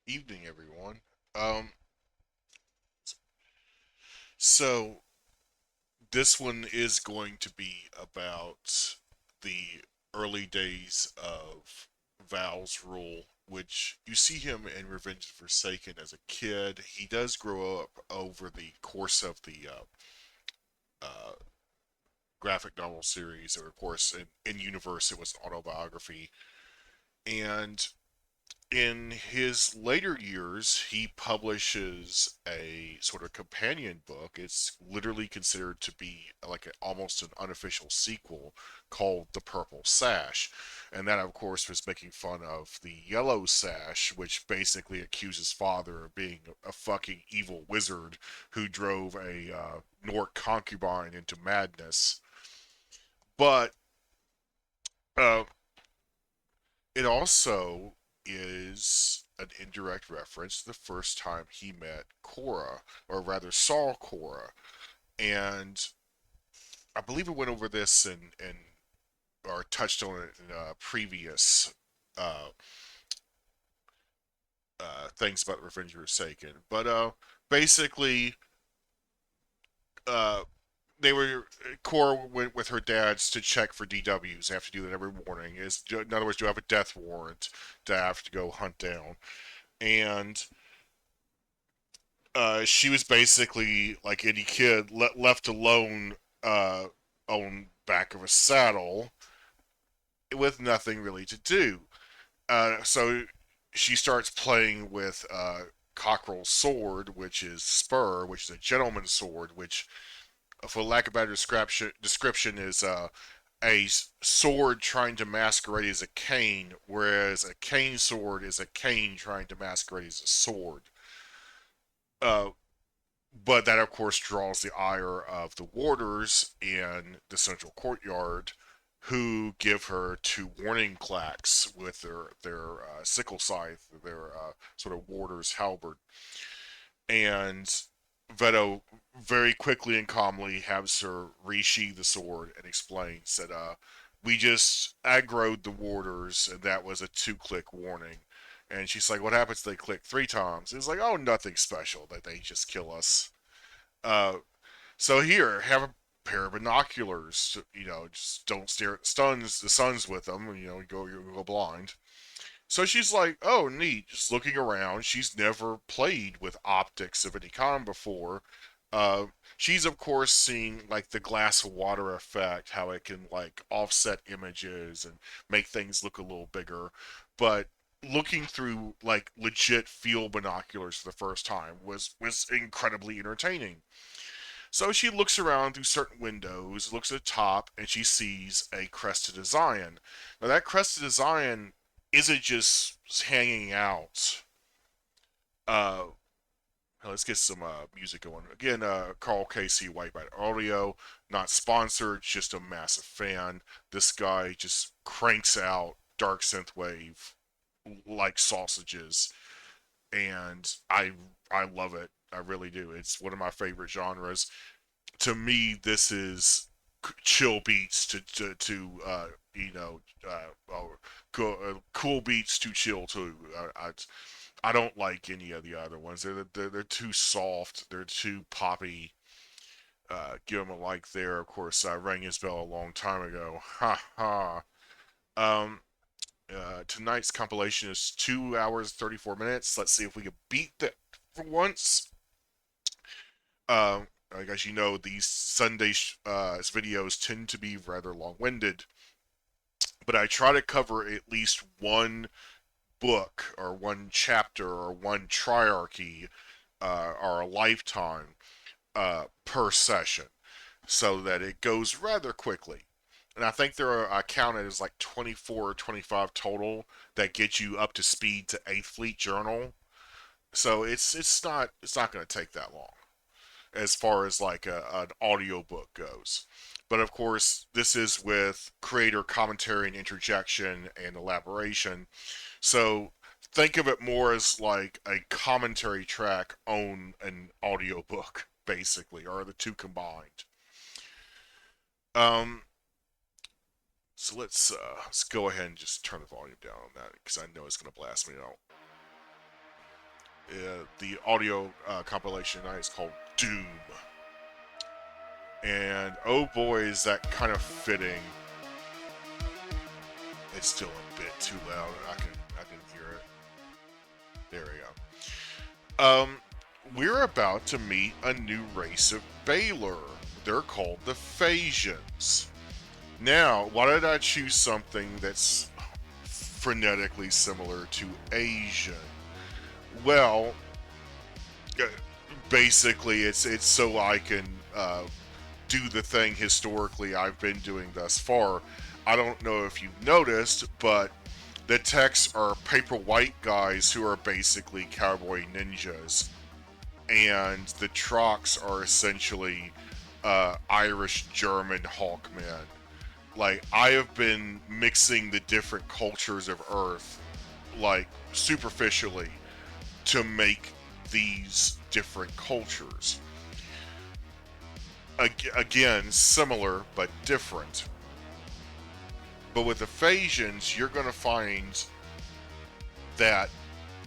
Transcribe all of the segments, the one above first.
Evening, everyone. Um, so this one is going to be about the early days of Val's rule, which you see him in Revenge of the Forsaken as a kid. He does grow up over the course of the uh, graphic novel series, or of course in universe it was an autobiography, and in his later years, he publishes a sort of companion book. It's literally considered to be like almost an unofficial sequel called The Purple Sash. And that, of course, was making fun of the Yellow Sash, which basically accuses father of being a fucking evil wizard who drove a Nork concubine into madness. But uh, it also is an indirect reference to the first time he met Cora, or rather saw Cora. And I believe we went over this in or touched on it in previous uh, things about the Revenge of the Forsaken. But basically, uh, they were Cora went with her dads to check for DWs. They have to do that every morning. Is in other words, you have a death warrant to have to go hunt down. And she was basically like any kid left alone uh, on back of a saddle with nothing really to do. So she starts playing with Cockrell's sword, which is spur, which is a gentleman's sword, which, for lack of better description, is a sword trying to masquerade as a cane, whereas a cane sword is a cane trying to masquerade as a sword. Uh, but that, of course, draws the ire of the warders in the central courtyard, who give her two warning clacks with their sickle scythe, their sort of warder's halberd. And Veto very quickly and calmly has her resheathe the sword and explains that we just aggroed the warders, and that was a two-click warning. And she's like, "What happens if they click three times?" It's like, "Oh, nothing special. That they just kill us." Uh, so here, have a pair of binoculars. Just don't stare at the suns with them. You go blind. So she's like, "Oh, neat." Just looking around. She's never played with optics of any kind before. She's of course seeing like the glass of water effect, how it can like offset images and make things look a little bigger. But looking through like legit field binoculars for the first time was incredibly entertaining. So she looks around through certain windows, looks at the top, and she sees a crested Zion. Now, that crested Zion isn't just hanging out. Uh, let's get some music going. Again, Karl Casey White Bat audio, not sponsored, just a massive fan. This guy just cranks out dark synthwave like sausages, and I love it. I really do. It's one of my favorite genres. To me, this is chill beats to cool beats to chill to. I don't like any of the other ones. They're too soft. They're too poppy. Give them a like there. Of course, I rang his bell a long time ago. Ha ha. Um, Tonight's compilation is 2 hours 34 minutes. Let's see if we can beat that for once. As you know, these Sunday videos tend to be rather long-winded, but I try to cover at least one book or one chapter or one triarchy or a lifetime per session, so that it goes rather quickly. And I think there are counted as like 24 or 25 total that get you up to speed to 8th Fleet Journal. So it's not going to take that long as far as like an audiobook goes. But of course, this is with creator commentary and interjection and elaboration. So think of it more as like a commentary track on an audiobook, basically, or the two combined. Um, so let's go ahead and just turn the volume down on that because I know it's gonna blast me out. The audio compilation tonight is called Doom. And oh boy, is that kind of fitting. It's still a bit too loud. I can hear it. There we go. We're about to meet a new race of Baylor. They're called the Phasians. Now, why did I choose something that's frenetically similar to Asian? Well, basically, it's so I can do the thing historically I've been doing thus far. I don't know if you've noticed, but the techs are paper white guys who are basically cowboy ninjas, and the Trox are essentially Irish German hawkmen. Like, I have been mixing the different cultures of Earth, like, superficially, to make these different cultures. Again, similar but different. But with the Phasians, you're going to find that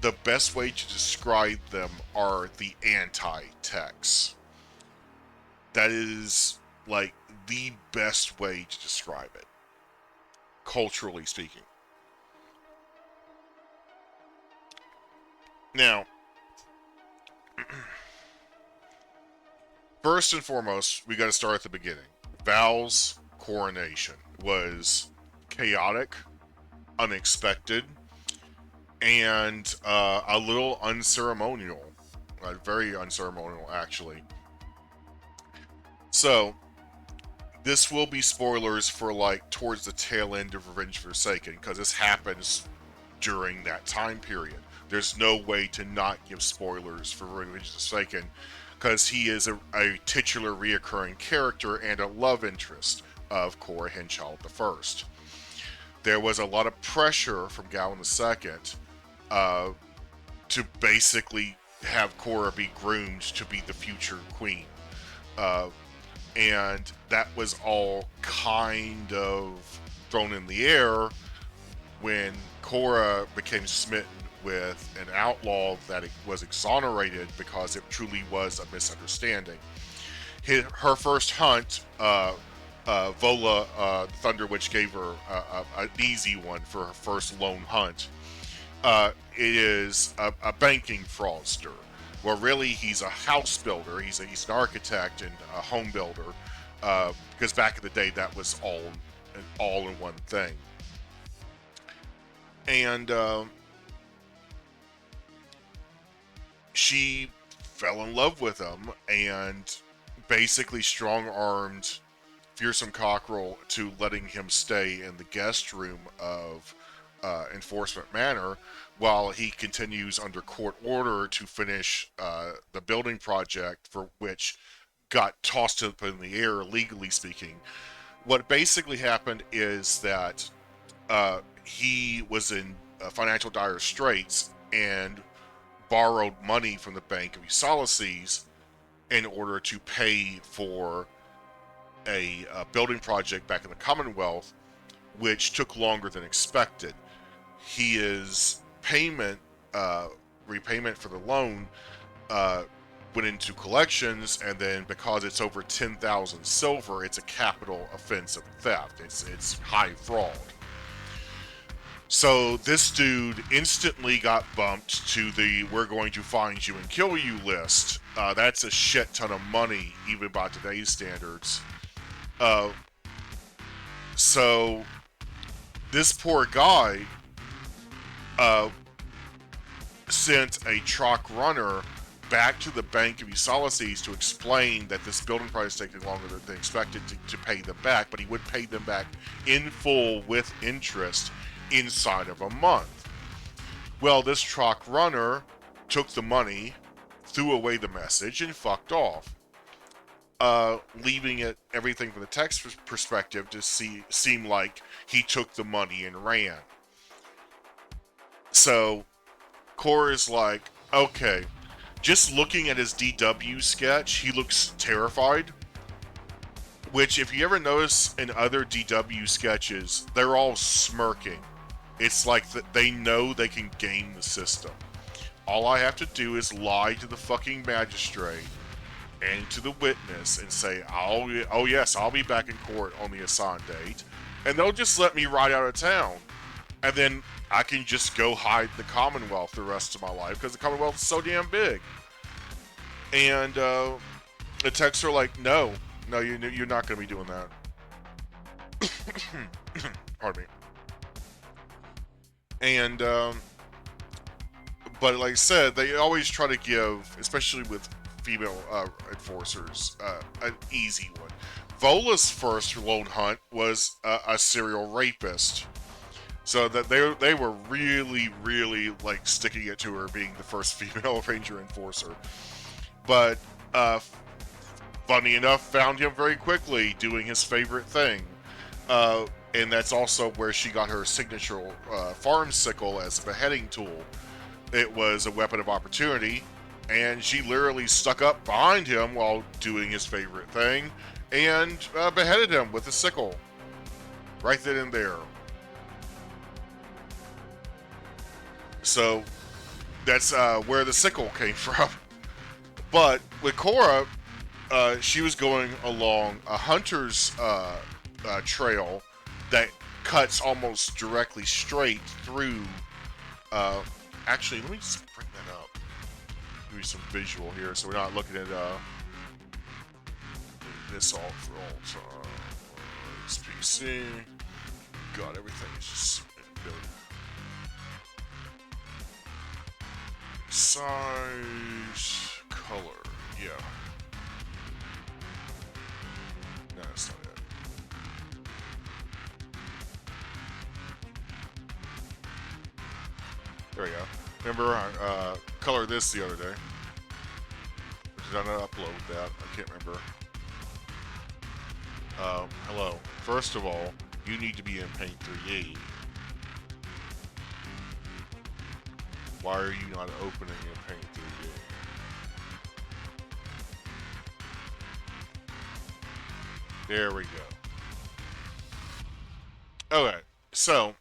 the best way to describe them are the anti-techs. That is, like, the best way to describe it, culturally speaking. Now, first and foremost, we got to start at the beginning. Val's coronation was chaotic, unexpected, and a little unceremonial. Very unceremonial, actually. So, this will be spoilers for, like, towards the tail end of Revenge of the Forsaken, because this happens during that time period. There's no way to not give spoilers for Revenge of the Forsaken, because he is a titular reoccurring character and a love interest of Cora Henchild I. There was a lot of pressure from Gawain II to basically have Cora be groomed to be the future queen. And that was all kind of thrown in the air when Cora became smitten with an outlaw that was exonerated because it truly was a misunderstanding. Her first hunt, Vola, the Thunder Witch, gave her an easy one for her first lone hunt. It is a banking fraudster. Well, really, he's a house builder. He's an architect and a home builder. Because back in the day, that was all in one thing. And she fell in love with him and basically strong-armed Fearsome Cockerel to letting him stay in the guest room of Enforcement Manor while he continues under court order to finish the building project, for which got tossed up in the air, legally speaking. What basically happened is that he was in financial dire straits and borrowed money from the Bank of Usalices in order to pay for a building project back in the Commonwealth, which took longer than expected. His repayment for the loan went into collections, and then because it's over 10,000 silver, it's a capital offense of theft. It's high fraud. So this dude instantly got bumped to the "we're going to find you and kill you" list. That's a shit ton of money, even by today's standards. So this poor guy sent a truck runner back to the Bank of Usalices to explain that this building project is taking longer than they expected to pay them back, but he would pay them back in full with interest inside of a month. Well, this truck runner took the money, threw away the message, and fucked off, leaving everything from the text perspective to seem like he took the money and ran. So Cora's like, okay, just looking at his DW sketch, he looks terrified. Which, if you ever notice in other DW sketches, they're all smirking. It's like they know they can game the system. All I have to do is lie to the fucking magistrate and to the witness and say, oh yes, I'll be back in court on the assigned date, and they'll just let me ride out of town, and then I can just go hide in the Commonwealth the rest of my life because the Commonwealth is so damn big. And the texts are like, no, you're not going to be doing that. Pardon me. And but like I said, they always try to give, especially with female enforcers, an easy one. Vola's first lone hunt was a serial rapist, so that they were really like sticking it to her being the first female ranger enforcer. But funny enough, found him very quickly doing his favorite thing, and that's also where she got her signature farm sickle as a beheading tool. It was a weapon of opportunity, and she literally stuck up behind him while doing his favorite thing and beheaded him with a sickle right then and there. So that's where the sickle came from. But with Cora, she was going along a hunter's trail that cuts almost directly straight through. Actually, let me just bring that up. Give you some visual here, so we're not looking at this all for all time. This PC. God, everything is just built. Size, color, yeah. No, that's not it. There we go. Remember, I colored this the other day. Did I not upload that? I can't remember. Hello. First of all, you need to be in Paint 3D. Why are you not opening in Paint 3D? There we go. Okay, so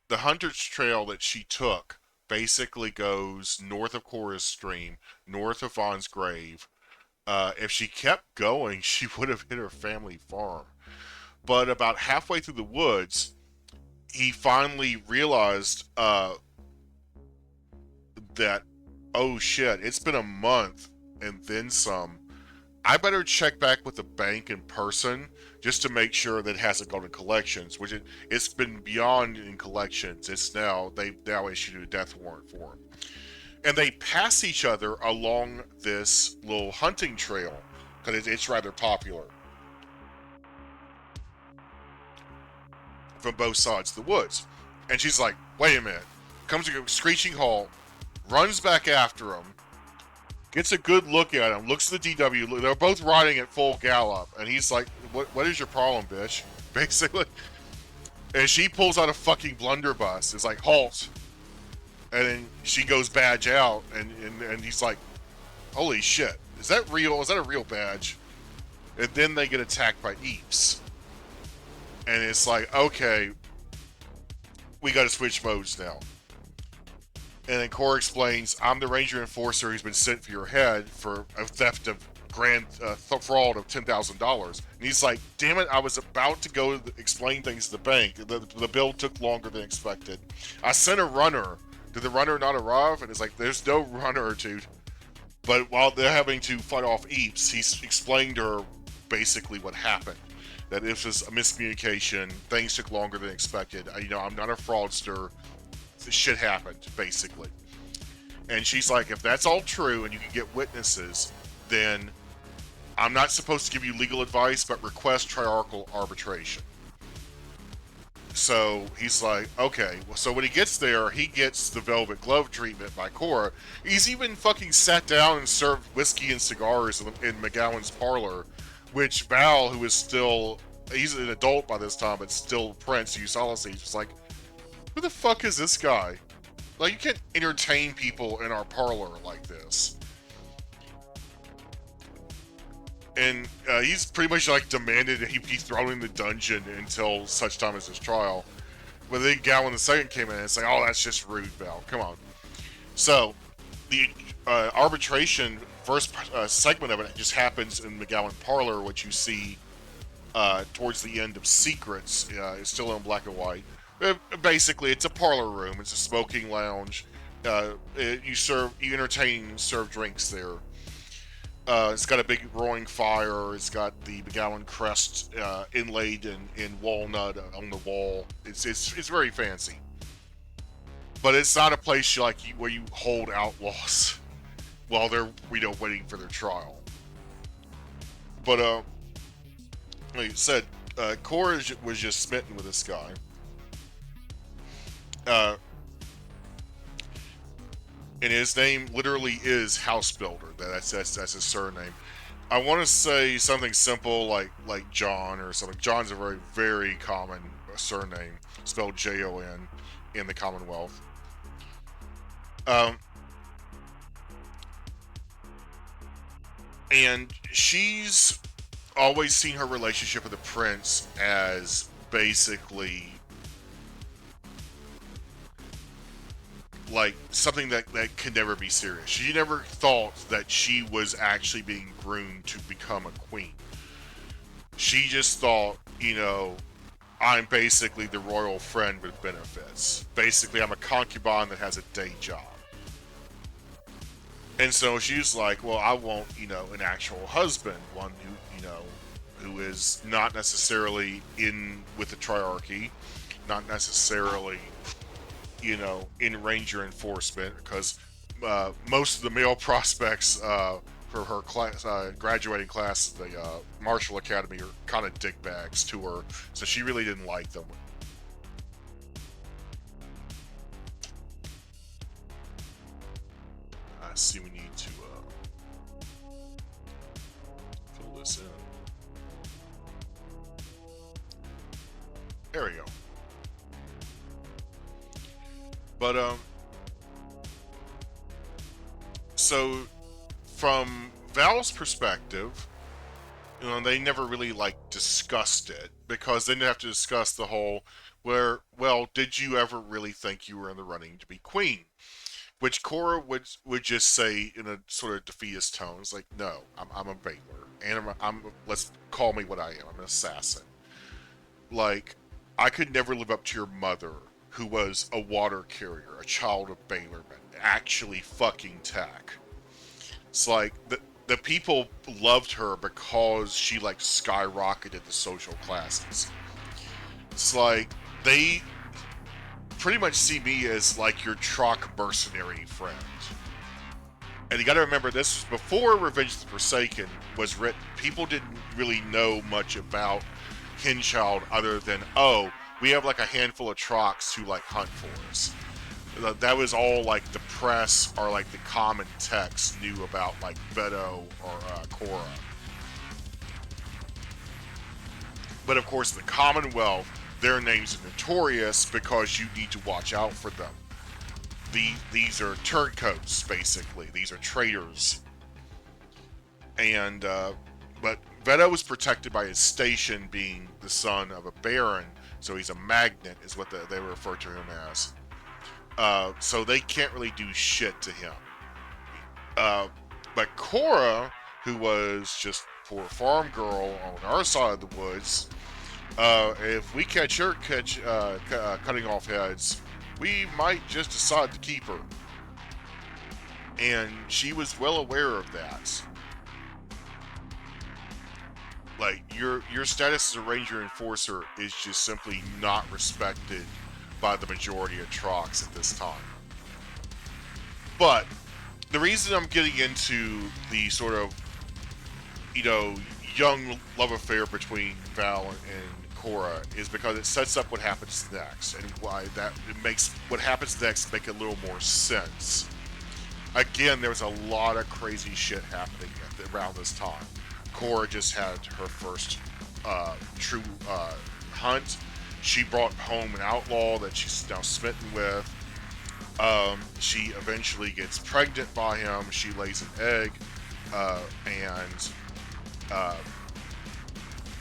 the hunter's trail that she took basically goes north of Cora's stream, north of Vaughn's grave. If she kept going, she would have hit her family farm. But about halfway through the woods, he finally realized that, oh shit, it's been a month and then some. I better check back with the bank in person just to make sure that it hasn't gone to collections, which it's been beyond in collections. It's now, they now issued a death warrant for him. And they pass each other along this little hunting trail because it's rather popular from both sides of the woods. And she's like, wait a minute. Comes to a screeching halt, runs back after him, gets a good look at him, looks at the DW. They're both riding at full gallop. And he's like, what is your problem, bitch? Basically. And she pulls out a fucking blunderbuss. It's like, halt. And then she goes badge out, and he's like, holy shit, is that real? Is that a real badge? And then they get attacked by Eeps. And it's like, okay, we gotta switch modes now. And then Cora explains, I'm the Ranger Enforcer who's been sent for your head for a theft of fraud of $10,000. And he's like, damn it, I was about to go explain things to the bank. The bill took longer than expected. I sent a runner. Did the runner not arrive? And it's like, there's no runner, dude. But while they're having to fight off Eeps, he's explained to her basically what happened. That this was a miscommunication. Things took longer than expected. I'm not a fraudster. This shit happened, basically. And she's like, if that's all true and you can get witnesses, then I'm not supposed to give you legal advice, but request triarchal arbitration. So he's like, okay. Well, so when he gets there, he gets the velvet glove treatment by Cora. He's even fucking sat down and served whiskey and cigars in McGowan's parlor, which Val, who is still, he's an adult by this time, but still Prince Ulysses, was like, who the fuck is this guy? Like, you can't entertain people in our parlor like this. And he's pretty much like demanded that he be thrown in the dungeon until such time as his trial. But then Gowan II came in and said, oh, that's just rude, Val. Come on. So the arbitration first segment of it just happens in McGowan Parlor, which you see towards the end of Secrets. It's still in black and white. Basically, it's a parlor room. It's a smoking lounge. You entertain, serve drinks there. It's got a big roaring fire. It's got the McGowan crest inlaid in walnut on the wall. It's very fancy, but it's not a place where you hold outlaws while they're waiting for their trial. But like I said, Cora was just smitten with this guy. Uh, and his name literally is House Builder. That's his surname. I want to say something simple like John or something. John's a very very common surname, spelled Jon in the Commonwealth. Um, and she's always seen her relationship with the prince as basically like something that could never be serious. She never thought that she was actually being groomed to become a queen. She just thought, I'm basically the royal friend with benefits. Basically, I'm a concubine that has a day job. And so she's like, well, I want, an actual husband, one who is not necessarily in with the triarchy, not necessarily, in ranger enforcement, because most of the male prospects for her class, graduating class, the Marshall Academy, are kind of dickbags to her, so she really didn't like them. I see we need to fill this in. There we go. But so from Val's perspective, they never really discussed it, because they didn't have to discuss the whole well, did you ever really think you were in the running to be queen? Which Cora would just say in a sort of defeatist tone. It's like, no, I'm a Baylor, and let's call me what I am. I'm an assassin. Like, I could never live up to your mother, who was a water carrier, a child of Baylorman, actually fucking tech. It's like the people loved her because she skyrocketed the social classes. It's like they pretty much see me as your Trock mercenary friend. And you got to remember, this was before Revenge of the Forsaken was written. People didn't really know much about Kinchild other than, we have a handful of Trocks who hunt for us. That was all the press or the common text knew about Beto or Cora. But of course, the Commonwealth, their names are notorious because you need to watch out for them. These are turncoats, basically. These are traitors. And but Beto was protected by his station, being the son of a baron, so he's a magnet, is what they refer to him as. So they can't really do shit to him. But Cora, who was just poor farm girl on our side of the woods, if we catch her cutting off heads, we might just decide to keep her. And she was well aware of that. Your status as a ranger enforcer is just simply not respected by the majority of Trocks at this time. But the reason I'm getting into the sort of, young love affair between Val and Cora is because it sets up what happens next, and why that it makes what happens next make a little more sense. Again, there was a lot of crazy shit happening around this time. Cora just had her first true hunt. She brought home an outlaw that she's now smitten with. She eventually gets pregnant by him. She lays an egg, and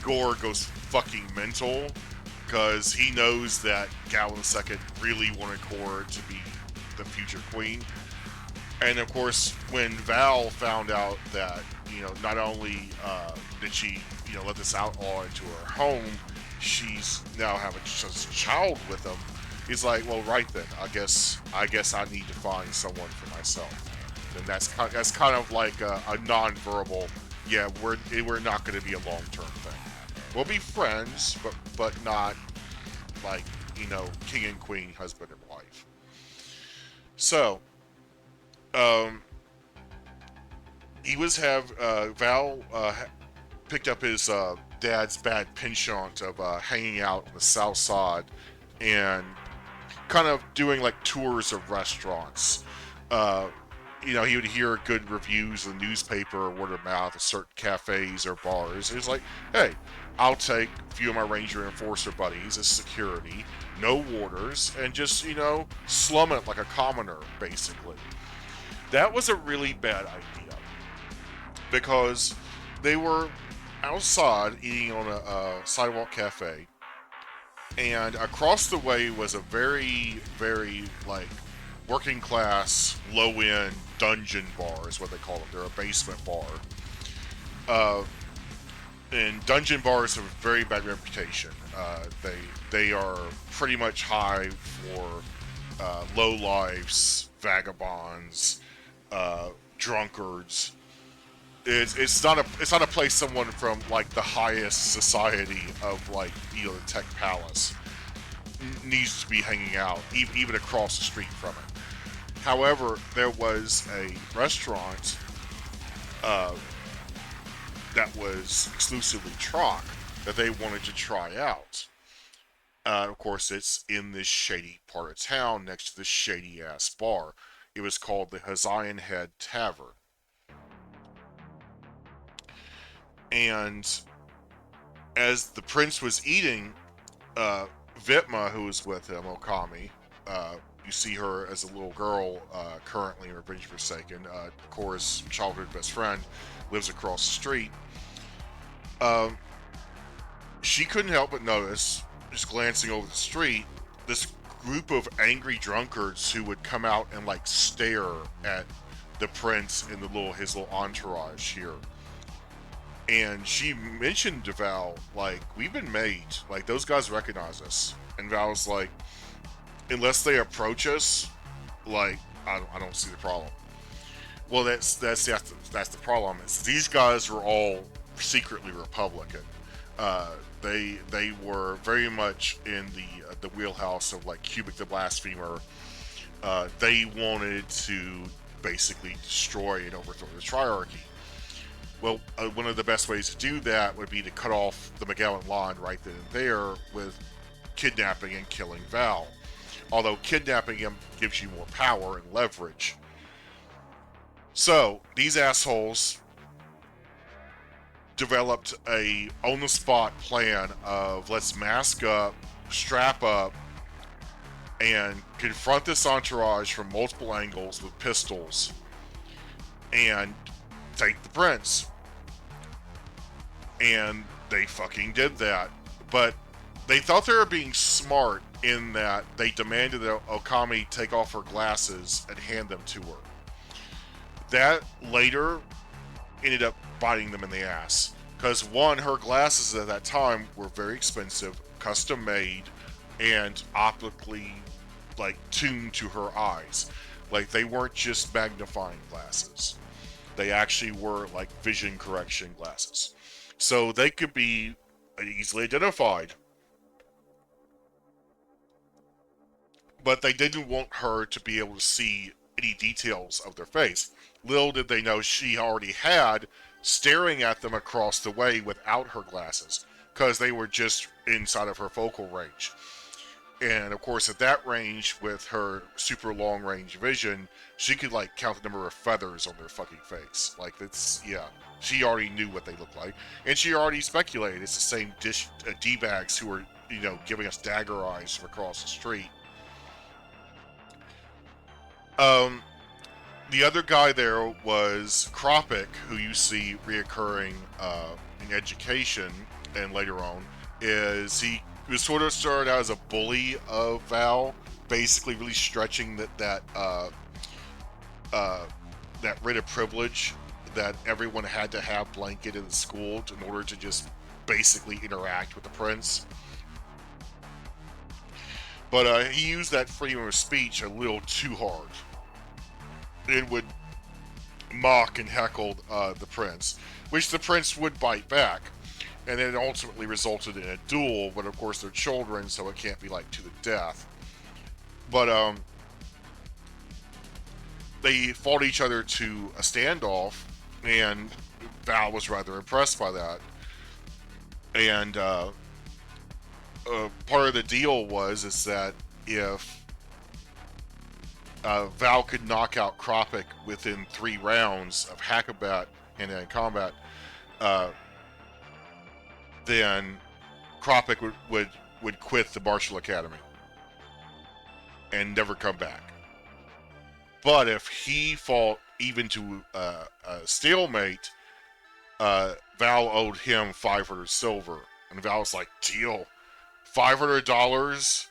Gore goes fucking mental because he knows that Gal II really wanted Cora to be the future queen. And of course, when Val found out that, not only did she, let this outlaw into her home, she's now having a child with him. He's like, well, right then, I guess I need to find someone for myself. And that's kind of like a non-verbal, yeah, we're not going to be a long-term thing. We'll be friends, but not like, king and queen, husband and wife. So, he was Val picked up his dad's bad penchant of hanging out on the south side and kind of doing like tours of restaurants. He would hear good reviews in the newspaper or word of mouth of certain cafes or bars. He was like, hey, I'll take a few of my ranger enforcer buddies as security, no warders, and just, slum it like a commoner, basically. That was a really bad idea because they were outside eating on a sidewalk cafe, and across the way was a very, very, like, working class, low end dungeon bar is what they call them. They're a basement bar. And dungeon bars have a very bad reputation. They are pretty much high for low lives, vagabonds, drunkards. It's not a place someone from like the highest society of like the Tech Palace needs to be hanging out, even across the street from it. However, there was a restaurant that was exclusively Troc that they wanted to try out. Of course, it's in this shady part of town next to this shady ass bar. It was called the Hazian Head Tavern. And as the prince was eating, Vitma, who was with him, Okami, you see her as a little girl currently in Revenge Forsaken. Korra's childhood best friend lives across the street. She couldn't help but notice, just glancing over the street, this group of angry drunkards who would come out and like stare at the prince and his little entourage here. And she mentioned to Val, like, we've been made. Like, those guys recognize us. And Val's like, unless they approach us, like, I don't see the problem. Well, that's the problem. Is these guys were all secretly Republican. They were very much in the wheelhouse of like Kubik the Blasphemer. They wanted to basically destroy and overthrow the Triarchy. Well, one of the best ways to do that would be to cut off the Magellan line right then and there with kidnapping and killing Val. Although kidnapping him gives you more power and leverage. So, these assholes developed a on-the-spot plan of let's mask up, strap up, and confront this entourage from multiple angles with pistols and take the prince. And they fucking did that. But they thought they were being smart in that they demanded that Okami take off her glasses and hand them to her. That later ended up biting them in the ass. Because one, her glasses at that time were very expensive, custom made, and optically like tuned to her eyes. Like they weren't just magnifying glasses. They actually were like vision correction glasses. So they could be easily identified. But they didn't want her to be able to see any details of their face. Little did they know she already had staring at them across the way without her glasses, because they were just inside of her focal range. And of course, at that range, with her super long range vision, she could like count the number of feathers on their fucking face. Like it's, yeah, she already knew what they looked like, and she already speculated it's the same D-bags who are, giving us dagger eyes from across the street. The other guy there was Kropik, who you see reoccurring in Education, and later on, is he was sort of started out as a bully of Val, basically really stretching uh, that writ of privilege that everyone had to have blanket in the school in order to just basically interact with the prince. But he used that freedom of speech a little too hard. It would mock and heckle the prince, which the prince would bite back. And it ultimately resulted in a duel, but of course they're children, so it can't be like to the death. But they fought each other to a standoff, and Val was rather impressed by that. And part of the deal is that if Val could knock out Kropik within 3 rounds of Hackabat hand-to-hand combat, uh, then Kropik would quit the martial academy and never come back. But if he fought even to a stalemate, Val owed him 500 silver, and Val was like, "Deal, $500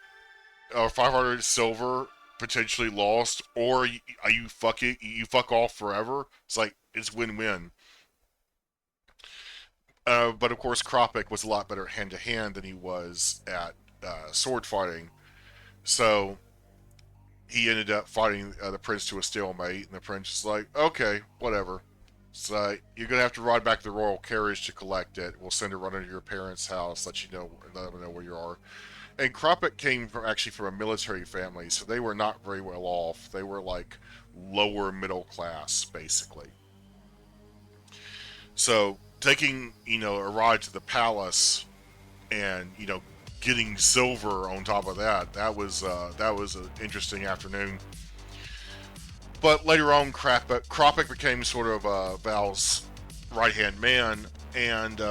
or 500 silver potentially lost, or you fuck off forever." It's like it's win-win. But of course, Kropik was a lot better hand to hand than he was at sword fighting, so he ended up fighting the prince to a stalemate, and the prince is like, "Okay, whatever." So you're gonna have to ride back to the royal carriage to collect it. We'll send it running to your parents' house, let them know where you are. And Kropik came actually from a military family, so they were not very well off. They were like lower middle class, basically. So taking a ride to the palace, and getting silver on top of that was an interesting afternoon. But later on, Kropik became sort of Val's right hand man, and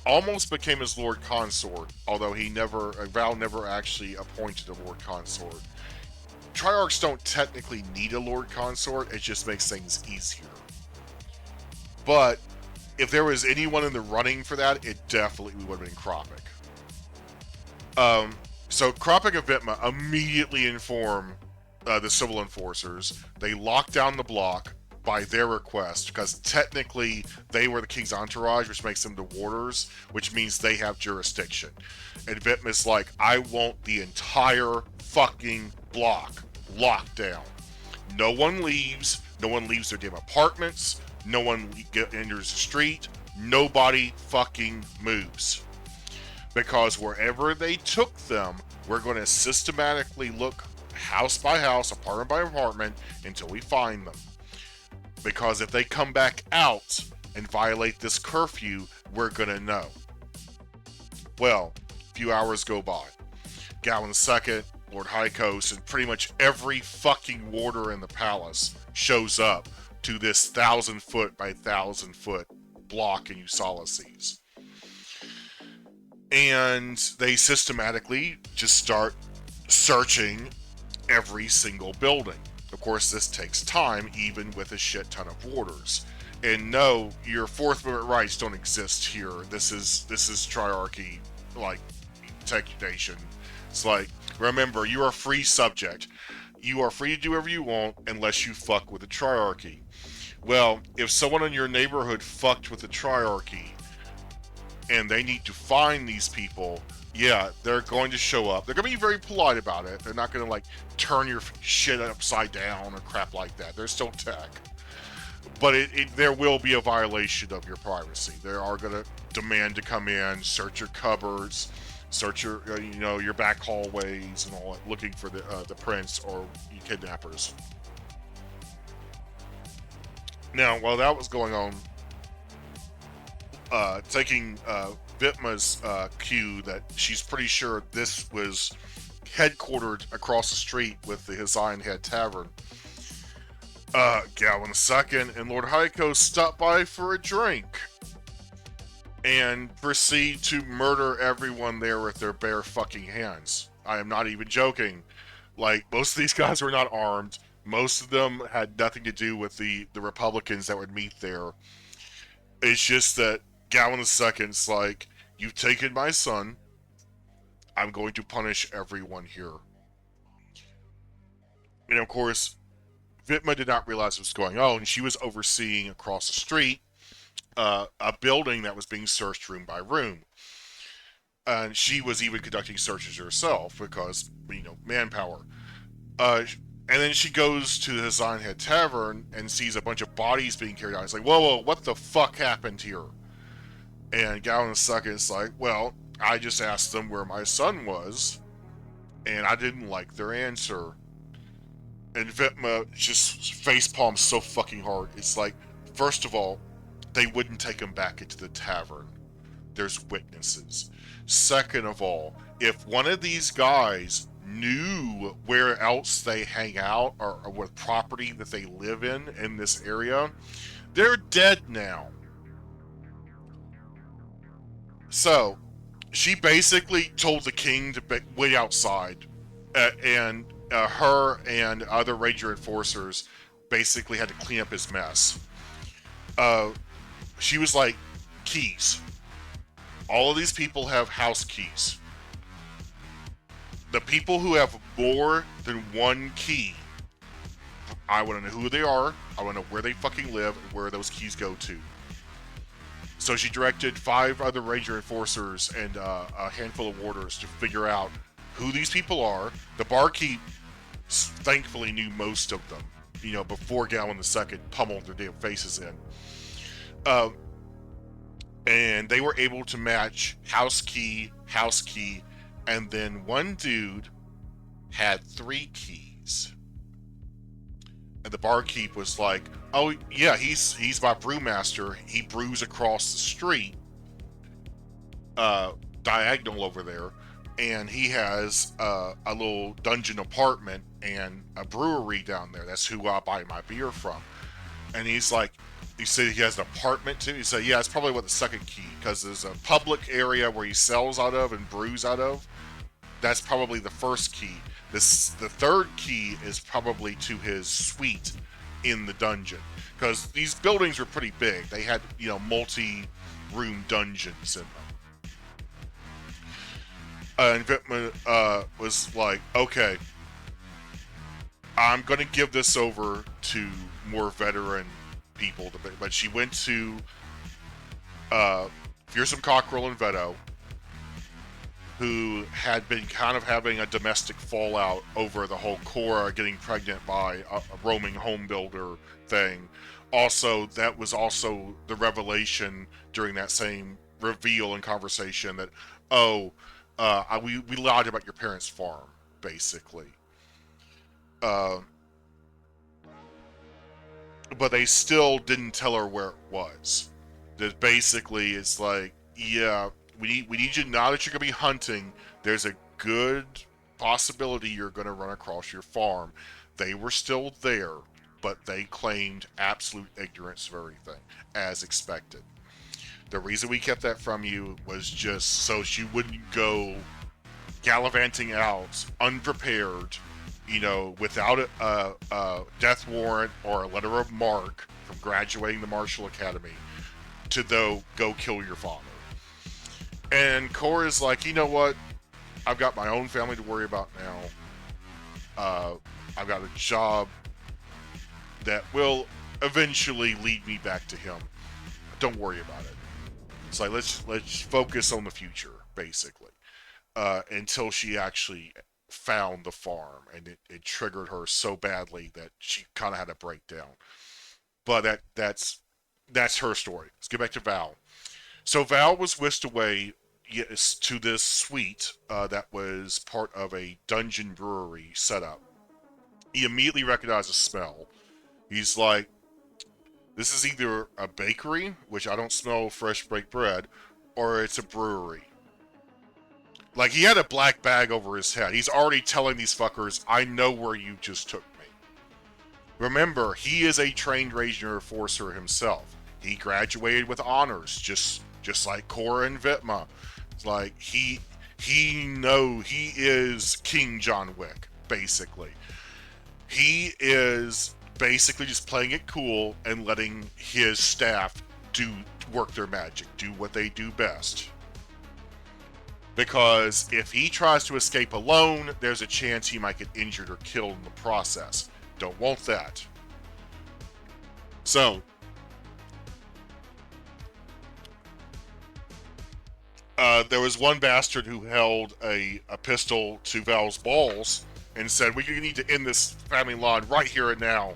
almost became his Lord Consort, although Val never actually appointed a Lord Consort. Triarchs don't technically need a Lord Consort, it just makes things easier. But if there was anyone in the running for that, it definitely would have been Kropik. So Kropik and Vitma immediately inform the civil enforcers. They lock down the block by their request, because technically they were the king's entourage, which makes them the warders, which means they have jurisdiction. And Vitma's like, "I want the entire fucking block locked down. No one leaves. No one leaves their damn apartments. No one enters the street. Nobody fucking moves. Because wherever they took them, we're going to systematically look house by house, apartment by apartment, until we find them. Because if they come back out and violate this curfew, we're going to know." Well, a few hours go by. Gawain II, Lord Hykos, and pretty much every fucking warder in the palace shows up to this 1,000-foot by 1,000-foot block in Ulysses. And they systematically just start searching every single building. Of course, this takes time, even with a shit ton of warders. And no, your Fourth Amendment rights don't exist here. This is triarchy, like, nation. It's like, remember, you are a free subject. You are free to do whatever you want unless you fuck with the triarchy. Well, if someone in your neighborhood fucked with the triarchy and they need to find these people, yeah, they're going to show up. They're going to be very polite about it. They're not going to, like, turn your shit upside down or crap like that. They're still tech. But there will be a violation of your privacy. They are going to demand to come in, search your cupboards, search your your back hallways and all that, looking for the prince or kidnappers. Now, while that was going on, taking Vitma's cue that she's pretty sure this was headquartered across the street with the Hisian Head Tavern, Gawain II and Lord Hykos stop by for a drink and proceed to murder everyone there with their bare fucking hands. I am not even joking. Like, most of these guys were not armed. Most of them had nothing to do with the Republicans that would meet there. It's just that Gawain II's like, "You've taken my son. I'm going to punish everyone here." And of course, Vitma did not realize what was going on. She was overseeing across the street a building that was being searched room by room. And she was even conducting searches herself because, manpower. Uh, and then she goes to the Zion Head Tavern and sees a bunch of bodies being carried out. It's like, whoa, what the fuck happened here? And Gallon II is like, well, I just asked them where my son was, and I didn't like their answer. And Vetma just face palms so fucking hard. It's like, first of all, they wouldn't take him back into the tavern. There's witnesses. Second of all, if one of these guys knew where else they hang out or what property that they live in this area, they're dead now. So she basically told the king to wait outside, and her and other ranger enforcers basically had to clean up his mess. Uh, she was like, keys. All of these people have house keys. The people who have more than one key, I want to know who they are, I want to know where they fucking live, and where those keys go to. So she directed 5 other ranger enforcers and a handful of warders to figure out who these people are. The barkeep thankfully knew most of them, before Gowan II pummeled their damn faces in. And they were able to match house key, and then one dude had 3 keys. And the barkeep was like, oh, yeah, he's my brewmaster. He brews across the street, diagonal over there, and he has a little dungeon apartment and a brewery down there. That's who I buy my beer from. And he's like, he said he has an apartment too. He said, yeah, it's probably what the second key, because there's a public area where he sells out of and brews out of. That's probably the first key. The third key is probably to his suite in the dungeon, because these buildings were pretty big. They had, multi-room dungeons in them. And Vitman was like, okay, I'm going to give this over to more veteran people. But she went to Fearsome Cockerel and Veto, who had been kind of having a domestic fallout over the whole Cora getting pregnant by a roaming home builder thing. Also, that was also the revelation during that same reveal and conversation that, we lied about your parents' farm, basically. Uh, but they still didn't tell her where it was. That basically it's like, yeah, we need you, now that you're gonna be hunting, there's a good possibility you're gonna run across your farm. They were still there, but they claimed absolute ignorance of everything, as expected. The reason we kept that from you was just so she wouldn't go gallivanting out unprepared, without a death warrant or a letter of marque from graduating the Martial Academy, to go kill your father. And Cora's like, you know what? I've got my own family to worry about now. I've got a job that will eventually lead me back to him. Don't worry about it. It's like, let's focus on the future, basically. Until she actually found the farm, and it triggered her so badly that she kind of had a breakdown. But that's her story. Let's get back to Val. So Val was whisked away, yes, to this suite that was part of a dungeon brewery setup. He immediately recognized the smell. He's like, this is either a bakery, which I don't smell fresh baked bread, or it's a brewery. Like, he had a black bag over his head. He's already telling these fuckers, I know where you just took me. Remember, he is a trained Ranger Enforcer himself. He graduated with honors, just like Cora and Vitma. It's like, he is King John Wick, basically. He is basically just playing it cool and letting his staff work their magic, do what they do best. because if he tries to escape alone, there's a chance he might get injured or killed in the process. Don't want that. So, there was one bastard who held a pistol to Val's balls and said, "We need to end this family line right here and now."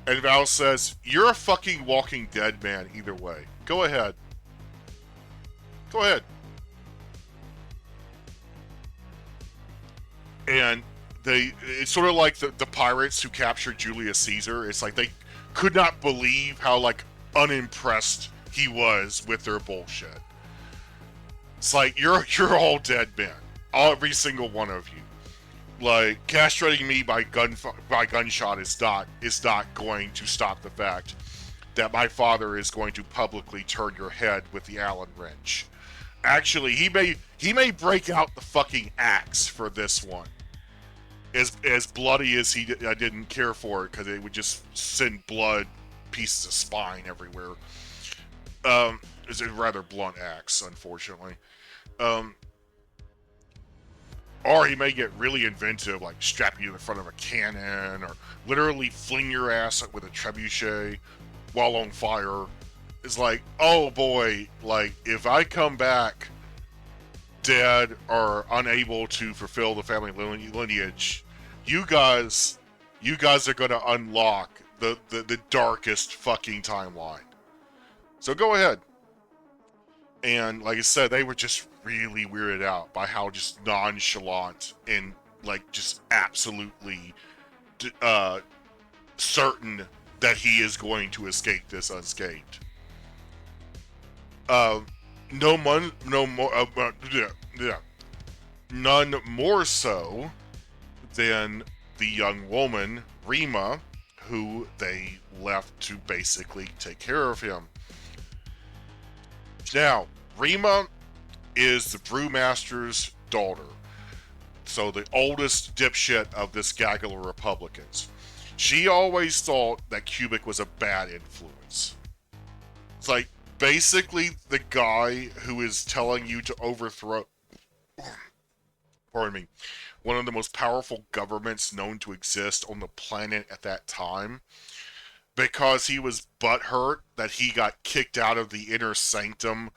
And Val says, "You're a fucking walking dead man either way. Go ahead. Go ahead." And it's sort of like the pirates who captured Julius Caesar. It's like they could not believe how, like, unimpressed he was with their bullshit. It's like, you're all dead men. Every single one of you. Like, castrating me by gunshot is not going to stop the fact that my father is going to publicly turn your head with the Allen wrench. Actually, he may break out the fucking axe for this one. As bloody as I didn't care for it, because it would just send blood, pieces of spine everywhere. It's a rather blunt axe, unfortunately. Or he may get really inventive, like strap you in front of a cannon, or literally fling your ass with a trebuchet while on fire. It's like, oh boy, like, if I come back dead or unable to fulfill the family lineage, you guys are going to unlock the darkest fucking timeline. So go ahead. And like I said, they were just really weirded out by how just nonchalant and, like, just absolutely certain that he is going to escape this unscathed. None more so than the young woman, Rima, who they left to basically take care of him. Now, Rima is the brewmaster's daughter, so the oldest dipshit of this gaggle of Republicans. She always thought that Kubik was a bad influence. It's like, basically the guy who is telling you to overthrow, pardon me, one of the most powerful governments known to exist on the planet at that time, because he was butthurt that he got kicked out of the inner sanctum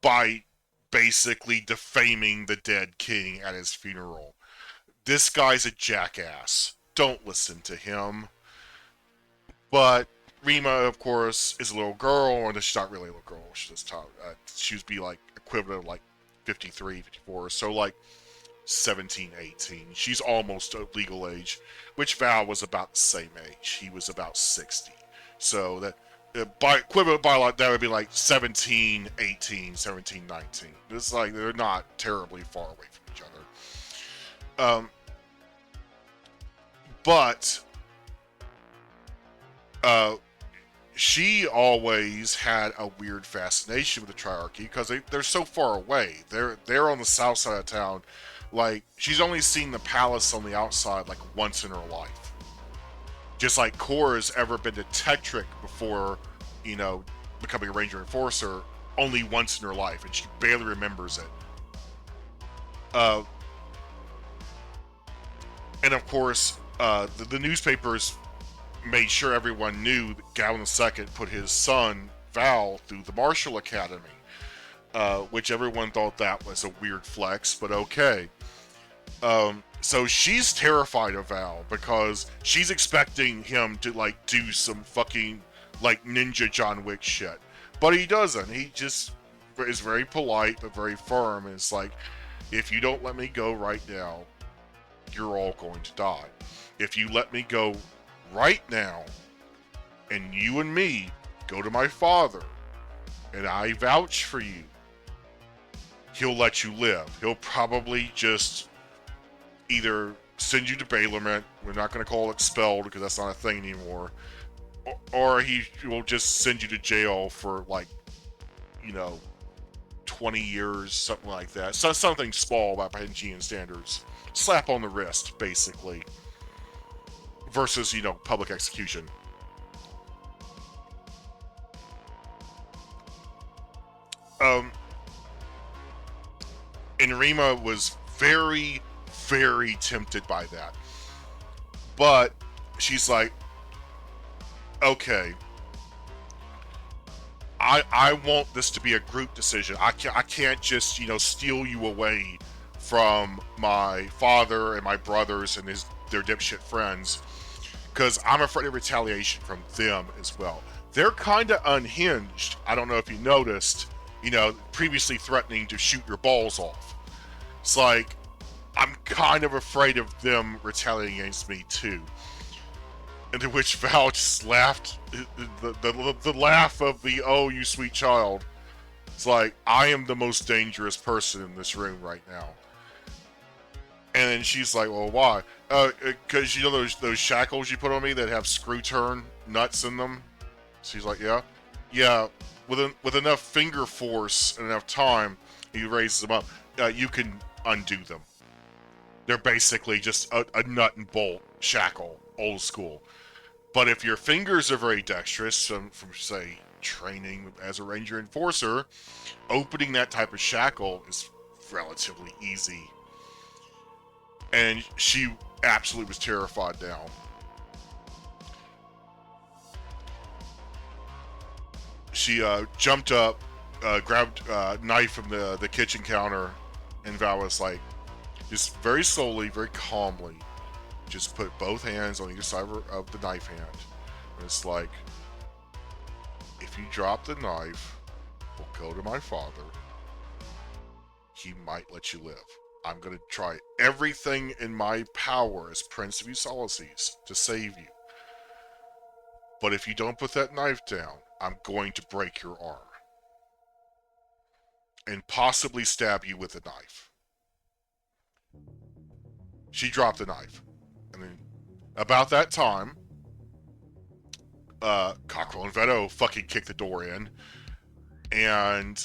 by basically defaming the dead king at his funeral. This guy's a jackass. Don't listen to him. But Rima, of course, is a little girl, and she's not really a little girl. She would be like equivalent of like 53, 54, so like 17, 18. She's almost a legal age, which Val was about the same age. He was about 60. So that by equivalent by like that would be like 17, 18, 17, 19. It's like they're not terribly far away from each other. But she always had a weird fascination with the Triarchy because they're so far away. They're on the south side of town. Like, she's only seen the palace on the outside like once in her life. Just like Cora's ever been to Tetrick before, you know, becoming a Ranger Enforcer only once in her life, and she barely remembers it. And of course, the newspapers made sure everyone knew that Gavin II put his son, Val, through the Marshall Academy, which everyone thought that was a weird flex, but okay. So she's terrified of Val because she's expecting him to, like, do some fucking, like, ninja John Wick shit. But he doesn't. He just is very polite but very firm, and it's like, if you don't let me go right now, you're all going to die. If you let me go right now, and you and me go to my father, and I vouch for you, he'll let you live. He'll probably just either send you to bailment, we're not going to call it expelled because that's not a thing anymore, or he will just send you to jail for, like, you know, 20 years, something like that. So something small by Panjian standards. Slap on the wrist, basically. Versus, you know, public execution. And Rima was very, very tempted by that. But she's like, okay, I want this to be a group decision. I can't just, steal you away from my father and my brothers and their dipshit friends, because I'm afraid of retaliation from them as well. They're kind of unhinged. I don't know if you noticed, previously threatening to shoot your balls off. It's like, I'm kind of afraid of them retaliating against me too. And to which Val just laughed, the laugh of the, oh, you sweet child. It's like, I am the most dangerous person in this room right now. And then she's like, well, why? Because those shackles you put on me that have screw turn nuts in them? She's like, yeah. Yeah, with enough finger force and enough time, he raises them up, you can undo them. They're basically just a nut and bolt shackle, old school. But if your fingers are very dexterous, from say, training as a ranger enforcer, opening that type of shackle is relatively easy. And she absolutely was terrified now. She jumped up, grabbed a knife from the kitchen counter, and Val was like, just very slowly, very calmly, just put both hands on either side of the knife hand. And it's like, if you drop the knife, we'll go to my father. He might let you live. I'm going to try everything in my power as Prince of Ulysses to save you. But if you don't put that knife down, I'm going to break your arm. And possibly stab you with a knife. She dropped the knife. And then, about that time, Cockrell and Veto fucking kicked the door in. And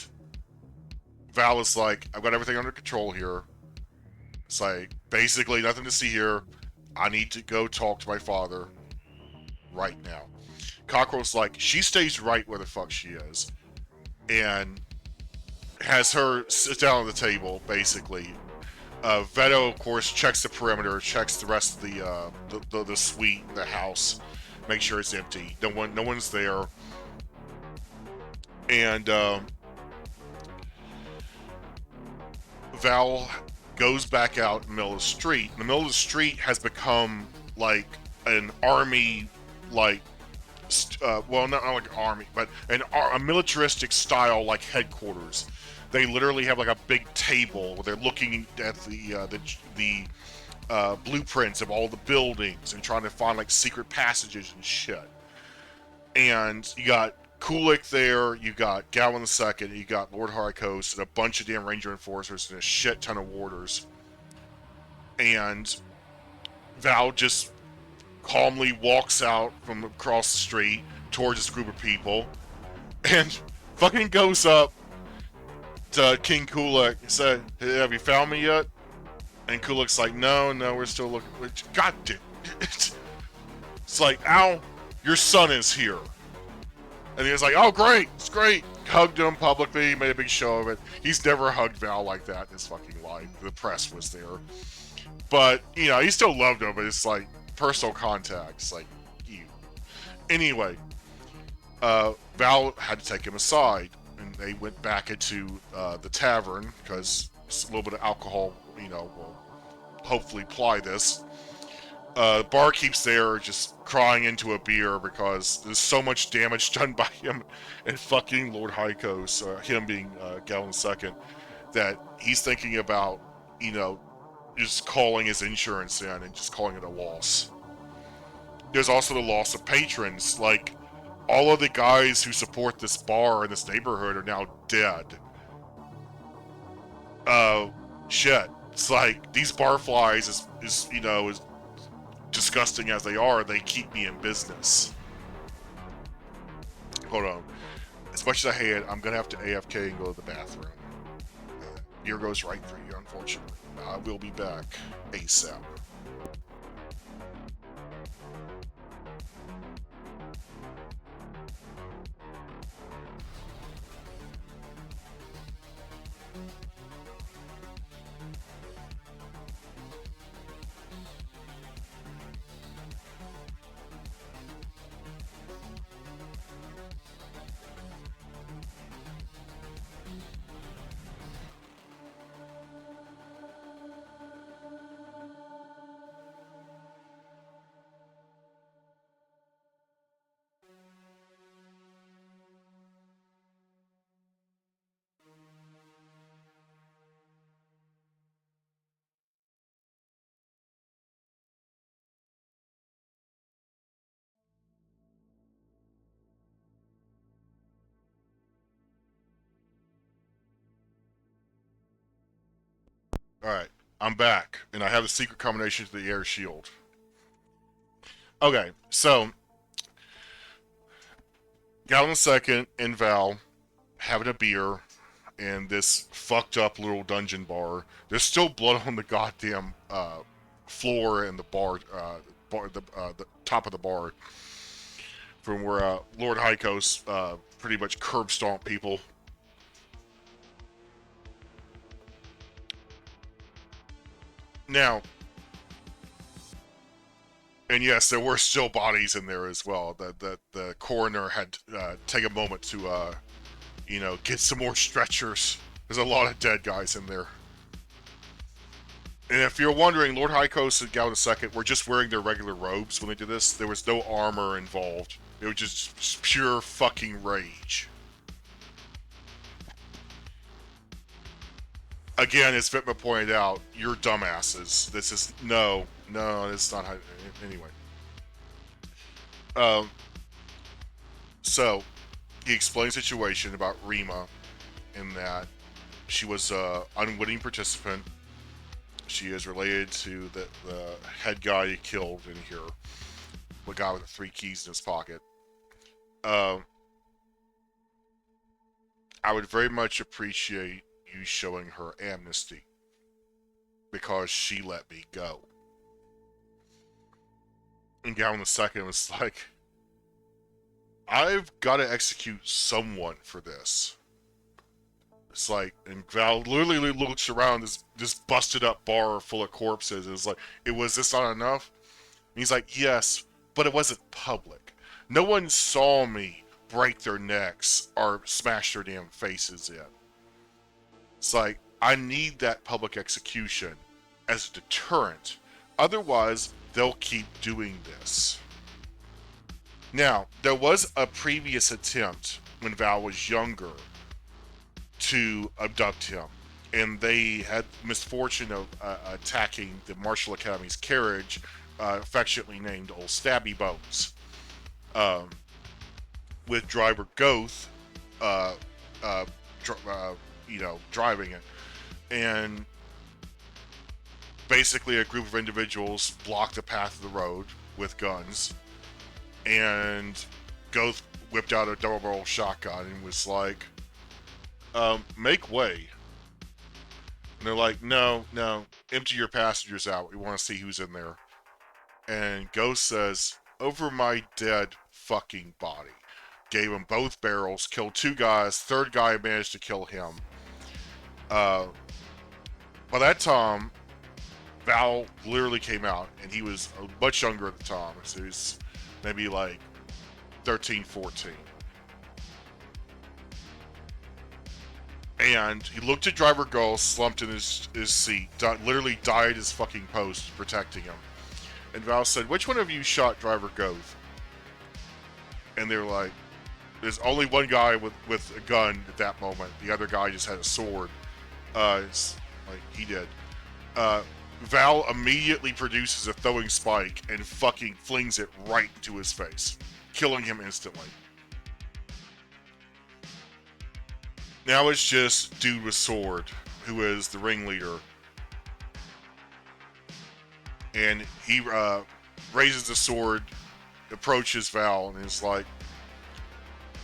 Val is like, I've got everything under control here. It's like, basically nothing to see here. I need to go talk to my father right now. Cockrell's like, she stays right where the fuck she is. And has her sit down at the table, basically. Veto, of course, checks the perimeter, checks the rest of the suite, the house, make sure it's empty. No one's there. And Val goes back out in the middle of the street. The middle of the street has become like an army, like, well, not like an army, but a militaristic style, like, headquarters. They literally have like a big table where they're looking at the blueprints of all the buildings and trying to find like secret passages and shit. And you got Kulik there, you got Gowan II, you got Lord Harikos, and a bunch of damn Ranger Enforcers and a shit ton of warders. And Val just calmly walks out from across the street towards this group of people and fucking goes up to King Kulik and said, hey, have you found me yet? And Kulik's like, no, we're still looking. God damn it. It's like, ow, your son is here. And he was like, oh, great, it's great. Hugged him publicly, made a big show of it. He's never hugged Val like that in his fucking life. The press was there. But, he still loved him, but it's like personal contact. It's like, you. Anyway, Val had to take him aside. And they went back into the tavern because a little bit of alcohol, will hopefully ply this. Barkeep's there just crying into a beer because there's so much damage done by him and fucking Lord Hykos, him being Galen II, that he's thinking about, just calling his insurance in and just calling it a loss. There's also the loss of patrons, like, all of the guys who support this bar in this neighborhood are now dead. Shit. It's like, these barflies is as disgusting as they are, they keep me in business. Hold on. As much as I hate it, I'm gonna have to AFK and go to the bathroom. Beer goes right for you, unfortunately. I will be back ASAP. Alright, I'm back, and I have the secret combination to the air shield. Okay, so, Gallon Second and Val having a beer in this fucked up little dungeon bar. There's still blood on the goddamn floor and the the top of the bar from where Lord Hykos pretty much curb stomped people. Now, and yes, there were still bodies in there as well. The coroner had take a moment to get some more stretchers. There's a lot of dead guys in there. And if you're wondering, Lord Hykos and Gal II were just wearing their regular robes when they did this. There was no armor involved. It was just pure fucking rage. Again, as Vitma pointed out, you're dumbasses. This is no, it's not how. Anyway, um, so he explains the situation about Rima, in that she was an unwitting participant. She is related to the head guy you killed in here, the guy with the 3 keys in his pocket. Um, I would very much appreciate you showing her amnesty because she let me go. And Gowan II was like, I've got to execute someone for this. It's like, and Val literally looks around this busted up bar full of corpses. And it's like, was this not enough? And he's like, yes, but it wasn't public. No one saw me break their necks or smash their damn faces in. It's like, I need that public execution as a deterrent. Otherwise, they'll keep doing this. Now, there was a previous attempt when Val was younger to abduct him, and they had misfortune of attacking the Marshall Academy's carriage, affectionately named Old Stabby Bones, um, with driver Goth, uh, uh, driving it, and basically a group of individuals blocked the path of the road with guns, and Goth whipped out a double barrel shotgun and was like, make way. And they're like, no, empty your passengers out. We want to see who's in there. And Ghost says, over my dead fucking body. Gave him both barrels, killed 2 guys, 3rd guy managed to kill him. By that time, Val literally came out, and he was much younger at the time. So he was maybe like 13, 14. And he looked at driver Gull, slumped in his seat, literally died his fucking post protecting him. And Val said, which one of you shot driver Gove? And they were like, there's only one guy with a gun at that moment. The other guy just had a sword. It's like, he did. Val immediately produces a throwing spike and fucking flings it right into his face, killing him instantly. Now it's just dude with sword, who is the ringleader. And he raises the sword, approaches Val, and is like,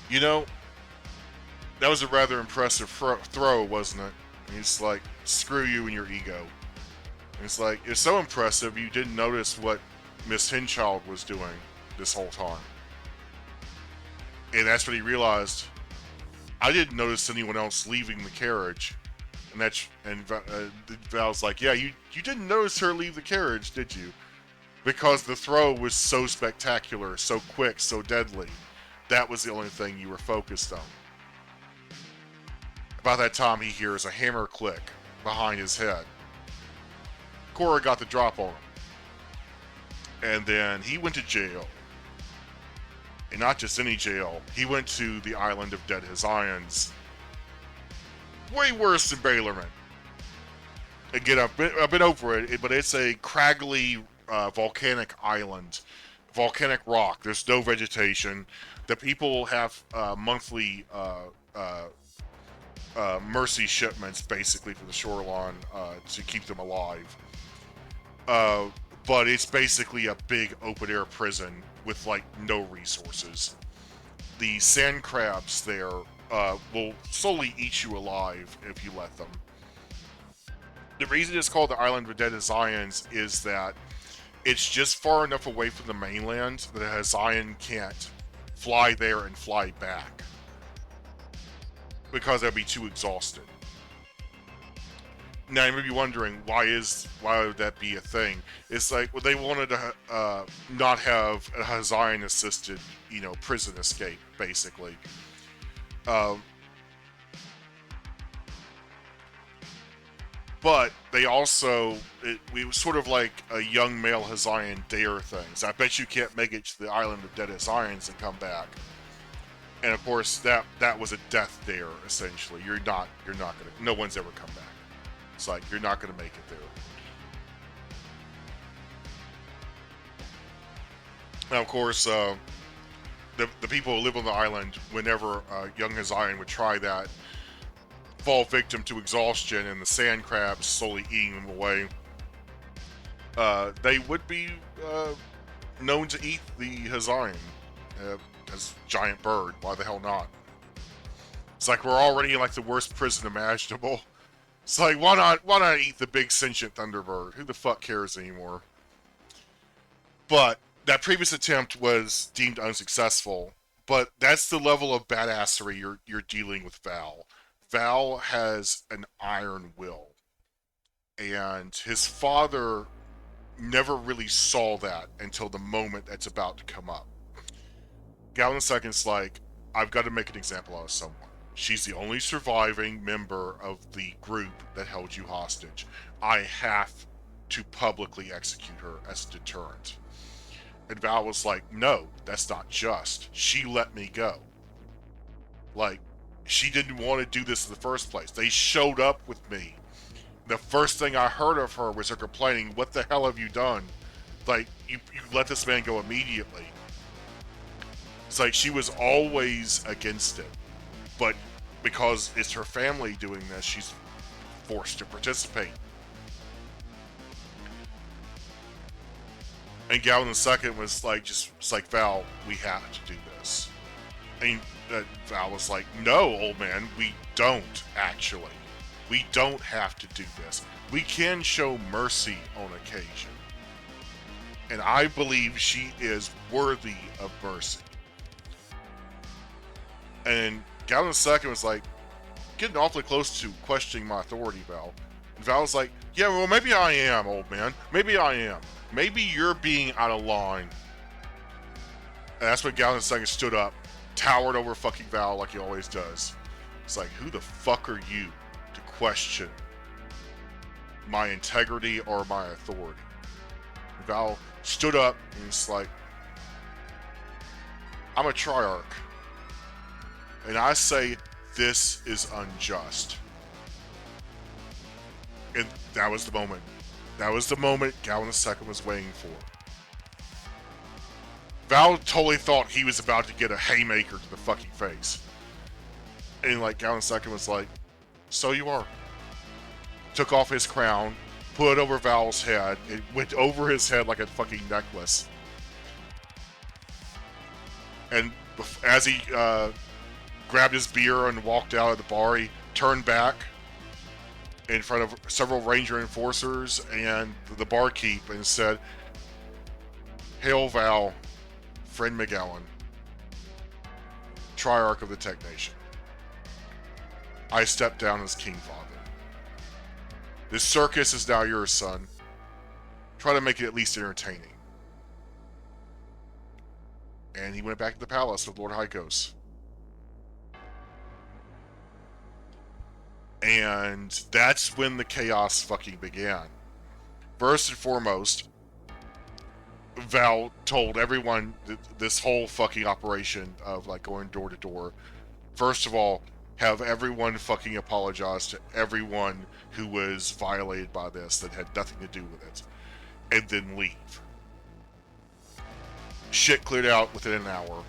that was a rather impressive throw, wasn't it? And he's like, screw you and your ego. And it's like, it's so impressive you didn't notice what Miss Hinchild was doing this whole time. And that's when he realized, I didn't notice anyone else leaving the carriage. And Val's like, yeah, you didn't notice her leave the carriage, did you? Because the throw was so spectacular, so quick, so deadly. That was the only thing you were focused on. About that time, he hears a hammer click behind his head. Cora got the drop on him. And then he went to jail. And not just any jail. He went to the island of Dead Hizayans. Way worse than Baylorman. Again, I've been over it, but it's a craggly volcanic island. Volcanic rock. There's no vegetation. The people have monthly mercy shipments, basically, for the shoreline to keep them alive. But it's basically a big open-air prison with, like, no resources. The sand crabs there will slowly eat you alive if you let them. The reason it's called the Island of Dead Zions is that it's just far enough away from the mainland that a Zion can't fly there and fly back, because they'd be too exhausted. Now you may be wondering, why would that be a thing? It's like, well, they wanted to not have a Hazayan assisted, prison escape, basically. But they also, it was sort of like a young male Hazayan dare thing. So I bet you can't make it to the Island of Dead Hazayans and come back. And of course, that was a death dare, essentially. You're not gonna, no one's ever come back. It's like, you're not gonna make it there. Now, of course, the people who live on the island, whenever a young Hazayan would try that, fall victim to exhaustion and the sand crabs slowly eating them away, they would be known to eat the Hazayan as a giant bird. Why the hell not? It's like, we're already in like the worst prison imaginable. It's like, why not eat the big sentient thunderbird? Who the fuck cares anymore? But that previous attempt was deemed unsuccessful. But that's the level of badassery you're dealing with Val. Val has an iron will, and his father never really saw that until the moment that's about to come up. Gallon Second's like, I've got to make an example out of someone. She's the only surviving member of the group that held you hostage. I have to publicly execute her as a deterrent. And Val was like, no, that's not just. She let me go. Like, she didn't want to do this in the first place. They showed up with me. The first thing I heard of her was her complaining, what the hell have you done? Like, you let this man go immediately. It's like, she was always against it. But because it's her family doing this, she's forced to participate. And Gallon II was like, Val, we have to do this. And Val was like, no, old man, we don't, actually. We don't have to do this. We can show mercy on occasion. And I believe she is worthy of mercy. And Gallon II was like, getting awfully close to questioning my authority, Val. And Val was like, yeah, well, maybe I am, old man. Maybe I am. Maybe you're being out of line. And that's when Gallon II stood up, towered over fucking Val like he always does. It's like, who the fuck are you to question my integrity or my authority? And Val stood up and it's like, I'm a triarch. And I say, this is unjust. And that was the moment. That was the moment Gallon II was waiting for. Val totally thought he was about to get a haymaker to the fucking face. And like, Gallon II was like, so you are. Took off his crown, put it over Val's head. It went over his head like a fucking necklace. And as he grabbed his beer and walked out of the bar, he turned back in front of several Ranger enforcers and the barkeep and said, Hail Val, friend McGowan, Triarch of the Tech Nation. I step down as King Father. This circus is now yours, son. Try to make it at least entertaining. And he went back to the palace with Lord Hykos. And that's when the chaos fucking began. First and foremost, Val told everyone this whole fucking operation of like going door to door. First of all, have everyone fucking apologize to everyone who was violated by this that had nothing to do with it. And then leave. Shit cleared out within an hour.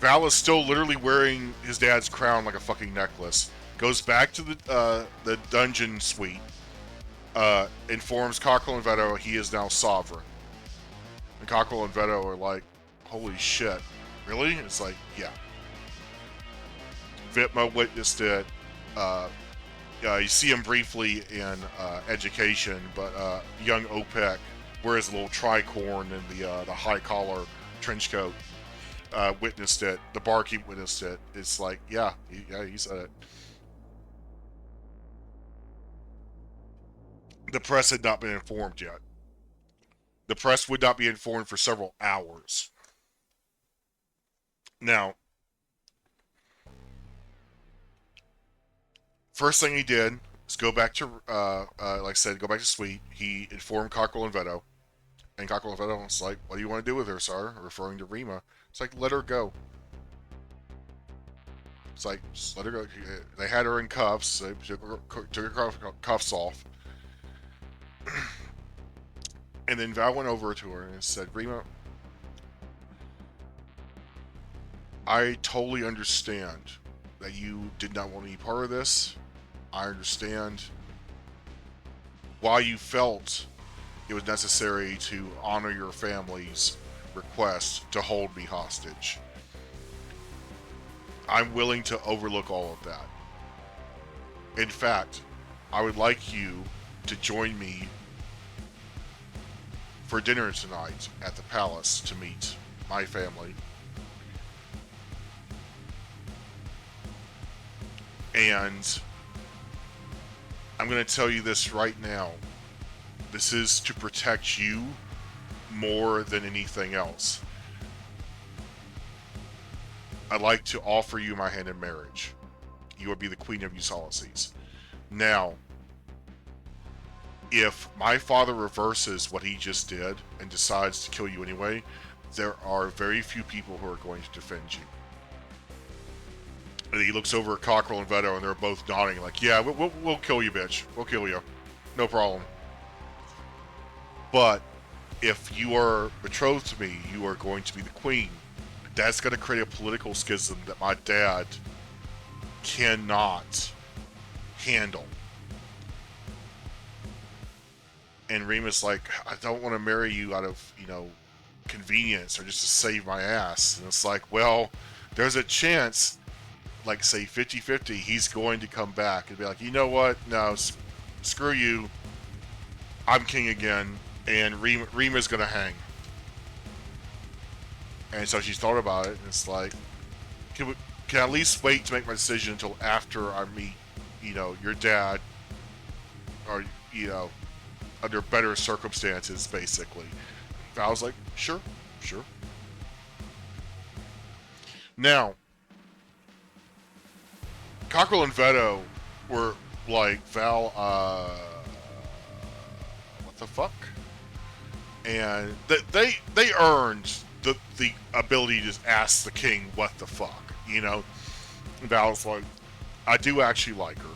Val is still literally wearing his dad's crown like a fucking necklace. goes back to the dungeon suite, informs Cockrell and Veto he is now sovereign. And Cockrell and Veto are like, holy shit, really? It's like, yeah. Vitma witnessed it. You see him briefly in Education, but young OPEC wears a little tricorn and the high collar trench coat. Witnessed it. The barkeep witnessed it. It's like, yeah, he said it. The press had not been informed yet. The press would not be informed for several hours. Now, first thing he did is go back to, like I said, go back to suite. He informed Cockrell and Veto. And Cockrell and Veto was like, what do you want to do with her, sir? Referring to Rima. It's like, let her go. It's like, just let her go. They had her in cuffs. They took her cuffs off. And then Val went over to her and said, Rima, I totally understand that you did not want to be part of this. I understand why you felt it was necessary to honor your family's request to hold me hostage. I'm willing to overlook all of that. In fact, I would like you to join me for dinner tonight at the palace to meet my family. And I'm going to tell you this right now. This is to protect you more than anything else. I'd like to offer you my hand in marriage. You would be the Queen of Ulysses. Now, if my father reverses what he just did and decides to kill you anyway, there are very few people who are going to defend you. And he looks over at Cockrell and Veto, and they're both nodding like, yeah, we'll kill you, bitch. We'll kill you. No problem. But if you are betrothed to me, you are going to be the queen. That's going to create a political schism that my dad cannot handle. And Rima's like, I don't want to marry you out of, convenience or just to save my ass. And it's like, well, there's a chance, like say 50-50, he's going to come back and be like, you know what? No, screw you. I'm king again. And Rima's going to hang. And so she's thought about it, and it's like, can I at least wait to make my decision until after I meet, your dad, or, under better circumstances, basically. I was like, sure. Now, Cockrell and Veto were like, Val, what the fuck? And they earned the ability to just ask the king what the fuck, And Val's like, I do actually like her.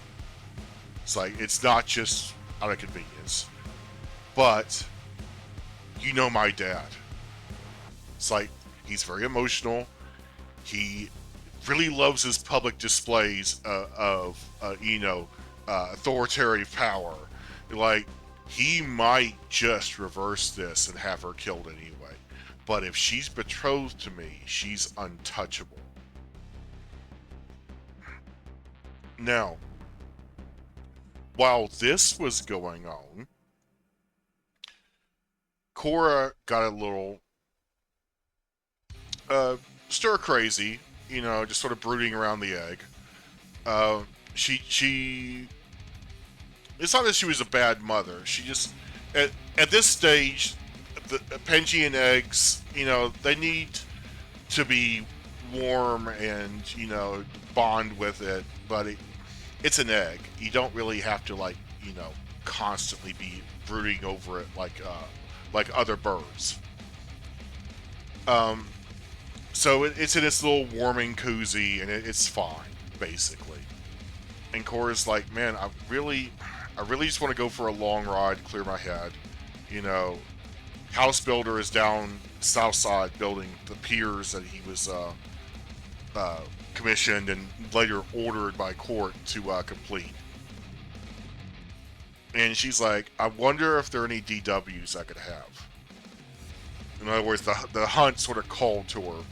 It's like, it's not just out of convenience. But, my dad. It's like, he's very emotional. He really loves his public displays of authoritarian power. Like, he might just reverse this and have her killed anyway. But if she's betrothed to me, she's untouchable. Now, while this was going on, Cora got a little stir crazy, just sort of brooding around the egg. She it's not that she was a bad mother. She just at this stage, the Panjian eggs, they need to be warm and bond with it, but it's an egg. You don't really have to constantly be brooding over it like other birds. So it's in this little warming koozie, and it's fine, basically. And Cora's like, man, I really just want to go for a long ride, clear my head. House builder is down south side building the piers that he was uh, commissioned and later ordered by court to complete. And she's like, I wonder if there are any DWs I could have. In other words, the hunt sort of called to her.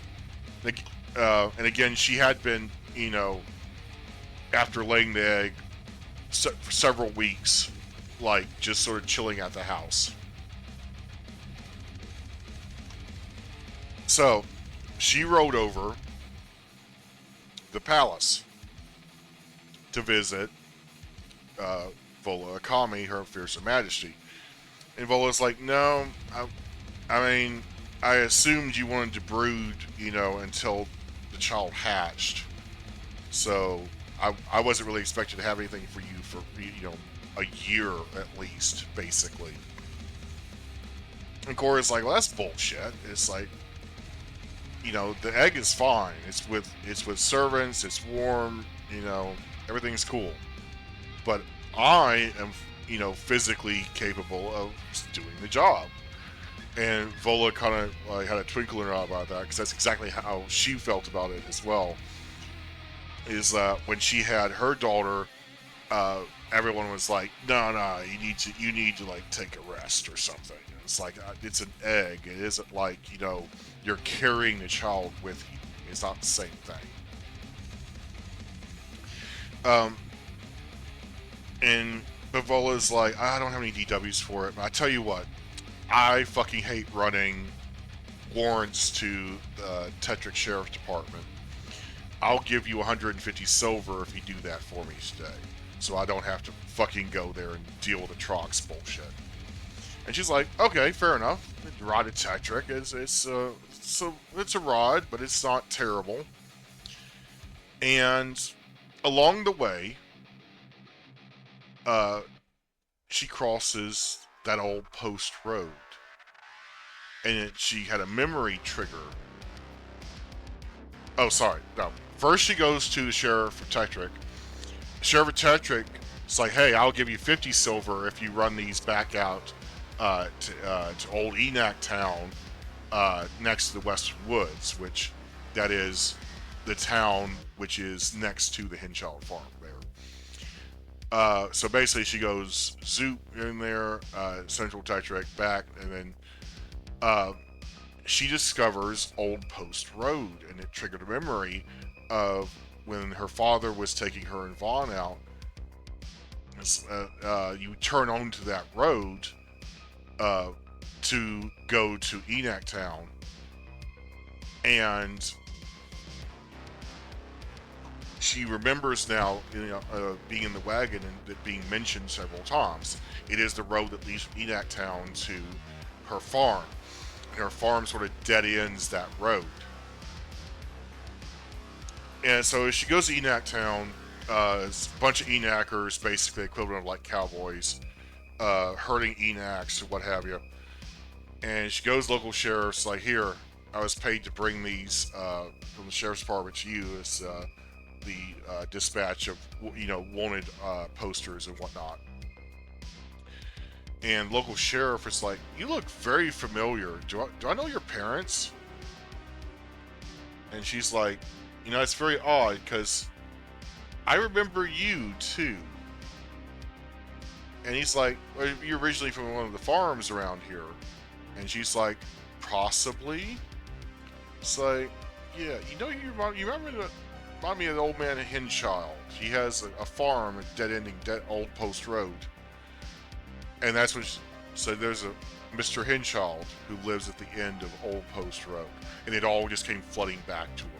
And again, she had been, after laying the egg for several weeks, like just sort of chilling at the house. So she rode over the palace to visit Vola Akami, her fearsome majesty. And Vola's like, no, I mean, I assumed you wanted to brood, until the child hatched. So I wasn't really expecting to have anything for you for, a year at least, basically. And Cora's like, well, that's bullshit. It's like, the egg is fine. It's with servants. It's warm. Everything's cool. But I am, physically capable of doing the job. And Vola kind of had a twinkle in her eye about that, because that's exactly how she felt about it as well. Is that when she had her daughter, everyone was like, no, you need to like take a rest or something. It's like, it's an egg. It isn't like, you're carrying the child with you. It's not the same thing. And Vola's like, I don't have any DWs for it. But I tell you what, I fucking hate running warrants to the Tetrick Sheriff Department. I'll give you 150 silver if you do that for me today, so I don't have to fucking go there and deal with the Trox bullshit. And she's like, okay, fair enough. Rod at Tetrick, it's a rod, but it's not terrible. And along the way, she crosses that old post road, and she had a memory trigger. Oh, sorry. No. First, she goes to the Sheriff of Tetrick. Sheriff of Tetrick is like, hey, I'll give you 50 silver if you run these back out to Old Enac Town next to the Western Woods, which that is the town which is next to the Henchild Farm there. So basically, she goes zoop in there, Central Tetrick, back, and then she discovers Old Post Road, and it triggered a memory of when her father was taking her and Vaughn out. You turn onto that road to go to Enac Town, and she remembers now, being in the wagon and it being mentioned several times. It is the road that leads from Enac Town to her farm. And her farm sort of dead ends that road. And so as she goes to Enac Town, it's a bunch of Enacers, basically equivalent of like cowboys, herding Enacs or what have you. And she goes to local sheriff's like, here, I was paid to bring these from the sheriff's department to you as the dispatch of wanted posters and whatnot. And local sheriff is like, you look very familiar. Do I know your parents? And she's like, it's very odd because I remember you too. And he's like, well, you're originally from one of the farms around here. And she's like, possibly. It's like, yeah, you remember me of the old man at Henchild. He has a farm at dead Old Post Road. And that's when so there's a Mr. Henchild who lives at the end of Old Post Road. And it all just came flooding back to her.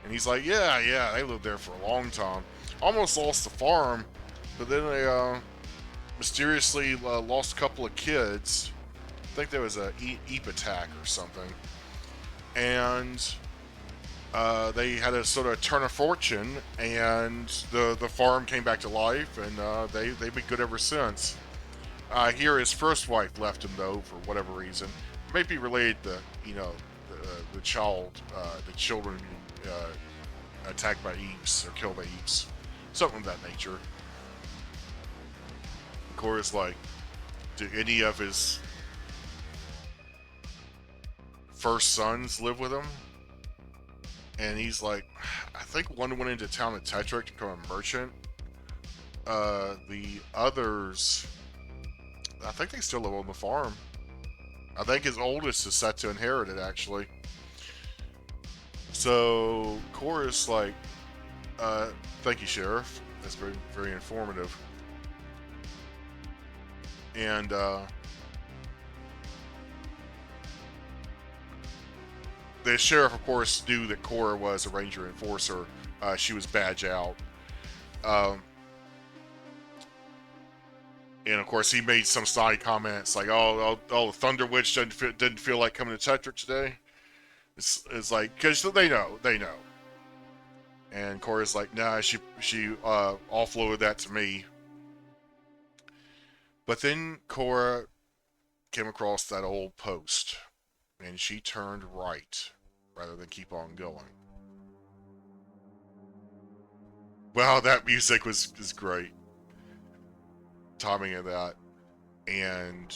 And he's like, yeah, they lived there for a long time. Almost lost the farm, but then they mysteriously lost a couple of kids. I think there was a Eep attack or something. And they had a sort of turn of fortune, and the farm came back to life, and they've been good ever since. Here, his first wife left him, though, for whatever reason. It may be related to, the children attacked by Eeps or killed by Eeps. Something of that nature. Cora's like, do any of his first sons live with him? and he's like, I think one went into town in Tetrick to become a merchant. The others, I think they still live on the farm. I think his oldest is set to inherit it, actually. So Cora's like, thank you, Sheriff. That's very, very informative. And the sheriff, of course, knew that Cora was a ranger enforcer. She was badge out. Um, and of course, he made some snide comments like, "Oh, Thunder Witch didn't feel like coming to Tetrick today." It's like, because they know. And Cora's like, "Nah, she offloaded that to me." But then Cora came across that old post, and she turned right rather than keep on going. Wow, that music was great. Timing of that. And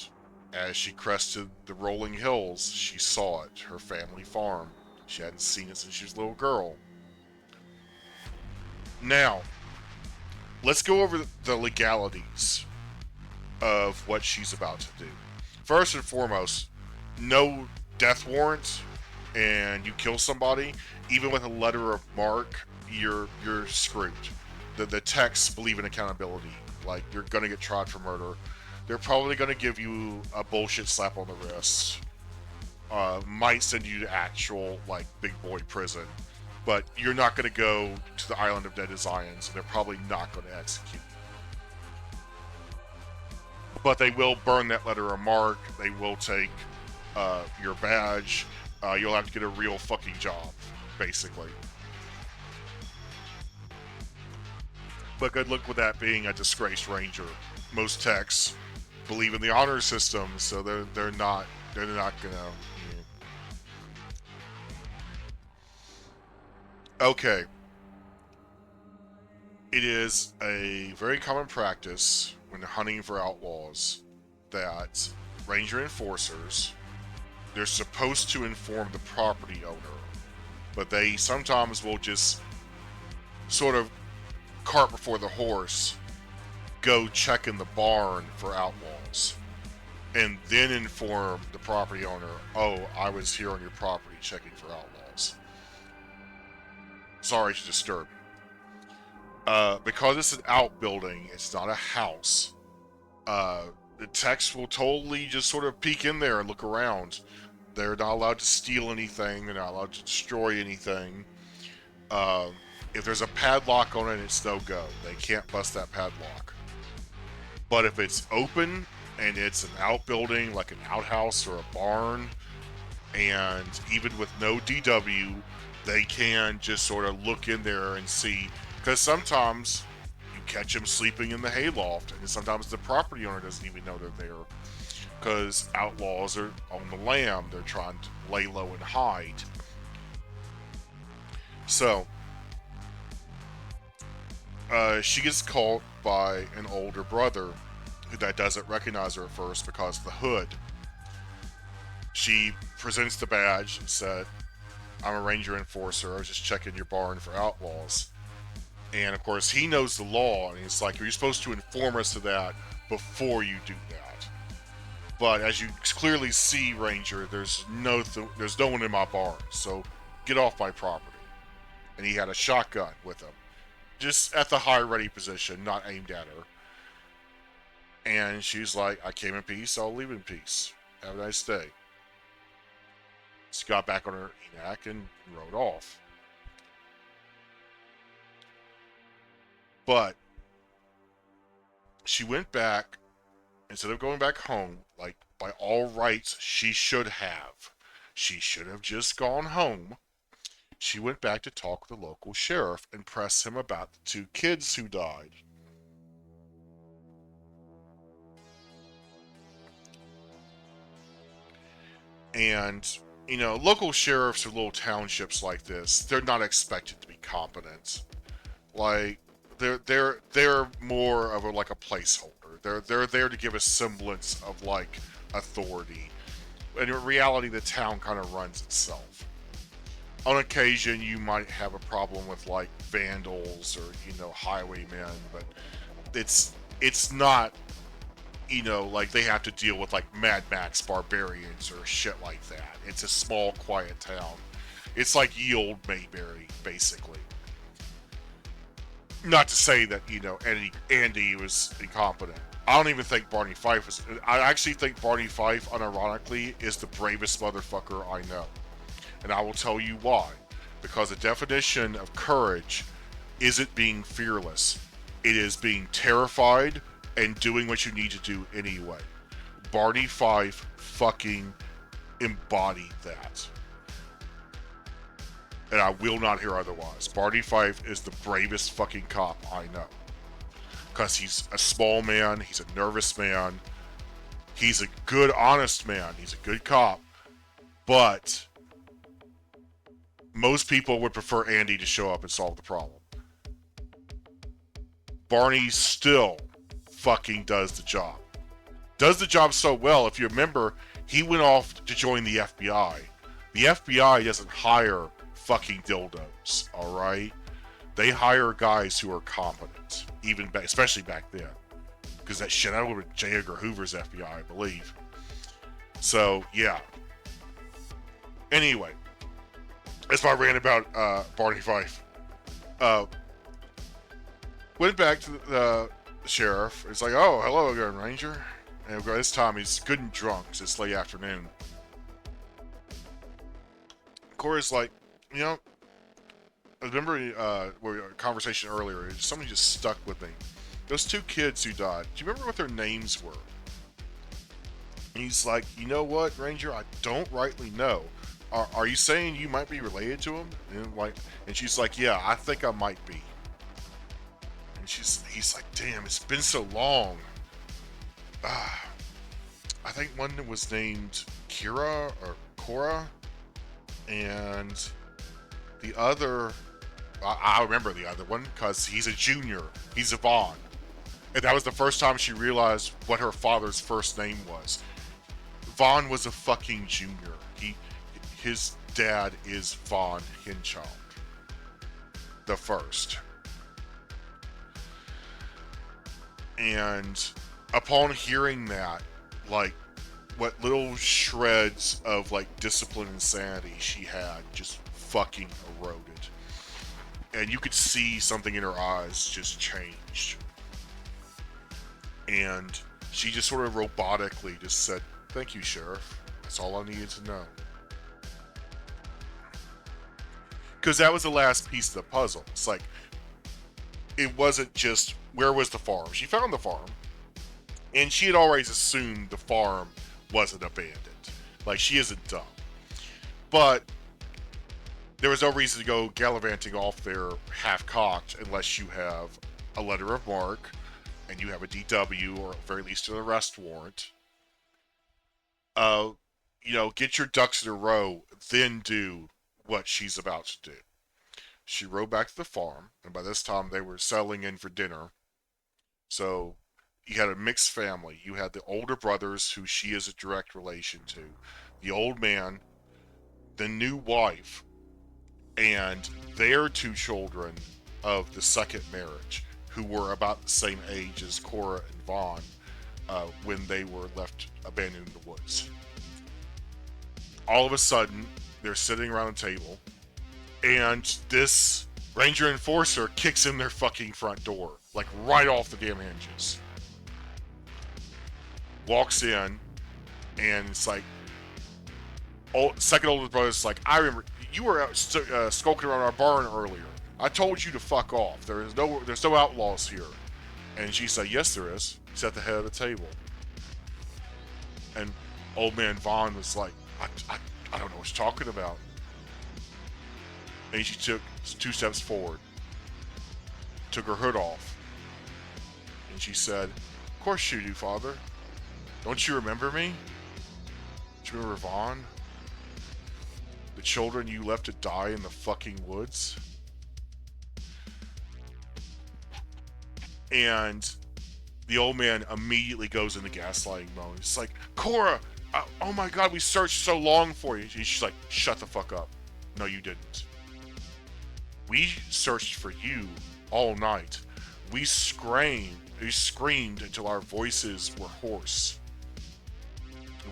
as she crested the rolling hills, she saw it, her family farm. She hadn't seen it since she was a little girl. Now, let's go over the legalities of what she's about to do. First and foremost, no death warrant, and you kill somebody, even with a letter of marque, you're screwed. The texts believe in accountability. Like, you're gonna get tried for murder. They're probably gonna give you a bullshit slap on the wrist. Might send you to actual like big boy prison, but you're not gonna go to the island of dead Zions, and they're probably not gonna execute you. But they will burn that letter of marque. They will take your badge. You'll have to get a real fucking job, basically. But good luck with that being a disgraced ranger. Most techs believe in the honor system, so they're not gonna. Okay, it is a very common practice when hunting for outlaws that ranger enforcers, they're supposed to inform the property owner, but they sometimes will just sort of cart before the horse, go check in the barn for outlaws, and then inform the property owner, oh, I was here on your property checking for outlaws. Sorry to disturb you. Because it's an outbuilding, it's not a house. The techs will totally just sort of peek in there and look around. They're not allowed to steal anything. They're not allowed to destroy anything. Um, if there's a padlock on it, it's no go. They can't bust that padlock. But if it's open and it's an outbuilding, like an outhouse or a barn, and even with no DW, they can just sort of look in there and see. Because sometimes you catch them sleeping in the hayloft, and sometimes the property owner doesn't even know they're there. Because outlaws are on the lam, they're trying to lay low and hide. So, she gets caught by an older brother that doesn't recognize her at first because of the hood. She presents the badge and said, I'm a ranger enforcer. I was just checking your barn for outlaws. And of course, he knows the law, and he's like, you're supposed to inform us of that before you do that. But as you clearly see, Ranger, there's no one in my barn, so get off my property. And he had a shotgun with him, just at the high ready position, not aimed at her. And she's like, I came in peace, I'll leave in peace. Have a nice day. She got back on her Enoch and rode off. But she went back, instead of going back home, like by all rights she should have. She should have just gone home. She went back to talk with the local sheriff and press him about the two kids who died. And, local sheriffs or little townships like this, they're not expected to be competent. Like, they're more of like a placeholder. They're there to give a semblance of like authority. And in reality, the town kind of runs itself. on occasion you might have a problem with like vandals or highwaymen, but it's not like they have to deal with like Mad Max barbarians or shit like that. It's a small, quiet town. It's like ye old Mayberry, basically. Not to say that Andy was incompetent. I don't even think Barney Fife was. I actually think Barney Fife, unironically, is the bravest motherfucker I know, and I will tell you why. Because the definition of courage isn't being fearless; it is being terrified and doing what you need to do anyway. Barney Fife fucking embodied that. And I will not hear otherwise. Barney Fife is the bravest fucking cop I know. Because he's a small man, he's a nervous man, he's a good, honest man, he's a good cop. But most people would prefer Andy to show up and solve the problem. Barney still fucking does the job. Does the job so well, if you remember, he went off to join the FBI. The FBI doesn't hire fucking dildos, alright? They hire guys who are competent, especially back then. Because that shit, I would have J. Edgar Hoover's FBI, I believe. So, yeah. Anyway, that's my rant about Barney Fife. Went back to the sheriff. It's like, oh, hello again, Ranger. And this time he's good and drunk because it's late afternoon. Corey's like, I remember a conversation earlier. Something just stuck with me. Those two kids who died. Do you remember what their names were? And he's like, you know what, Ranger? I don't rightly know. Are you saying you might be related to him? And she's like, yeah, I think I might be. And he's like, damn, it's been so long. I think one was named Kira or Cora, and the other, I remember the other one because he's a junior. He's a Vaughn. And that was the first time she realized what her father's first name was. Vaughn was a fucking junior. His dad is Vaughn Hinshaw. The first. And upon hearing that, like, what little shreds of, like, discipline and sanity she had just fucking eroded. And you could see something in her eyes just changed. And she just sort of robotically just said, thank you, Sheriff. That's all I needed to know. Because that was the last piece of the puzzle. It's like, it wasn't just, where was the farm? She found the farm. And she had always assumed the farm wasn't abandoned. Like, she isn't dumb. But there was no reason to go gallivanting off there half-cocked unless you have a letter of marque and you have a DW, or at very least an arrest warrant. Get your ducks in a row, then do what she's about to do. She rode back to the farm, and by this time they were settling in for dinner. So you had a mixed family. You had the older brothers, who she is a direct relation to, the old man, the new wife, and their two children of the second marriage, who were about the same age as Cora and Vaughn when they were left abandoned in the woods. All of a sudden, they're sitting around the table, and this Ranger Enforcer kicks in their fucking front door, like right off the damn hinges. Walks in, and it's like, second oldest brother's like, I remember you were out skulking around our barn earlier. I told you to fuck off. There's no outlaws here. And she said, yes, there is. He's at the head of the table. And old man Vaughn was like, I don't know what you're talking about. And she took 2 steps forward, took her hood off, and she said, of course you do, Father. Don't you remember me? Do you remember Vaughn? The children you left to die in the fucking woods? And the old man immediately goes into gaslighting mode. He's like, Cora, oh my god, we searched so long for you. She's like, shut the fuck up. No, you didn't. We searched for you all night. We screamed until our voices were hoarse.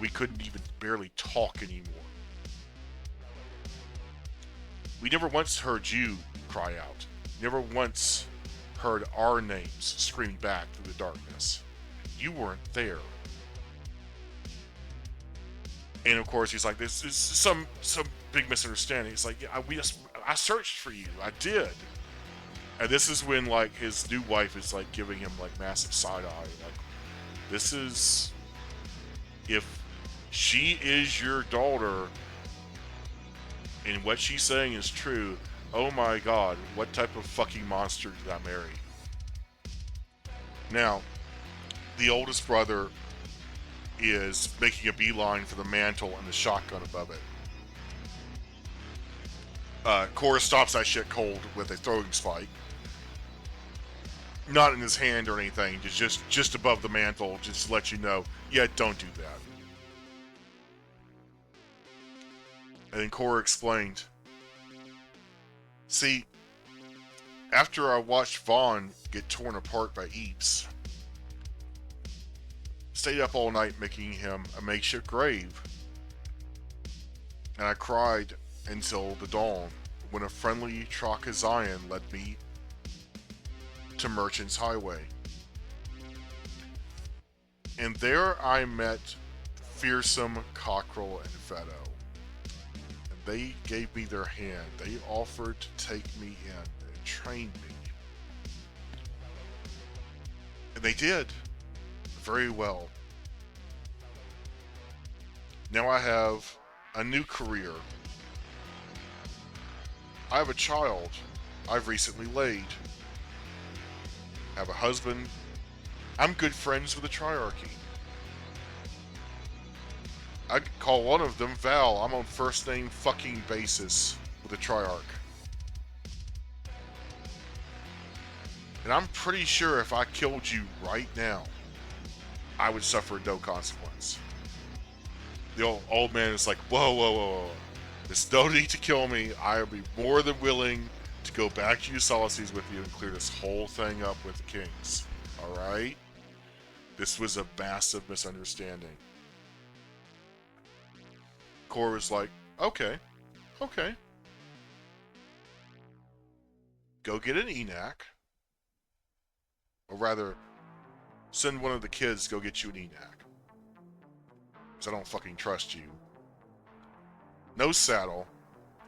We couldn't even barely talk anymore. We never once heard you cry out. Never once heard our names screaming back through the darkness. You weren't there. And of course, he's like, "This is some big misunderstanding." He's like, "Yeah, I searched for you. I did." And this is when like his new wife is like giving him like massive side eye. Like, this is, if she is your daughter and what she's saying is true, oh my god, what type of fucking monster did I marry? Now, the oldest brother is making a beeline for the mantle and the shotgun above it. Cora stops that shit cold with a throwing spike. Not in his hand or anything, just above the mantle, just to let you know, yeah, don't do that. And then Cora explained, "See, after I watched Vaughn get torn apart by Eeps, stayed up all night making him a makeshift grave, and I cried until the dawn when a friendly Trakazayan led me to Merchant's Highway. And there I met Fearsome, Cockrell, and Feto. And they gave me their hand. They offered to take me in and train me. And they did. Very well. Now I have a new career. I have a child I've recently laid. I have a husband. I'm good friends with the Triarchy. I could call one of them Val. I'm on first name fucking basis with the Triarch. And I'm pretty sure if I killed you right now, I would suffer no consequence." The old man is like, whoa, whoa, whoa, whoa. There's no need to kill me. I'll be more than willing to go back to Ulysses with you and clear this whole thing up with the Kings. Alright? This was a massive misunderstanding. Cora was like, okay. Go get an ENAC. Or rather, send one of the kids to go get you an ENAC. Because I don't fucking trust you. No saddle.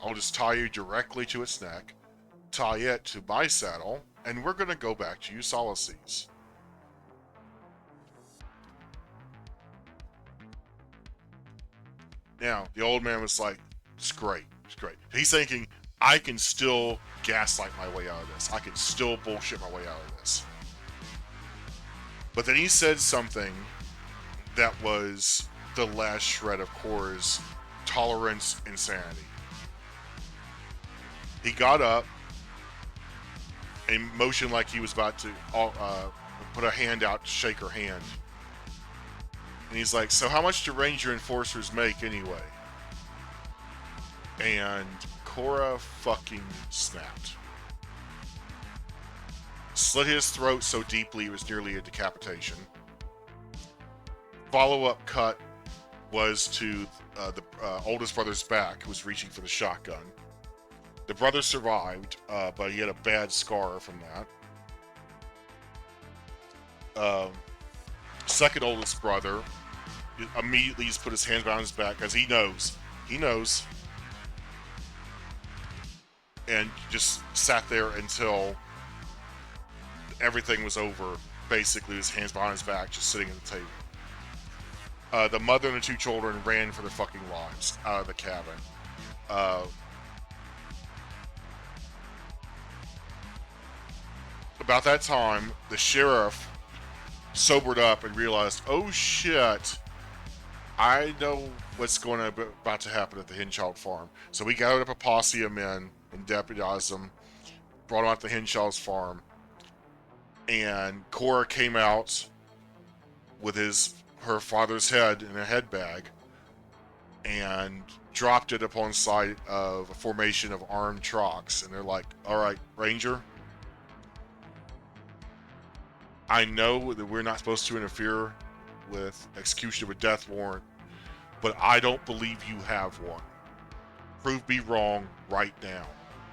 I'll just tie you directly to its neck, tie it to my saddle, and we're gonna go back to Ulysses. Now, the old man was like, it's great. He's thinking, I can still gaslight my way out of this. I can still bullshit my way out of this. But then he said something that was the last shred of Cora's tolerance insanity. He got up and motioned like he was about to put a hand out to shake her hand. And he's like, "So how much do Ranger Enforcers make anyway?" And Cora fucking snapped. Slit his throat so deeply it was nearly a decapitation. Follow-up cut was to the oldest brother's back, who was reaching for the shotgun. The brother survived, but he had a bad scar from that. Second oldest brother immediately just put his hands behind his back because he knows, and just sat there until everything was over. Basically, his hands behind his back, just sitting at the table. The mother and the two children ran for their fucking lives out of the cabin. About that time, the sheriff sobered up and realized, oh shit, I know what's about to happen at the Henshaw farm. So he gathered up a posse of men and deputized them, brought them out to Henshaw's farm, and Cora came out with her father's head in a head bag, and dropped it upon sight of a formation of armed trucks. And they're like, all right, Ranger, I know that we're not supposed to interfere with execution of a death warrant, but I don't believe you have one. Prove me wrong right now.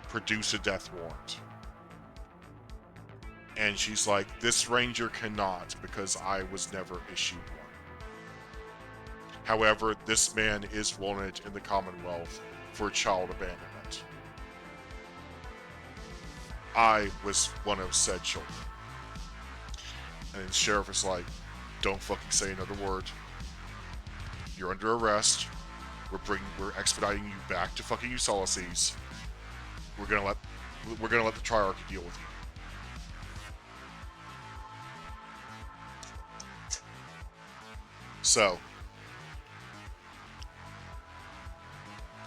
Produce a death warrant. And she's like, this Ranger cannot because I was never issued one. However, this man is wanted in the Commonwealth for child abandonment. I was one of said children. And the sheriff is like, don't fucking say another word. You're under arrest. We're expediting you back to fucking Ulysses. We're gonna let the Triarchy deal with you. So,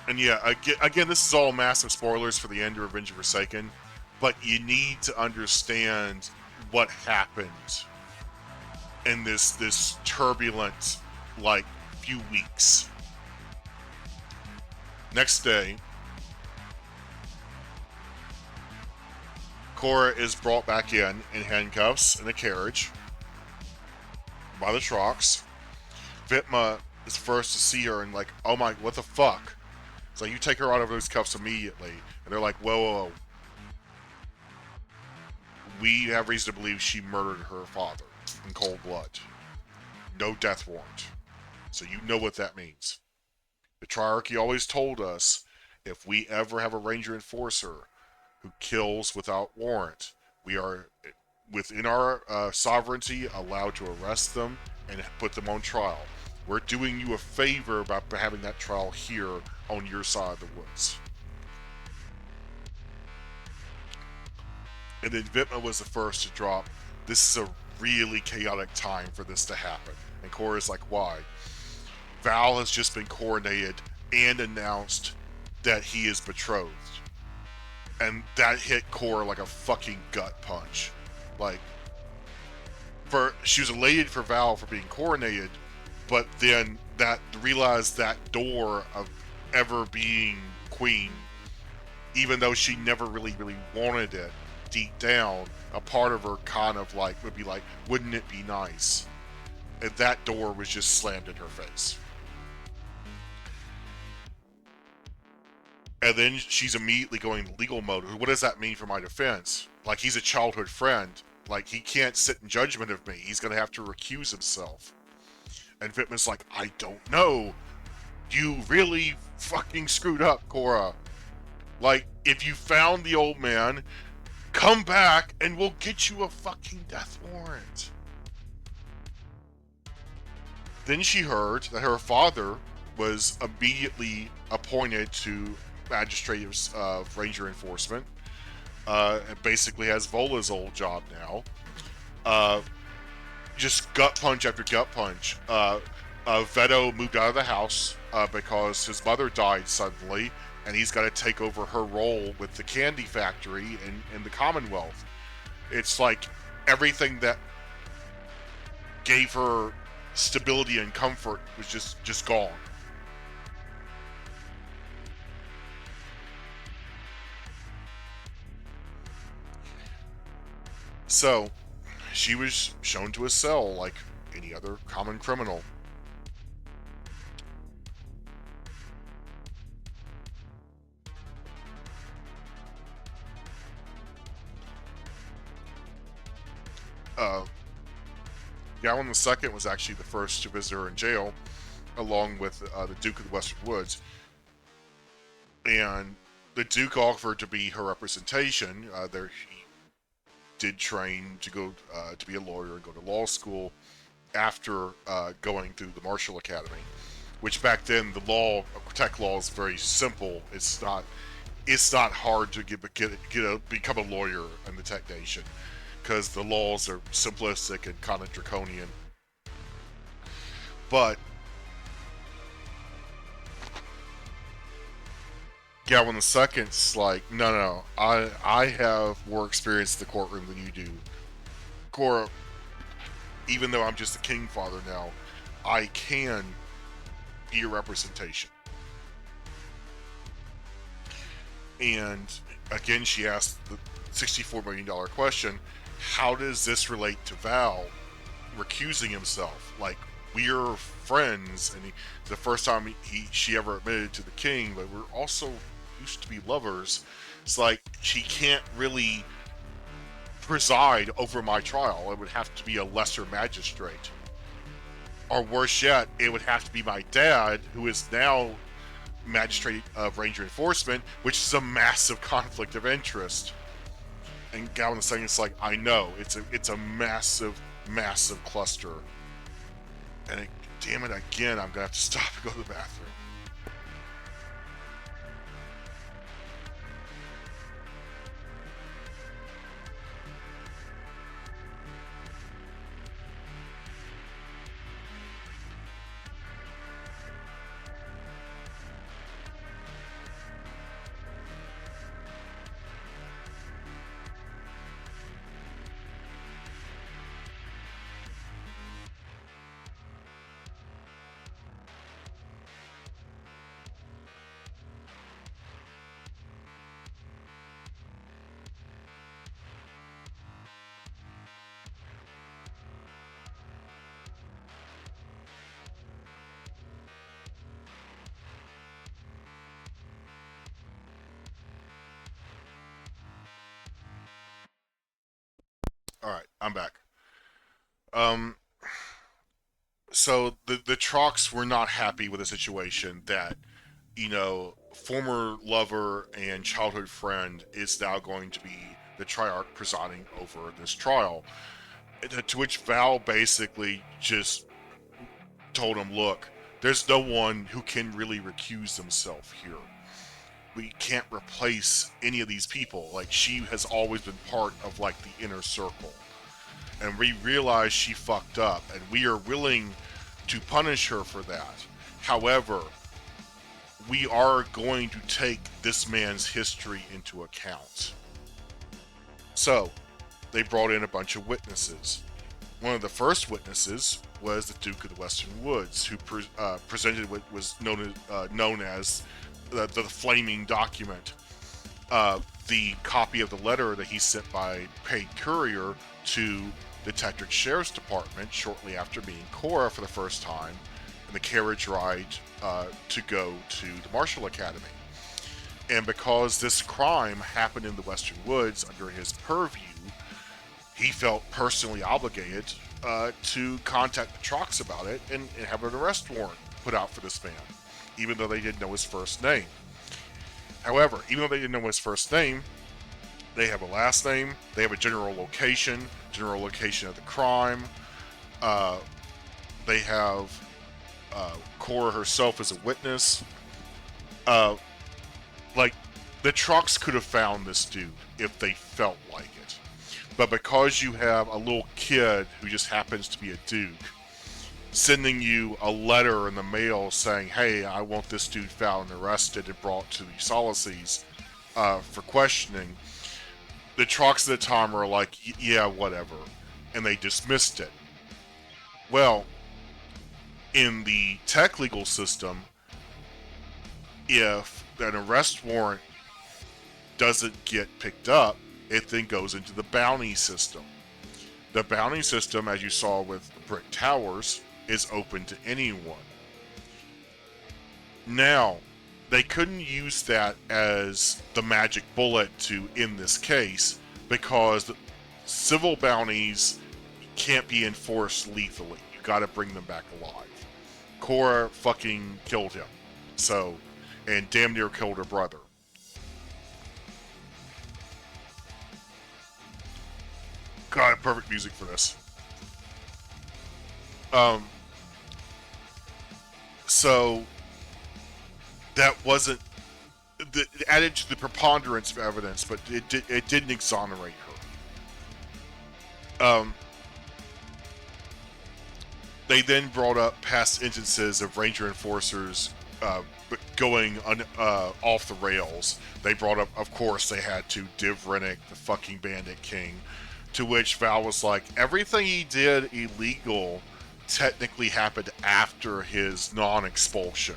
and yeah, again, this is all massive spoilers for the end of Revenge of Forsaken, but you need to understand what happened in this turbulent, like, few weeks. Next day, Cora is brought back in handcuffs in a carriage by the trucks. Vitma is first to see her and like, oh my, what the fuck? It's like, you take her out of those cuffs immediately. And they're like, whoa. We have reason to believe she murdered her father in cold blood. No death warrant. So you know what that means. The Triarchy always told us, if we ever have a Ranger Enforcer who kills without warrant, we are, within our sovereignty, allowed to arrest them and put them on trial. We're doing you a favor by having that trial here on your side of the woods. And then Vitma was the first to drop, this is a really chaotic time for this to happen. And Cora's like, why? Val has just been coronated and announced that he is betrothed. And that hit Cora like a fucking gut punch. Like, she was elated for Val for being coronated, but then that realized that door of ever being queen, even though she never really wanted it, deep down, a part of her kind of like would be like, wouldn't it be nice? And that door was just slammed in her face. And then she's immediately going legal mode. What does that mean for my defense? Like, he's a childhood friend. Like, he can't sit in judgment of me. He's going to have to recuse himself. And Vitma's like, I don't know. You really fucking screwed up, Cora. Like, if you found the old man, come back and we'll get you a fucking death warrant. Then she heard that her father was immediately appointed to magistrate of Ranger Enforcement. And basically has Vola's old job now. Just gut punch after gut punch. Veto moved out of the house because his mother died suddenly, and he's got to take over her role with the candy factory in the Commonwealth. It's like everything that gave her stability and comfort was just gone. So, she was shown to a cell like any other common criminal. Gowan II was actually the first to visit her in jail, along with the Duke of the Western Woods. And the Duke offered to be her representation. He did train to go to be a lawyer and go to law school after going through the Marshall Academy, which back then the tech law is very simple. It's not hard to become a lawyer in the tech nation, because the laws are simplistic and kind of draconian. But Gowan II's like, no, I have more experience in the courtroom than you do. Cora, even though I'm just a king father now, I can be your representation. And again, she asked the $64 million question: how does this relate to Val recusing himself? Like, we're friends, and the first time she ever admitted to the king, but we're also used to be lovers. It's like she can't really preside over my trial. It would have to be a lesser magistrate. Or worse yet, it would have to be my dad, who is now magistrate of Ranger Enforcement, which is a massive conflict of interest. And Gowan is saying, it's like, I know, it's a massive, massive cluster. And damn it, again, I'm gonna have to stop and go to the bathroom. All right, I'm back. Um, so the Trox were not happy with the situation that, former lover and childhood friend is now going to be the Triarch presiding over this trial. To which Val basically just told him, look, there's no one who can really recuse himself here. We can't replace any of these people. Like, she has always been part of, like, the inner circle. And we realize she fucked up, and we are willing to punish her for that. However, we are going to take this man's history into account. So, they brought in a bunch of witnesses. One of the first witnesses was the Duke of the Western Woods, who presented what was known as the flaming document. The copy of the letter that he sent by paid courier to the Tetrick Sheriff's Department shortly after meeting Cora for the first time in the carriage ride to go to the Marshall Academy. And because this crime happened in the Western Woods under his purview, he felt personally obligated to contact the Trox about it and have an arrest warrant put out for this man, even though they didn't know his first name. However, even though they didn't know his first name, they have a last name, they have a general location of the crime. They have Cora herself as a witness. Like, the Trox could have found this dude if they felt like it. But because you have a little kid who just happens to be a duke sending you a letter in the mail saying, hey, I want this dude found and arrested and brought to the Solaces for questioning, the Trox at the time were like, yeah, whatever. And they dismissed it. Well, in the tech legal system, if an arrest warrant doesn't get picked up, it then goes into the bounty system. The bounty system, as you saw with Brick Towers, is open to anyone. Now, they couldn't use that as the magic bullet to end this case because civil bounties can't be enforced lethally. You gotta bring them back alive. Cora fucking killed him. So, and damn near killed her brother. God, perfect music for this. So that wasn't added to the preponderance of evidence, but it didn't exonerate her. They then brought up past instances of Ranger enforcers going off the rails. They brought up, of course, they had to Div Rennick, the fucking Bandit King, to which Val was like, everything he did illegal technically happened after his non-expulsion.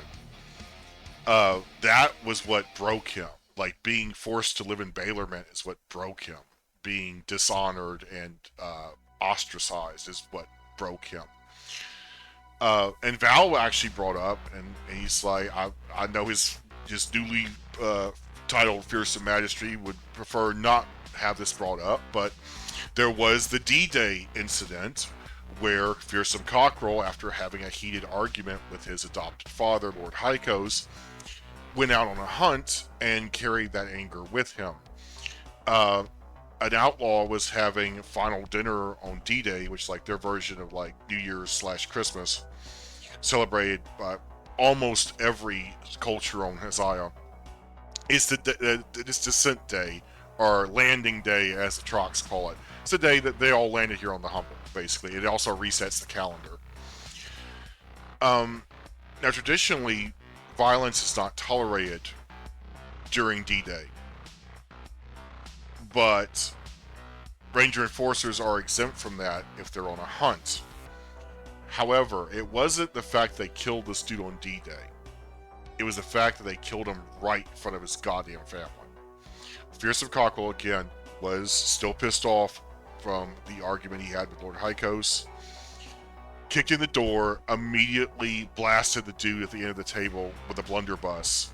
That was what broke him. Like, being forced to live in Baylorment is what broke him. Being dishonored and ostracized is what broke him. And Val actually brought up, and he's like, I know his newly titled Fearsome Majesty would prefer not have this brought up, but there was the D-Day incident where Fearsome Cockrell, after having a heated argument with his adopted father, Lord Hykos, went out on a hunt and carried that anger with him. An outlaw was having final dinner on D-Day, which is like their version of like New Year's / Christmas, celebrated by almost every culture on Hazaya. It's it's Descent Day, or Landing Day, as the Trox call it. It's the day that they all landed here on the Humble. Basically, it also resets the calendar. Now, traditionally, violence is not tolerated during D-Day, but Ranger Enforcers are exempt from that if they're on a hunt. However, it wasn't the fact they killed this dude on D-Day. It was the fact that they killed him right in front of his goddamn family. Fearsome Cockrell, again, was still pissed off from the argument he had with Lord Hykos. Kicked in the door, immediately blasted the dude at the end of the table with a blunderbuss,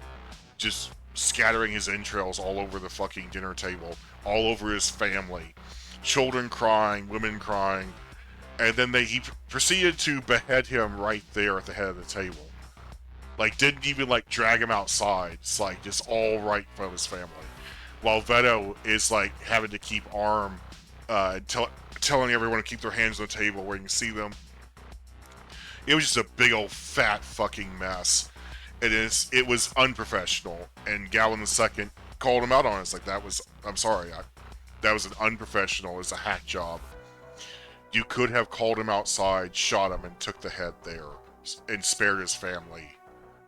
just scattering his entrails all over the fucking dinner table, all over his family. Children crying, women crying, and then he proceeded to behead him right there at the head of the table. Like, didn't even like drag him outside. It's like just all right in front of his family. While Veto is like having to keep arm, telling everyone to keep their hands on the table where you can see them. It was just a big old fat fucking mess. It was unprofessional. And Gowan II called him out on it. It's like, I'm sorry, that was an unprofessional, it was a hack job. You could have called him outside, shot him, and took the head there, and spared his family.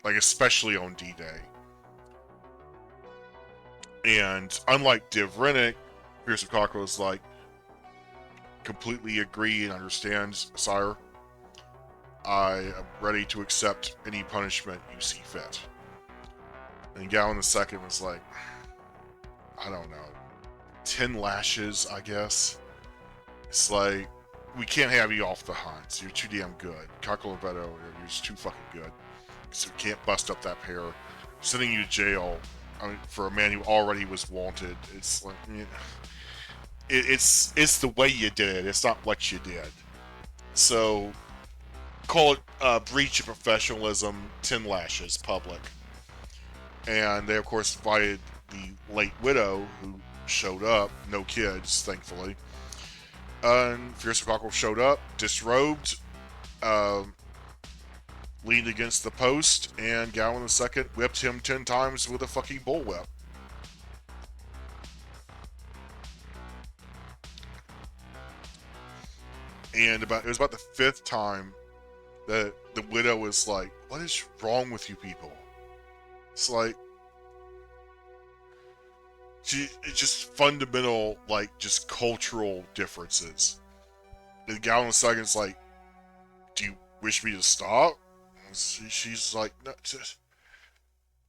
Like, especially on D-Day. And unlike Div Rennick, Fearsome Cockrell was like, completely agree and understands, sire. I am ready to accept any punishment you see fit. And Gowan II was like, I don't know, 10 lashes, I guess. It's like, we can't have you off the hunt. You're too damn good. Cockrell and Veto, you're just too fucking good. So we can't bust up that pair. Sending you to jail, for a man who already was wanted. It's like, it's the way you did it. It's not what you did. So, call it breach of professionalism, 10 lashes, public. And they, of course, invited the late widow, who showed up, no kids, thankfully. And Fearsome Cockrell showed up, disrobed, leaned against the post, and Gowan II whipped him 10 times with a fucking bullwhip. And it was about the 5th time that the widow was like, what is wrong with you people? It's like, it's just fundamental, like, just cultural differences. And Gowan II's like, do you wish me to stop? And she's like, no,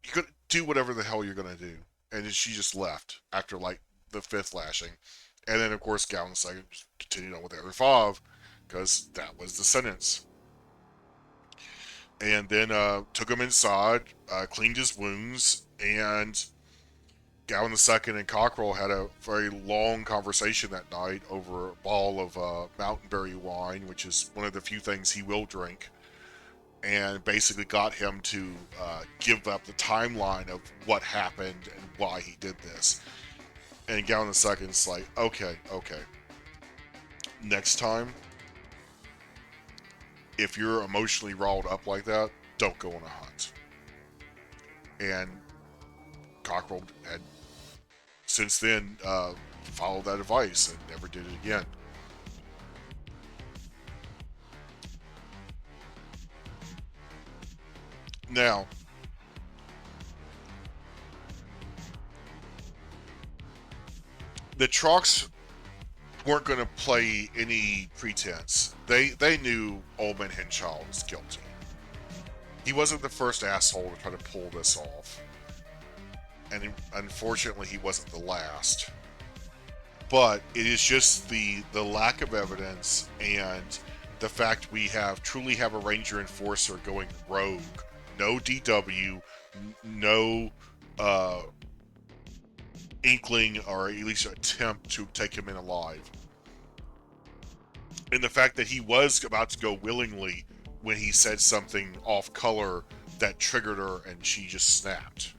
you're gonna do whatever the hell you're gonna do. And then she just left after, like, the 5th lashing. And then, of course, Gowan II continued on with the other 5, because that was the sentence. And then took him inside, cleaned his wounds, and Gowan II and Cockrell had a very long conversation that night over a bottle of Mountainberry wine, which is one of the few things he will drink, and basically got him to give up the timeline of what happened and why he did this. And Gowan II's like, okay, next time, if you're emotionally riled up like that, don't go on a hunt. And Cockrell had since then followed that advice and never did it again. Now, the Trox weren't going to play any pretense. They knew Old Man Henshaw was guilty. He wasn't the first asshole to try to pull this off. and unfortunately he wasn't the last. But it is just the lack of evidence and the fact we truly have a ranger enforcer going rogue, no DW, no uh, inkling or at least attempt to take him in alive, and the fact that he was about to go willingly when he said something off color that triggered her and she just snapped.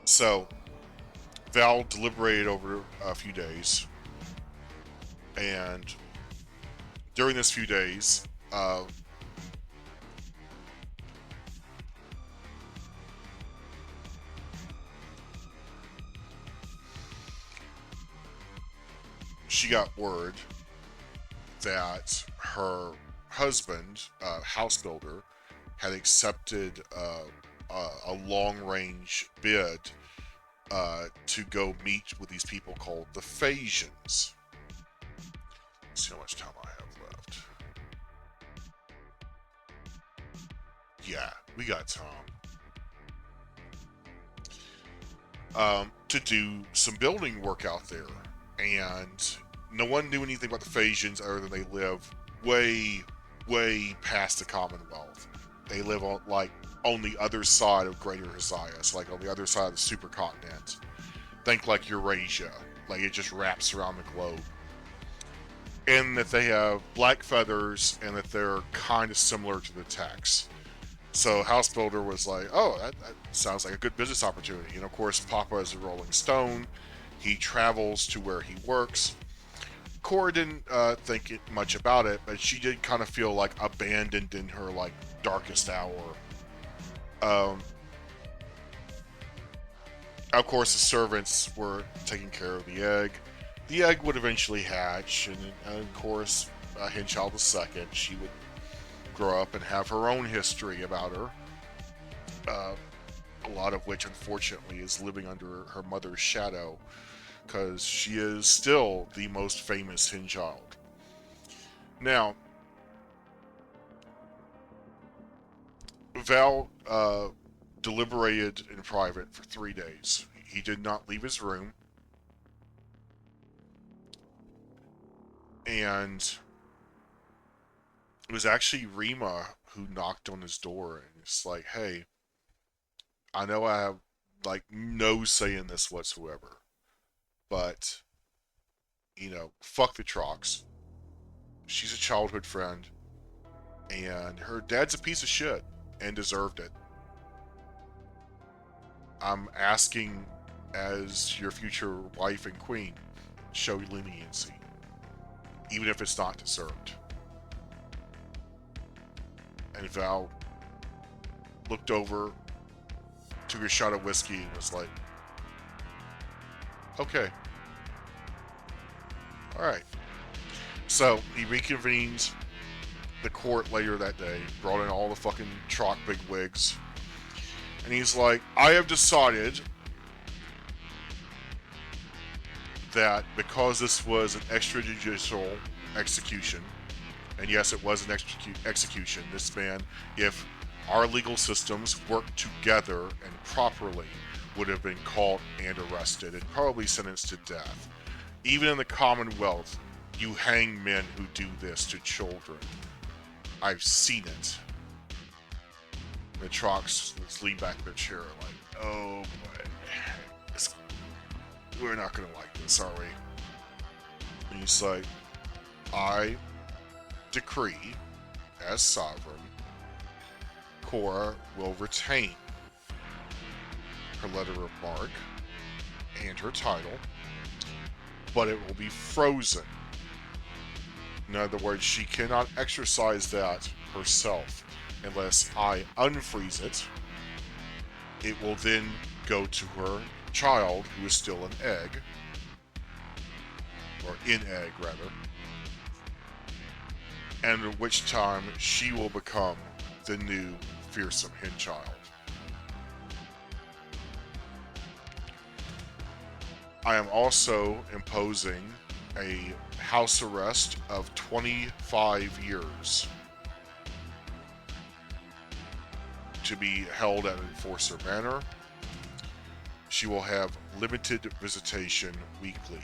So Val deliberated over a few days, and during this few days, she got word that her husband, house builder, had accepted a long-range bid to go meet with these people called the Panjians. Let's see how much time I have left. Yeah, we got time. To do some building work out there, and no one knew anything about the Panjians other than they live way, way past the Commonwealth. They live on the other side of Greater Hazias, like on the other side of the supercontinent. Think like Eurasia, like it just wraps around the globe. And that they have black feathers, and that they're kind of similar to the Tex. So House Builder was like, oh, that sounds like a good business opportunity. And of course, Papa is a Rolling Stone. He travels to where he works. Cora didn't think much about it, but she did kind of feel like abandoned in her darkest hour. Of course, the servants were taking care of the egg. The egg would eventually hatch, and of course, Henchild II, she would grow up and have her own history about her. A lot of which, unfortunately, is living under her mother's shadow, because she is still the most famous Henchild. Now, Val deliberated in private for 3 days. He did not leave his room. And it was actually Rima who knocked on his door, and it's like, hey, I know I have no say in this whatsoever, but fuck the Trox. She's a childhood friend, and her dad's a piece of shit and deserved it. I'm asking, as your future wife and queen, show leniency, even if it's not deserved. And Val looked over, took a shot of whiskey, and was like, okay. Alright. So, he reconvened the court later that day, brought in all the fucking Troc bigwigs, and he's like, I have decided that because this was an extrajudicial execution, and yes, it was an execution, this man, if our legal systems worked together and properly, would have been caught and arrested and probably sentenced to death. Even in the Commonwealth, you hang men who do this to children. I've seen it. The Trox lean back in their chair like, oh boy, we're not gonna like this, are we? And he's like, I decree, as sovereign, Cora will retain her letter of marque and her title, but it will be frozen. In other words, she cannot exercise that herself unless I unfreeze it. It will then go to her child, who is still an egg, or in egg rather, and at which time she will become the new fearsome Henchild. I am also imposing a house arrest of 25 years to be held at Enforcer Manor. She will have limited visitation weekly.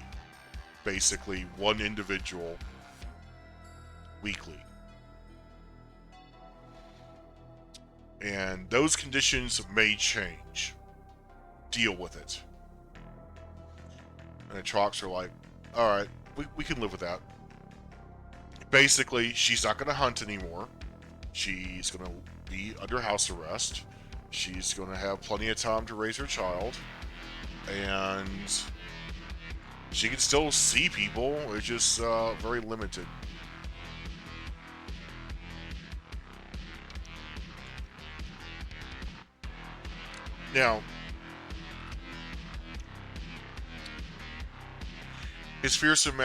Basically, one individual weekly. And those conditions may change. Deal with it. And the Trox are like, alright, we can live with that. Basically, she's not going to hunt anymore. She's going to be under house arrest. She's going to have plenty of time to raise her child. And she can still see people. It's just very limited. Now, His Fearsome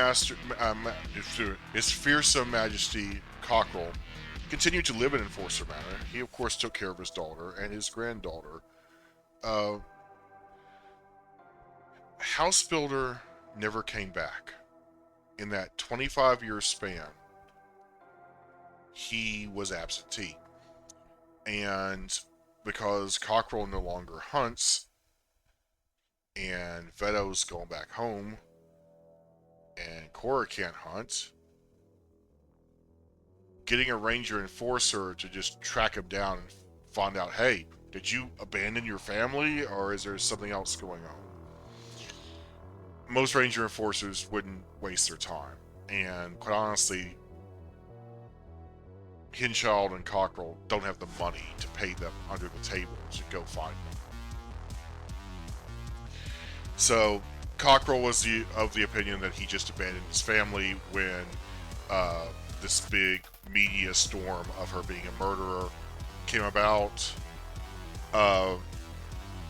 Majesty Cockrell continued to live in Enforcer Manor. He, of course, took care of his daughter and his granddaughter. House Builder never came back. In that 25-year span, he was absentee. And because Cockrell no longer hunts, and Veto's going back home, and Cora can't hunt, getting a ranger enforcer to just track him down and find out, hey, did you abandon your family, or is there something else going on? Most ranger enforcers wouldn't waste their time, and quite honestly, Hinschild and Cockrell don't have the money to pay them under the table to go find them. So Cockrell was of the opinion that he just abandoned his family when this big media storm of her being a murderer came about.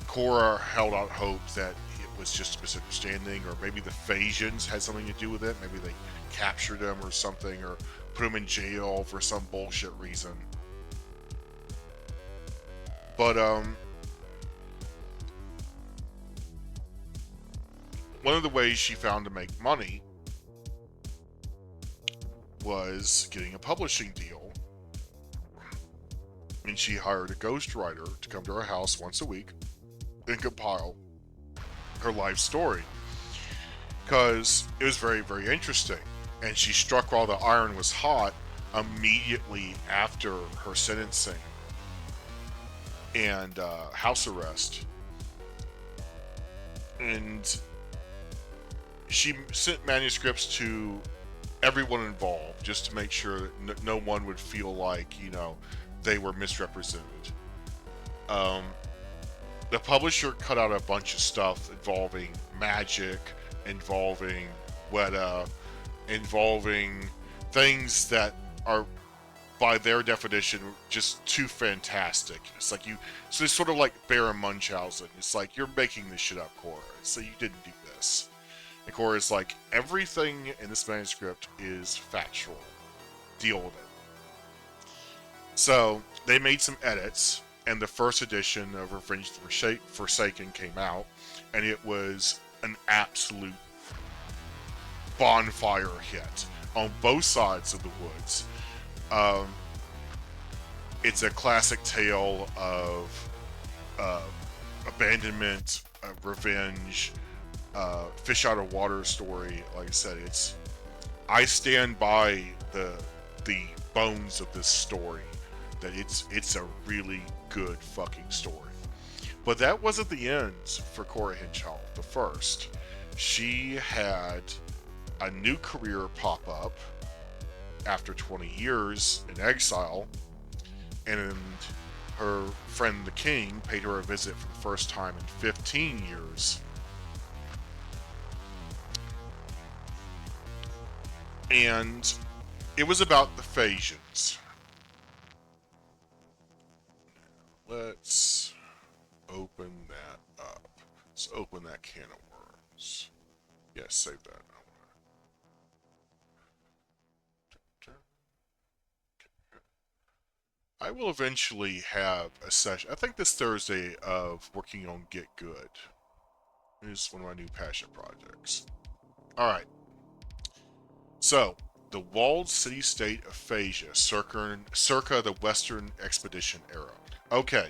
Cora held out hope that it was just a misunderstanding, or maybe the Phasians had something to do with it. Maybe they captured him or something, or put him in jail for some bullshit reason. But one of the ways she found to make money was getting a publishing deal. And she hired a ghostwriter to come to her house once a week and compile her life story. Because it was very, very interesting. And she struck while the iron was hot immediately after her sentencing and house arrest. And she sent manuscripts to everyone involved just to make sure that no one would feel like, they were misrepresented. The publisher cut out a bunch of stuff involving magic, involving Weta, involving things that are, by their definition, just too fantastic. It's like so it's sort of like Baron Munchausen. It's like, you're making this shit up, Cora. So you didn't do this. And Cora's like, everything in this manuscript is factual. Deal with it. So they made some edits, and the first edition of Revenge of the Forsaken came out, and it was an absolute bonfire hit on both sides of the woods. It's a classic tale of abandonment, revenge, fish out of water story. Like I said, I stand by the bones of this story, that it's a really good fucking story. But that wasn't the end for Cora Hinschild the first. She had a new career pop up after 20 years in exile, and her friend the King paid her a visit for the first time in 15 years. And it was about the Phasians. Let's open that up. Let's open that can of worms. Yes, save that. I will eventually have a session, I think this Thursday, of working on Get Good. It is one of my new passion projects. Alright. So, the walled city-state of Phasia, circa the Western Expedition era. Okay.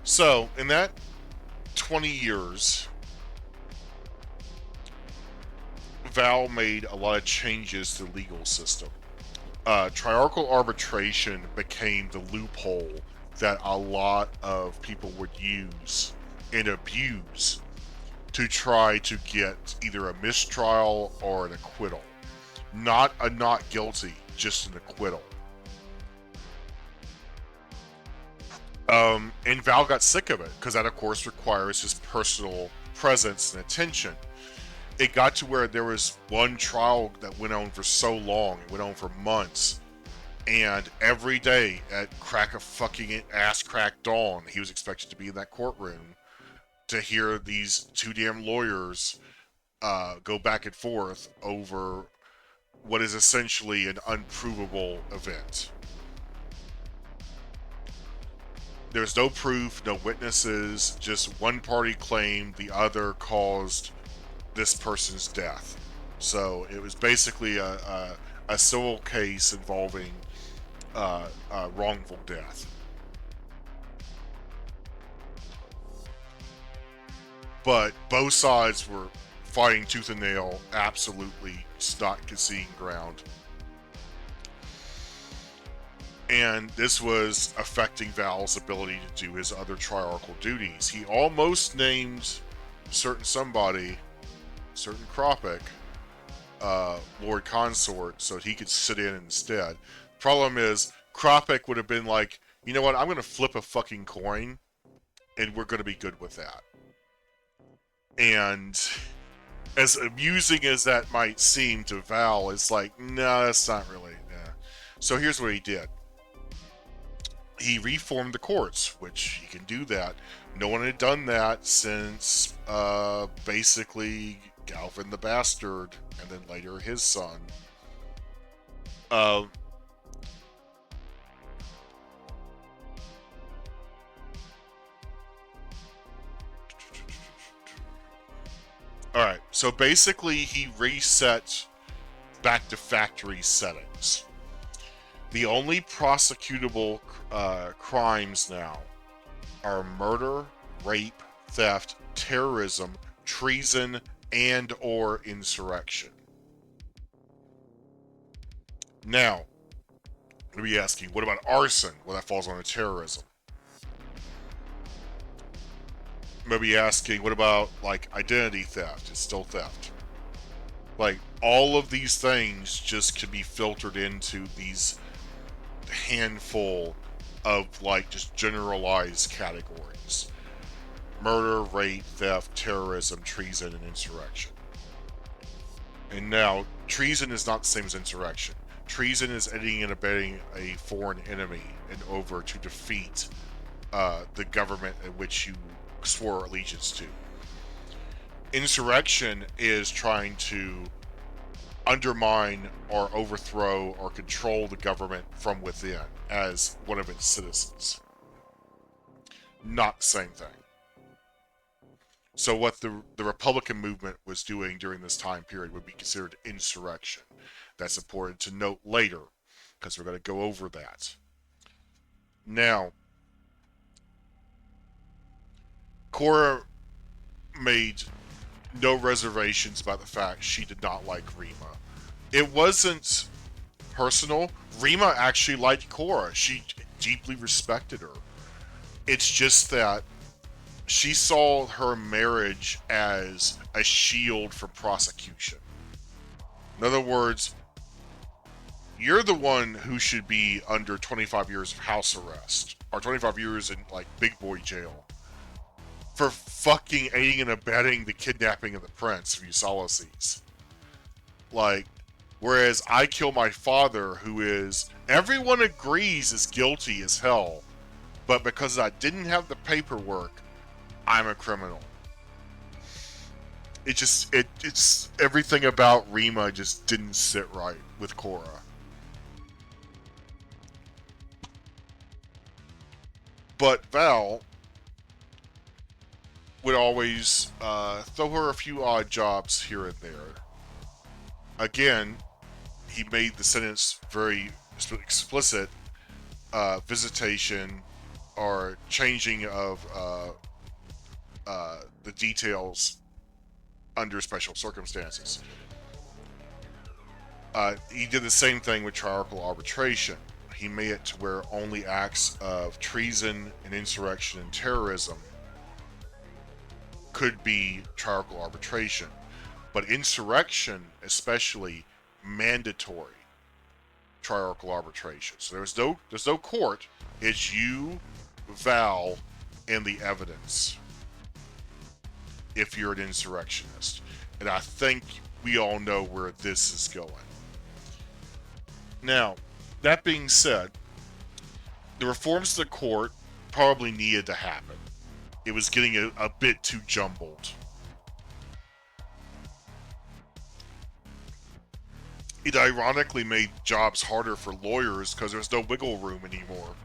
So, in that 20 years, Val made a lot of changes to the legal system. Triarchal arbitration became the loophole that a lot of people would use and abuse to try to get either a mistrial or an acquittal. Not a not guilty, just an acquittal. And Val got sick of it because that, of course, requires his personal presence and attention. It got to where there was one trial that went on for so long, it went on for months, and every day at crack of fucking ass crack dawn, he was expected to be in that courtroom to hear these two damn lawyers go back and forth over what is essentially an unprovable event. There's no proof, no witnesses, just one party claimed the other caused this person's death. So it was basically a civil case involving wrongful death. But both sides were fighting tooth and nail, absolutely not conceding ground. And this was affecting Val's ability to do his other triarchal duties. He almost named certain somebody, certain Kropik, Lord Consort, so he could sit in instead. Problem is, Kropik would have been like, you know what, I'm going to flip a fucking coin, and we're going to be good with that. And as amusing as that might seem to Val, it's like, no, that's not really. Nah. So here's what he did. He reformed the courts, which he can do that. No one had done that since basically Galvin the Bastard, and then later his son. Alright, so basically he reset back to factory settings. The only prosecutable crimes now are murder, rape, theft, terrorism, treason, and or insurrection. Now, let me ask you, what about arson? Well, that falls under terrorism. Maybe asking, what about like identity theft? It's still theft. Like all of these things just can be filtered into these handful of like just generalized categories: murder, rape, theft, terrorism, treason, and insurrection. And now, treason is not the same as insurrection. Treason is aiding and abetting a foreign enemy in over to defeat the government in which you swore allegiance to. Insurrection is trying to undermine or overthrow or control the government from within as one of its citizens. Not the same thing. So what the Republican movement was doing during this time period would be considered insurrection. That's important to note later, because we're going to go over that. Now, Cora made no reservations about the fact she did not like Rima. It wasn't personal. Rima actually liked Cora. She deeply respected her. It's just that she saw her marriage as a shield from prosecution. In other words, you're the one who should be under 25 years of house arrest, or 25 years in, like, big boy jail, for fucking aiding and abetting the kidnapping of the prince of Ulysses. Like, whereas I kill my father, who is, everyone agrees is guilty as hell, but because I didn't have the paperwork, I'm a criminal. It's everything about Rima just didn't sit right with Cora. But Val would always throw her a few odd jobs here and there. Again, he made the sentence very explicit: visitation, or changing of the details under special circumstances. He did the same thing with triarchal arbitration. He made it to where only acts of treason and insurrection and terrorism could be triarchal arbitration. But insurrection, especially, mandatory triarchal arbitration. So there's no court. It's you, Val, and the evidence. If you're an insurrectionist, and I think we all know where this is going. Now, that being said, the reforms to the court probably needed to happen. It was getting a bit too jumbled. It ironically made jobs harder for lawyers because there's no wiggle room anymore.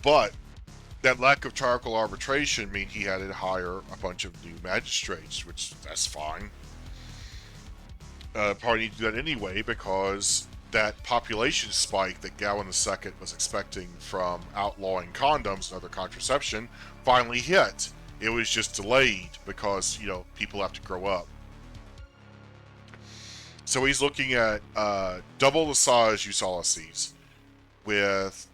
But that lack of triarchal arbitration meant he had to hire a bunch of new magistrates, which that's fine. Probably need to do that anyway because that population spike that Gowan II was expecting from outlawing condoms and other contraception finally hit. It was just delayed because, people have to grow up. So he's looking at double the size Ulysses with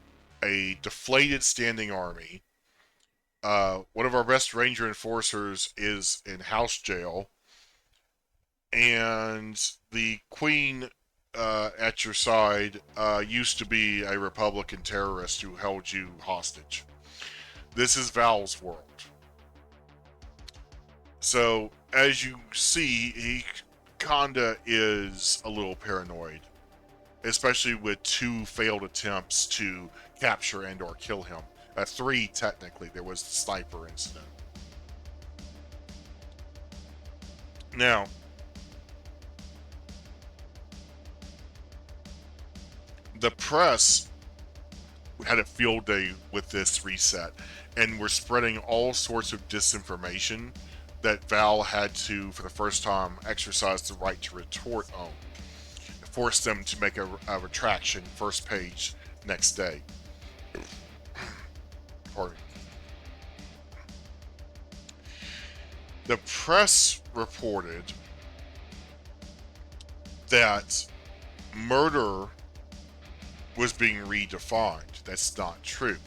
a deflated standing army. One of our best ranger enforcers is in house jail. And the queen at your side used to be a Republican terrorist who held you hostage. This is Val's world. So, as you see, he kinda is a little paranoid. Especially with 2 failed attempts to capture and or kill him. 3, technically. There was the sniper incident. Now, the press had a field day with this reset, and were spreading all sorts of disinformation that Val had to, for the first time, exercise the right to retort on. Force them to make a retraction, first page, next day. Pardon. The press reported that murder was being redefined. That's not true.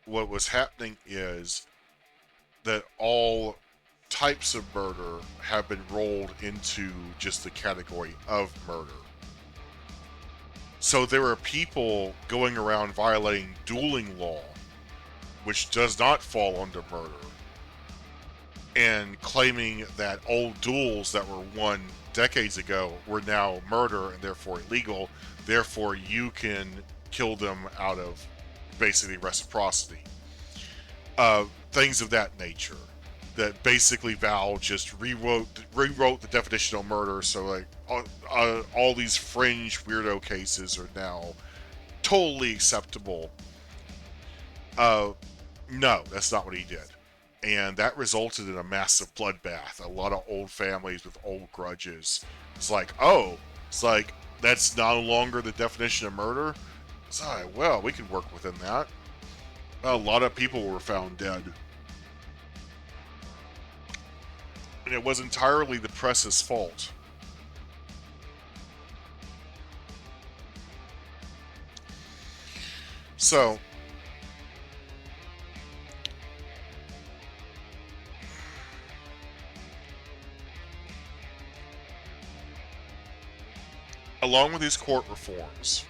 What was happening is that all types of murder have been rolled into just the category of murder. So there are people going around violating dueling law, which does not fall under murder, and claiming that old duels that were won decades ago were now murder and therefore illegal. Therefore, you can kill them out of basically reciprocity. Things of that nature. That basically Val just rewrote the definition of murder, so like all these fringe weirdo cases are now totally acceptable. No, that's not what he did. And that resulted in a massive bloodbath. A lot of old families with old grudges. It's like, that's no longer the definition of murder? It's like, well, we can work within that. A lot of people were found dead. And it was entirely the press's fault. So, along with these court reforms,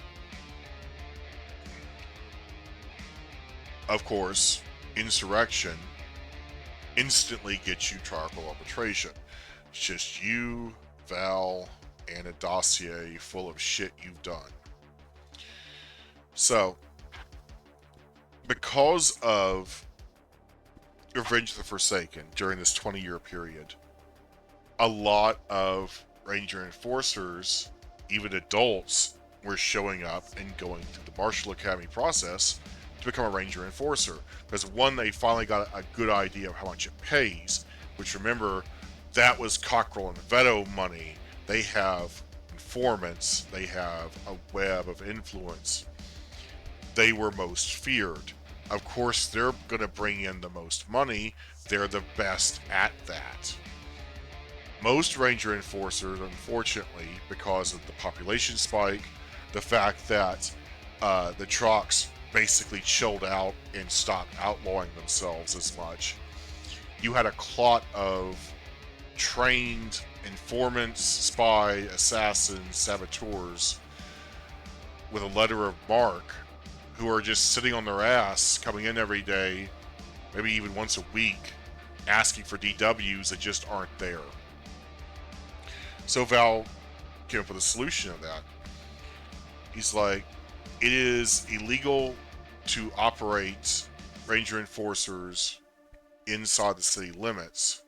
of course, insurrection instantly gets you triarchal arbitration. It's just you, Val, and a dossier full of shit you've done. So, because of Revenge of the Forsaken during this 20-year period, a lot of Ranger Enforcers, even adults, were showing up and going through the Marshal Academy process to become a Ranger Enforcer. Because one, they finally got a good idea of how much it pays, which, remember, that was Cockrell and Veto money. They have informants, they have a web of influence. they were most feared. Of course, they're going to bring in the most money. They're the best at that. Most Ranger Enforcers, unfortunately, because of the population spike, the fact that the Trox basically chilled out and stopped outlawing themselves as much, you had a clot of trained informants, spy, assassins, saboteurs with a letter of marque who are just sitting on their ass, coming in every day, maybe even once a week, asking for DWs that just aren't there. So Val came up with a solution of that. He's like, it is illegal to operate Ranger Enforcers inside the city limits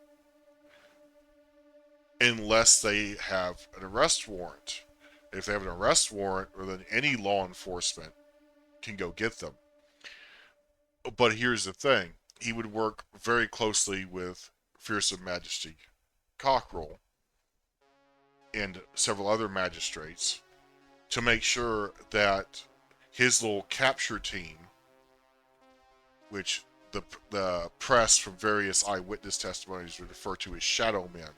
unless they have an arrest warrant. If they have an arrest warrant, then any law enforcement can go get them. But here's the thing. He would work very closely with Fearsome Majesty Cockrell and several other magistrates to make sure that his little capture team, which the press from various eyewitness testimonies would refer to as shadow men,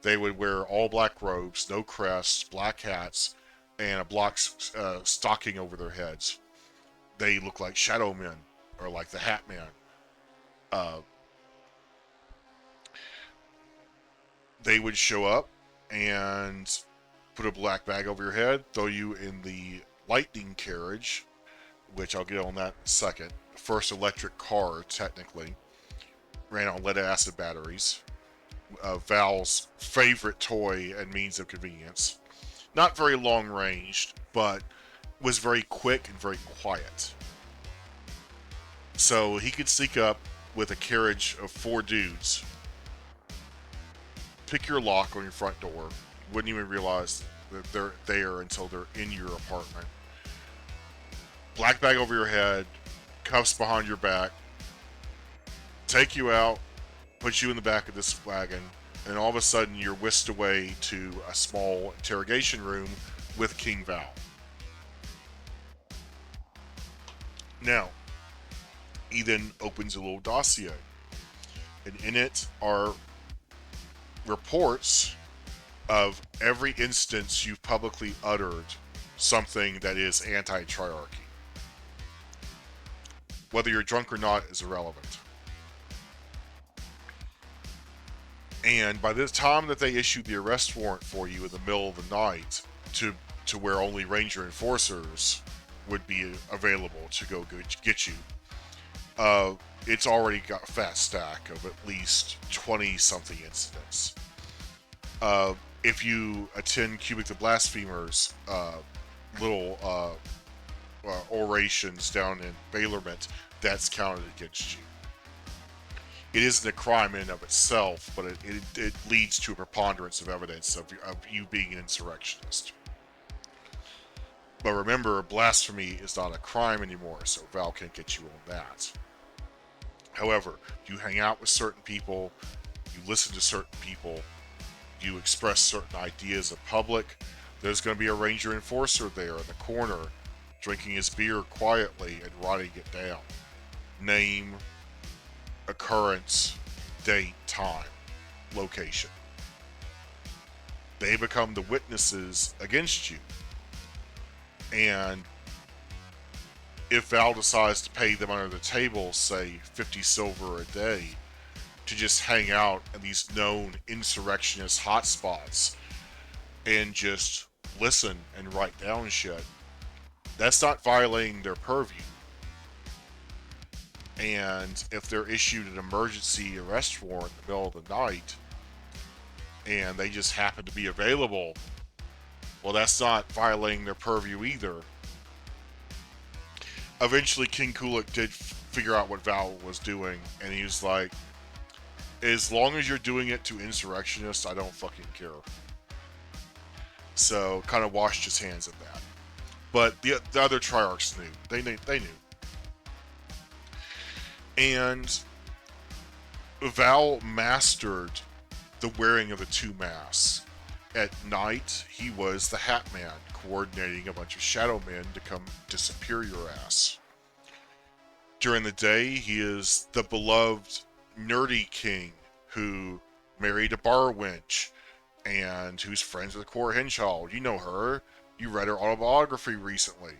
they would wear all black robes, no crests, black hats, and a black stocking over their heads. They look like shadow men, or like the Hat Man. They would show up and put a black bag over your head, throw you in the lightning carriage, which I'll get on that in a second. First electric car, technically, ran on lead acid batteries. Val's favorite toy and means of convenience. Not very long ranged, but was very quick and very quiet. So he could sneak up with a carriage of 4 dudes, pick your lock on your front door, wouldn't even realize that they're there until they're in your apartment. Black bag over your head, cuffs behind your back, take you out, put you in the back of this wagon, and all of a sudden you're whisked away to a small interrogation room with King Val. Now, he then opens a little dossier, and in it are reports of every instance you've publicly uttered something that is anti-triarchy. Whether you're drunk or not is irrelevant. And by the time that they issued the arrest warrant for you in the middle of the night to where only Ranger Enforcers would be available to go get you, it's already got a fat stack of at least 20-something incidents. If you attend Cubic the Blasphemer's little orations down in Baylorment, that's counted against you. It isn't a crime in and of itself, but it leads to a preponderance of evidence of you being an insurrectionist. But remember, blasphemy is not a crime anymore, so Val can't get you on that. However, you hang out with certain people, you listen to certain people, you express certain ideas in public, there's going to be a Ranger Enforcer there in the corner, drinking his beer quietly and writing it down. Name, occurrence, date, time, location. They become the witnesses against you. And if Val decides to pay them under the table, say 50 silver a day, to just hang out in these known insurrectionist hotspots and just listen and write down shit, that's not violating their purview. And if they're issued an emergency arrest warrant in the middle of the night and they just happen to be available, well, that's not violating their purview either. Eventually, King Kulik did figure out what Val was doing, and he was like, as long as you're doing it to insurrectionists, I don't fucking care. So, kind of washed his hands of that. But the other Triarchs knew. They knew. And Val mastered the wearing of the 2 masks. At night, he was the Hat Man, coordinating a bunch of shadow men to come disappear your ass. During the day, he is the beloved nerdy king who married a bar wench and who's friends with Cora Henchild. You know her. You read her autobiography recently.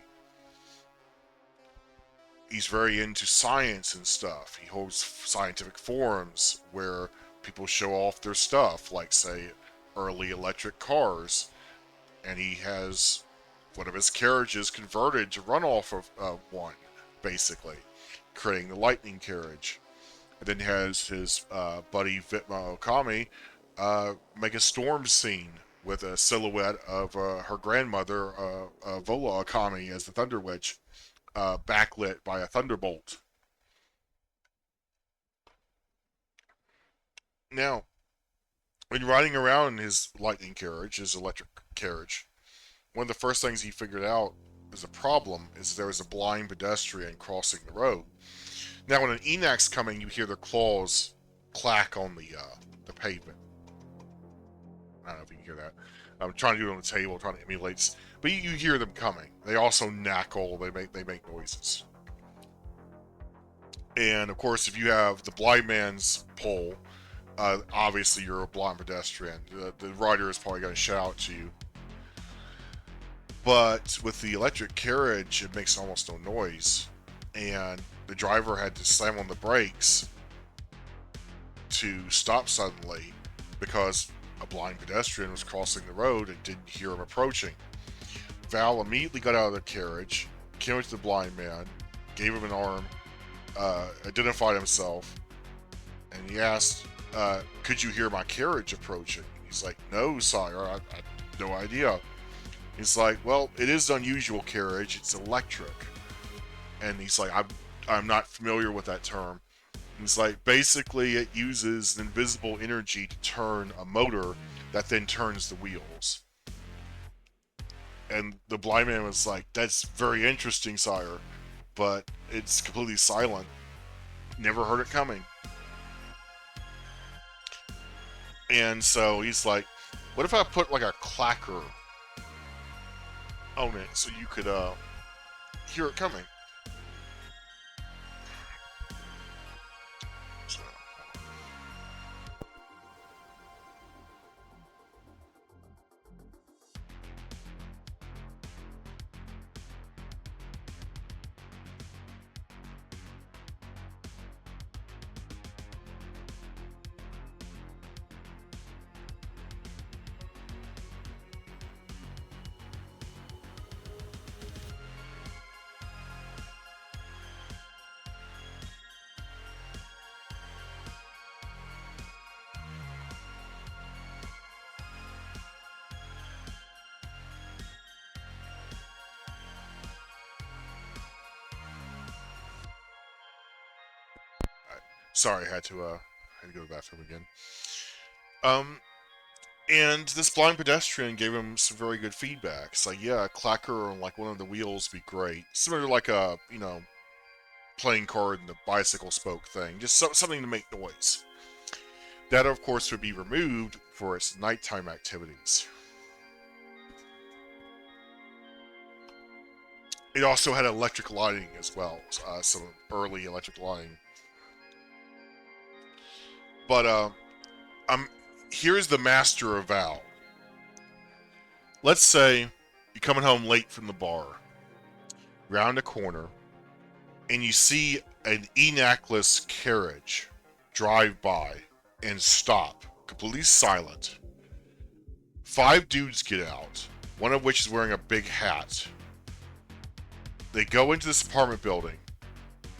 He's very into science and stuff. He holds scientific forums where people show off their stuff, like, say, early electric cars. And he has one of his carriages converted to run off of one, basically, creating the lightning carriage. And then he has his buddy Vitma Okami make a storm scene with a silhouette of her grandmother, Vola Okami, as the Thunder Witch, backlit by a thunderbolt. Now, when riding around in his lightning carriage, his electric carriage, one of the first things he figured out as a problem is there was a blind pedestrian crossing the road. Now, when an Enac's coming, you hear their claws clack on the pavement. I don't know if you can hear that. I'm trying to do it on the table, trying to emulate, but you hear them coming. They also knackle. They make noises. And of course, if you have the blind man's pole, obviously you're a blind pedestrian. The rider is probably going to shout out to you. But with the electric carriage, it makes almost no noise, and the driver had to slam on the brakes to stop suddenly because a blind pedestrian was crossing the road and didn't hear him approaching. Val immediately got out of the carriage, came up to the blind man, gave him an arm, identified himself, and he asked, could you hear my carriage approaching? He's like, no, sire, I have no idea. He's like, well, it is an unusual carriage, it's electric. And he's like, I'm not familiar with that term. It's like, basically it uses invisible energy to turn a motor that then turns the wheels. And the blind man was like, that's very interesting, sire, but it's completely silent. Never heard it coming. And so he's like, what if I put like a clacker on it so you could hear it coming? Sorry, I had to go to the bathroom again. And this blind pedestrian gave him some very good feedback. It's like, yeah, a clacker on like one of the wheels would be great. Similar to like a, playing card and the bicycle spoke thing. Just something to make noise. That, of course, would be removed for its nighttime activities. It also had electric lighting as well, some early electric lighting. But here's the master of Val. Let's say you're coming home late from the bar, round a corner, and you see an Enacless carriage drive by and stop, completely silent. 5 dudes get out, one of which is wearing a big hat. They go into this apartment building,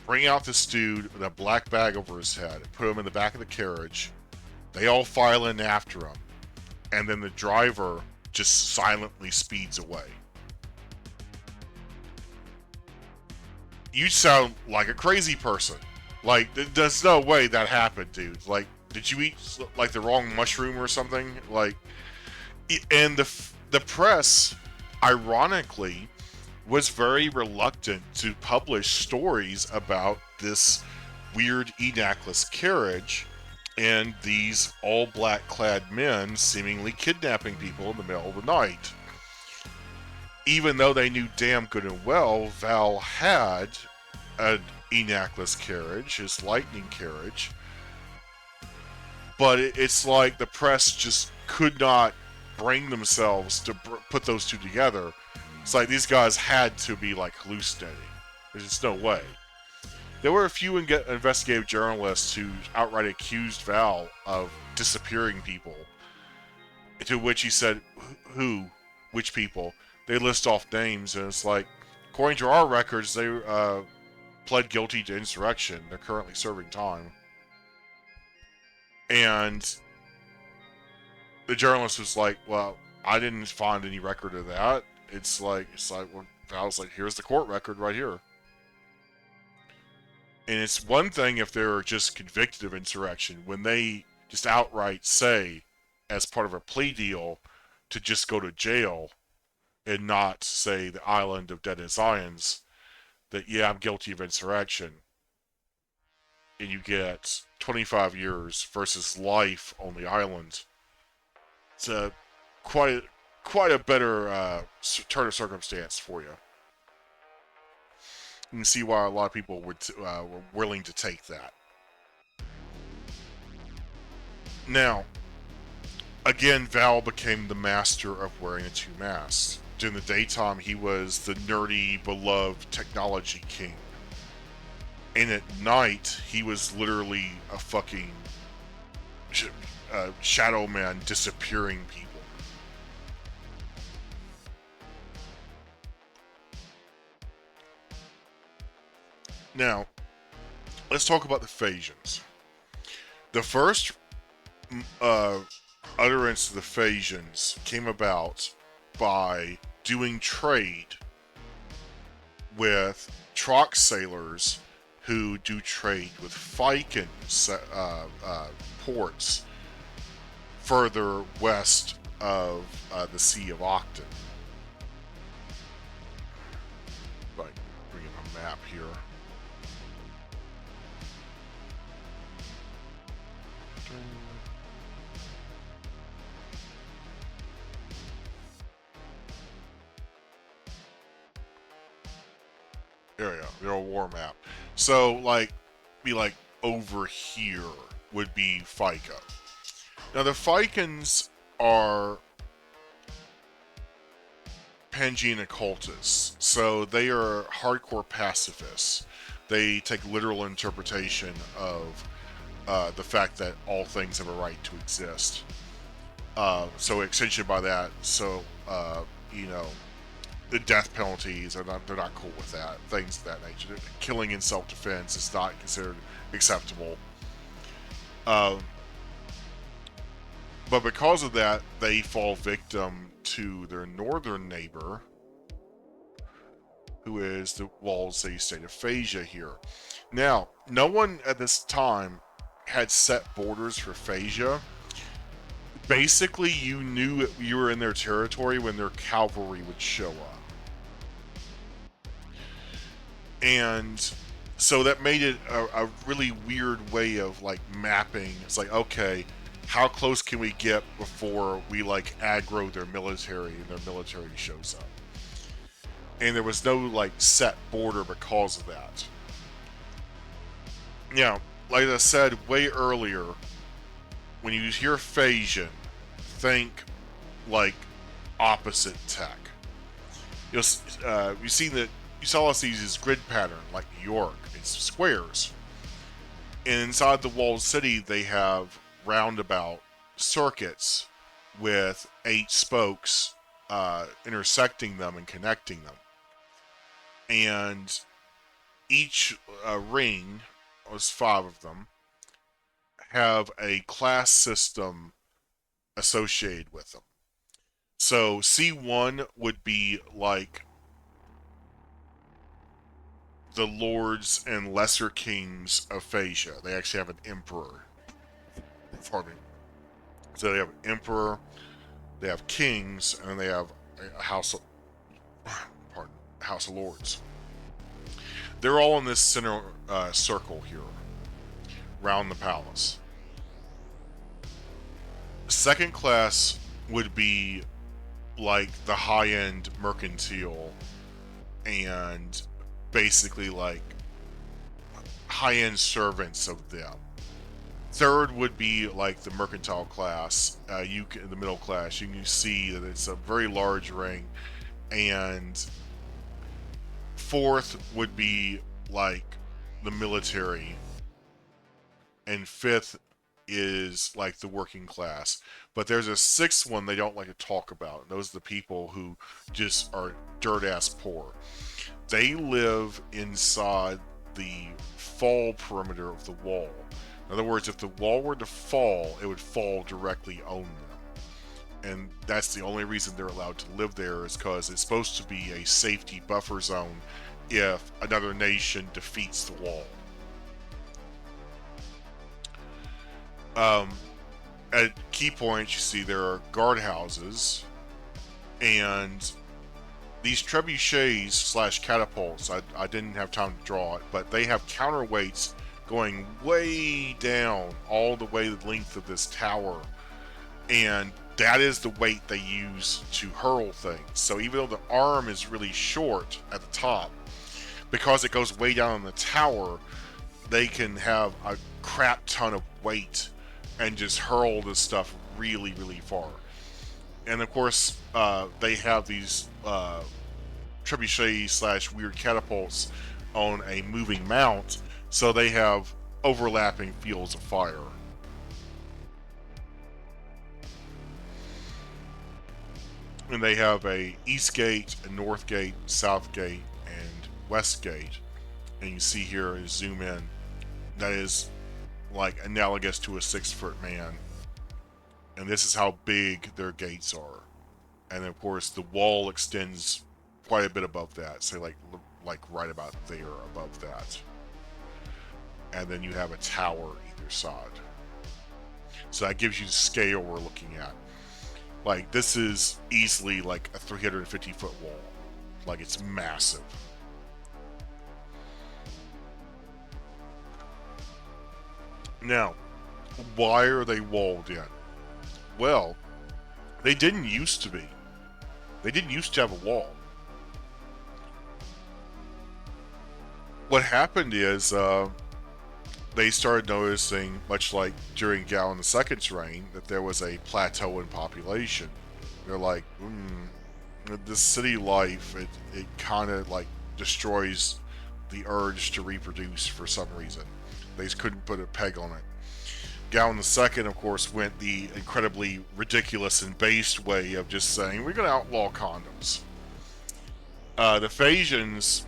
bring out this dude with a black bag over his head, put him in the back of the carriage. They all file in after him, and then the driver just silently speeds away. You sound like a crazy person. Like, there's no way that happened, dude. Like, did you eat like the wrong mushroom or something? Like, and the press, ironically, was very reluctant to publish stories about this weird Enacless carriage and these all-black clad men seemingly kidnapping people in the middle of the night. Even though they knew damn good and well Val had an Enactless carriage, his lightning carriage. But it's like the press just could not bring themselves to put those two together. It's like these guys had to be like hallucinating. There's just no way. There were a few investigative journalists who outright accused Val of disappearing people. To which he said, "Who? Which people?" They list off names, and it's like, according to our records, they pled guilty to insurrection. They're currently serving time. And the journalist was like, "Well, I didn't find any record of that." It's like, well, Val's like, "Here's the court record right here." And it's one thing if they're just convicted of insurrection, when they just outright say, as part of a plea deal, to just go to jail and not say the island of Dead Zions, that, yeah, I'm guilty of insurrection. And you get 25 years versus life on the island. It's quite a better turn of circumstance for you. You can see why a lot of people were willing to take that. Now, again, Val became the master of wearing the two masks. During the daytime, he was the nerdy, beloved technology king. And at night, he was literally a fucking shadow man disappearing people. Now, let's talk about the Phasians. The first utterance of the Phasians came about by doing trade with Trox sailors who do trade with Viking ports further west of the Sea of Octon. Like, bring up a map here. There you go, the old war map. So, like, be like over here would be FICA. Now, the Vikings are Panjian occultists, so they are hardcore pacifists. They take literal interpretation of the fact that all things have a right to exist. So, extension by that, you know, the death penalties they're not cool with that. Things of that nature. Killing in self-defense is not considered acceptable. But because of that, they fall victim to their northern neighbor, who is the walled city state of Phasia here. Now, no one at this time had set borders for Phasia. Basically, you knew you were in their territory when their cavalry would show up. And so that made it a really weird way of like mapping. It's like, okay, how close can we get before we like aggro their military and their military shows up? And there was no like set border because of that. Now, like I said way earlier, when you hear Phasian, think like opposite tech. You saw us use this grid pattern like New York. It's squares. And inside the walled city, they have roundabout circuits with 8 spokes intersecting them and connecting them. And each ring, there's 5 of them, have a class system associated with them. So C1 would be like the lords and lesser kings of Phasia. They actually have an emperor. Pardon me. So they have an emperor, they have kings, and then they have a house of lords. They're all in this center circle here, around the palace. Second class would be like the high-end mercantile and basically like high-end servants of them. Third would be like the mercantile class. In the middle class, you can see that it's a very large ring, and fourth would be like the military, and fifth is like the working class. But there's a sixth one they don't like to talk about. Those are the people who just are dirt ass poor. They live inside the fall perimeter of the wall. In other words, if the wall were to fall, it would fall directly on them. And that's the only reason they're allowed to live there, is because it's supposed to be a safety buffer zone if another nation defeats the wall. At key points, you see there are guardhouses, and these trebuchets slash catapults, I didn't have time to draw it, but they have counterweights going way down all the way the length of this tower, and that is the weight they use to hurl things. So even though the arm is really short at the top, because it goes way down in the tower, they can have a crap ton of weight and just hurl this stuff really, really far. And of course, they have these trebuchet slash weird catapults on a moving mount, so they have overlapping fields of fire. And they have a east gate, a north gate, south gate, and west gate. And you see here, zoom in, that is like analogous to a 6-foot man. And this is how big their gates are. And of course, the wall extends quite a bit above that, say like right about there above that. And then you have a tower either side. So that gives you the scale we're looking at. Like, this is easily like a 350-foot wall. Like, it's massive. Now, why are they walled in? Well, they didn't used to be. They didn't used to have a wall. What happened is, they started noticing, much like during Galen II's reign, that there was a plateau in population. They're like, this city life, it kind of like destroys the urge to reproduce for some reason. They just couldn't put a peg on it. Galen II, of course, went the incredibly ridiculous and based way of just saying, we're going to outlaw condoms. The Phasians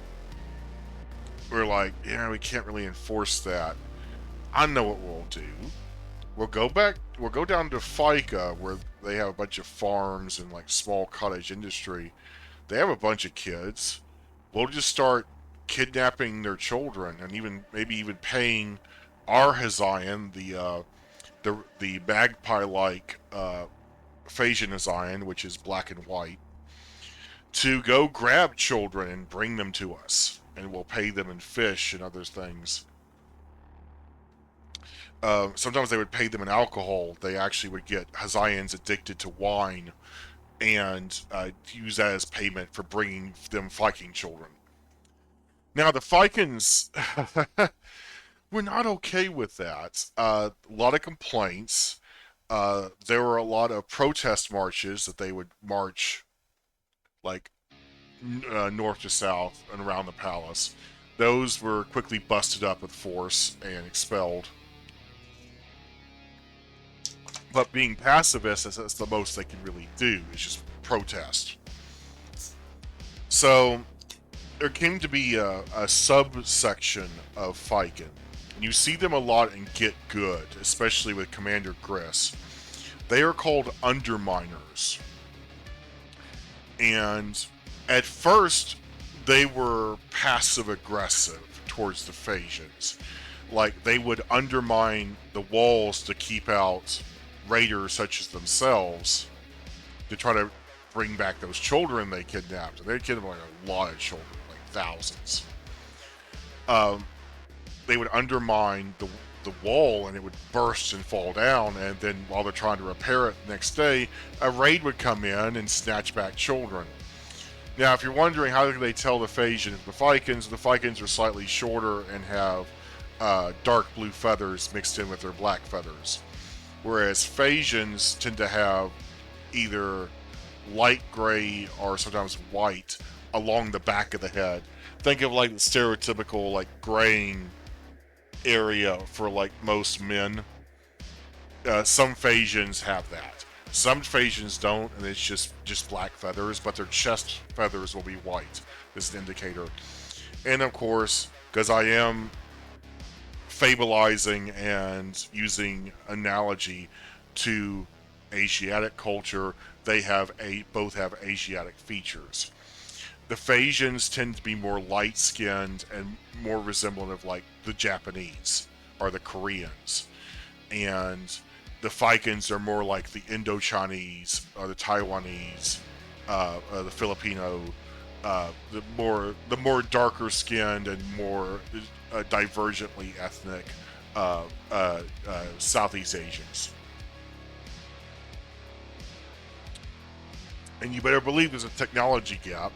were like, yeah, we can't really enforce that. I know what we'll do. We'll go down to FICA, where they have a bunch of farms and like small cottage industry. They have a bunch of kids. We'll just start kidnapping their children, and maybe even paying our Hazayan, the magpie-like Phasian Hazayan, which is black and white, to go grab children and bring them to us, and we'll pay them in fish and other things. Sometimes they would pay them in alcohol. They actually would get Hazayans addicted to wine and use that as payment for bringing them Viking children. Now, the Vikings were not okay with that. A lot of complaints. There were a lot of protest marches that they would march like north to south and around the palace. Those were quickly busted up with force and expelled. But being pacifists, that's the most they can really do, is just protest. So there came to be a subsection of Viking. You see them a lot in Get Good, especially with Commander Griss. They are called Underminers. And at first, they were passive-aggressive towards the Phasians. Like, they would undermine the walls to keep out raiders such as themselves to try to bring back those children they kidnapped. And they kidnapped like a lot of children, like thousands. They would undermine the wall, and it would burst and fall down, and then while they're trying to repair it the next day, a raid would come in and snatch back children. Now, if you're wondering how can they tell the Phasians the Vikings are slightly shorter and have dark blue feathers mixed in with their black feathers. Whereas Phasians tend to have either light gray or sometimes white along the back of the head. Think of like the stereotypical like graying area for like most men. Some Phasians have that. Some Phasians don't, and it's just black feathers, but their chest feathers will be white as an indicator. And of course, because I am fabulizing and using analogy to Asiatic culture, they have both have Asiatic features. The Phasians tend to be more light skinned and more resemblant of like the Japanese or the Koreans. And the Fikans are more like the Indo-Chinese or the Taiwanese, the Filipino, the more darker skinned and more divergently ethnic Southeast Asians. And you better believe there's a technology gap.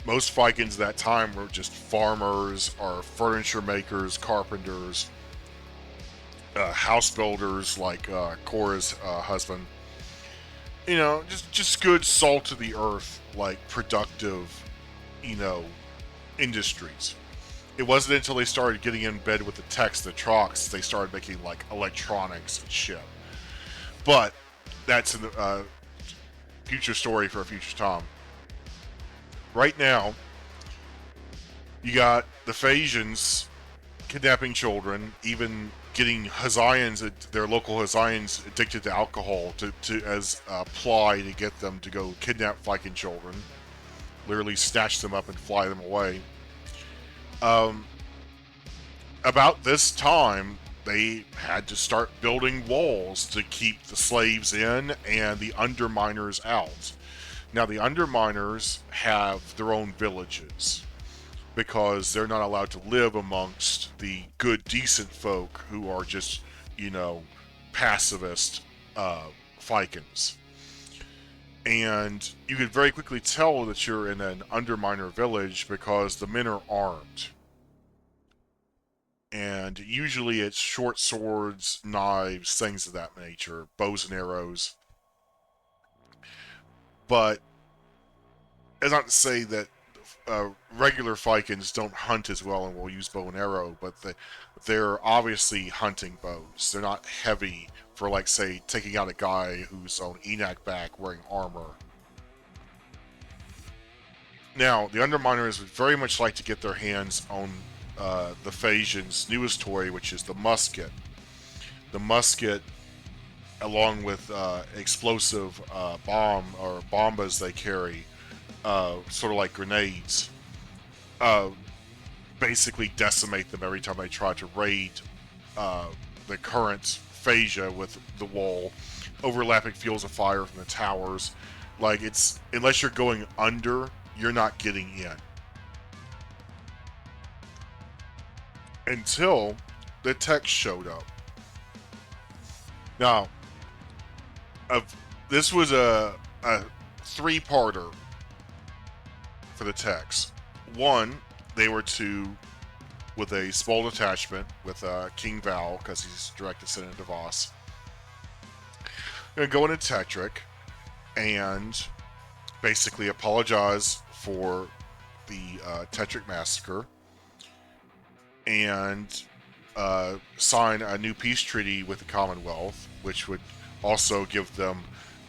Most Vikings at that time were just farmers or furniture makers, carpenters, house builders like Cora's husband. You know, just good salt of the earth, like productive, you know, industries. It wasn't until they started getting in bed with the techs, the Trox, they started making like electronics and shit. But that's a future story for a future time. Right now, you got the Phasians kidnapping children, even getting Hazians, their local Hazians, addicted to alcohol to as a ply to get them to go kidnap Viking children, literally snatch them up and fly them away. About this time, they had to start building walls to keep the slaves in and the underminers out. Now, the underminers have their own villages because they're not allowed to live amongst the good, decent folk who are just, you know, pacifist Vikings. And you could very quickly tell that you're in an underminer village because the men are armed. And usually it's short swords, knives, things of that nature, bows and arrows. But it's not to say that regular Vikings don't hunt as well and will use bow and arrow, but they're obviously hunting bows. They're not heavy for, like, say, taking out a guy who's on Enoch back wearing armor. Now, the Underminers would very much like to get their hands on the Phasians' newest toy, which is the musket. The musket, along with explosive bomb or bombas they carry, sort of like grenades, basically decimate them every time they try to raid the current Phasia with the wall, overlapping fields of fire from the towers. Like, it's, unless you're going under, you're not getting in. Until the tech showed up. Now, this was a three-parter for the techs. One, they were to, with a small detachment with King Val, because he's direct descendant of Voss, going to go into Tetric and basically apologize for the Tetric massacre and sign a new peace treaty with the Commonwealth, which would also give them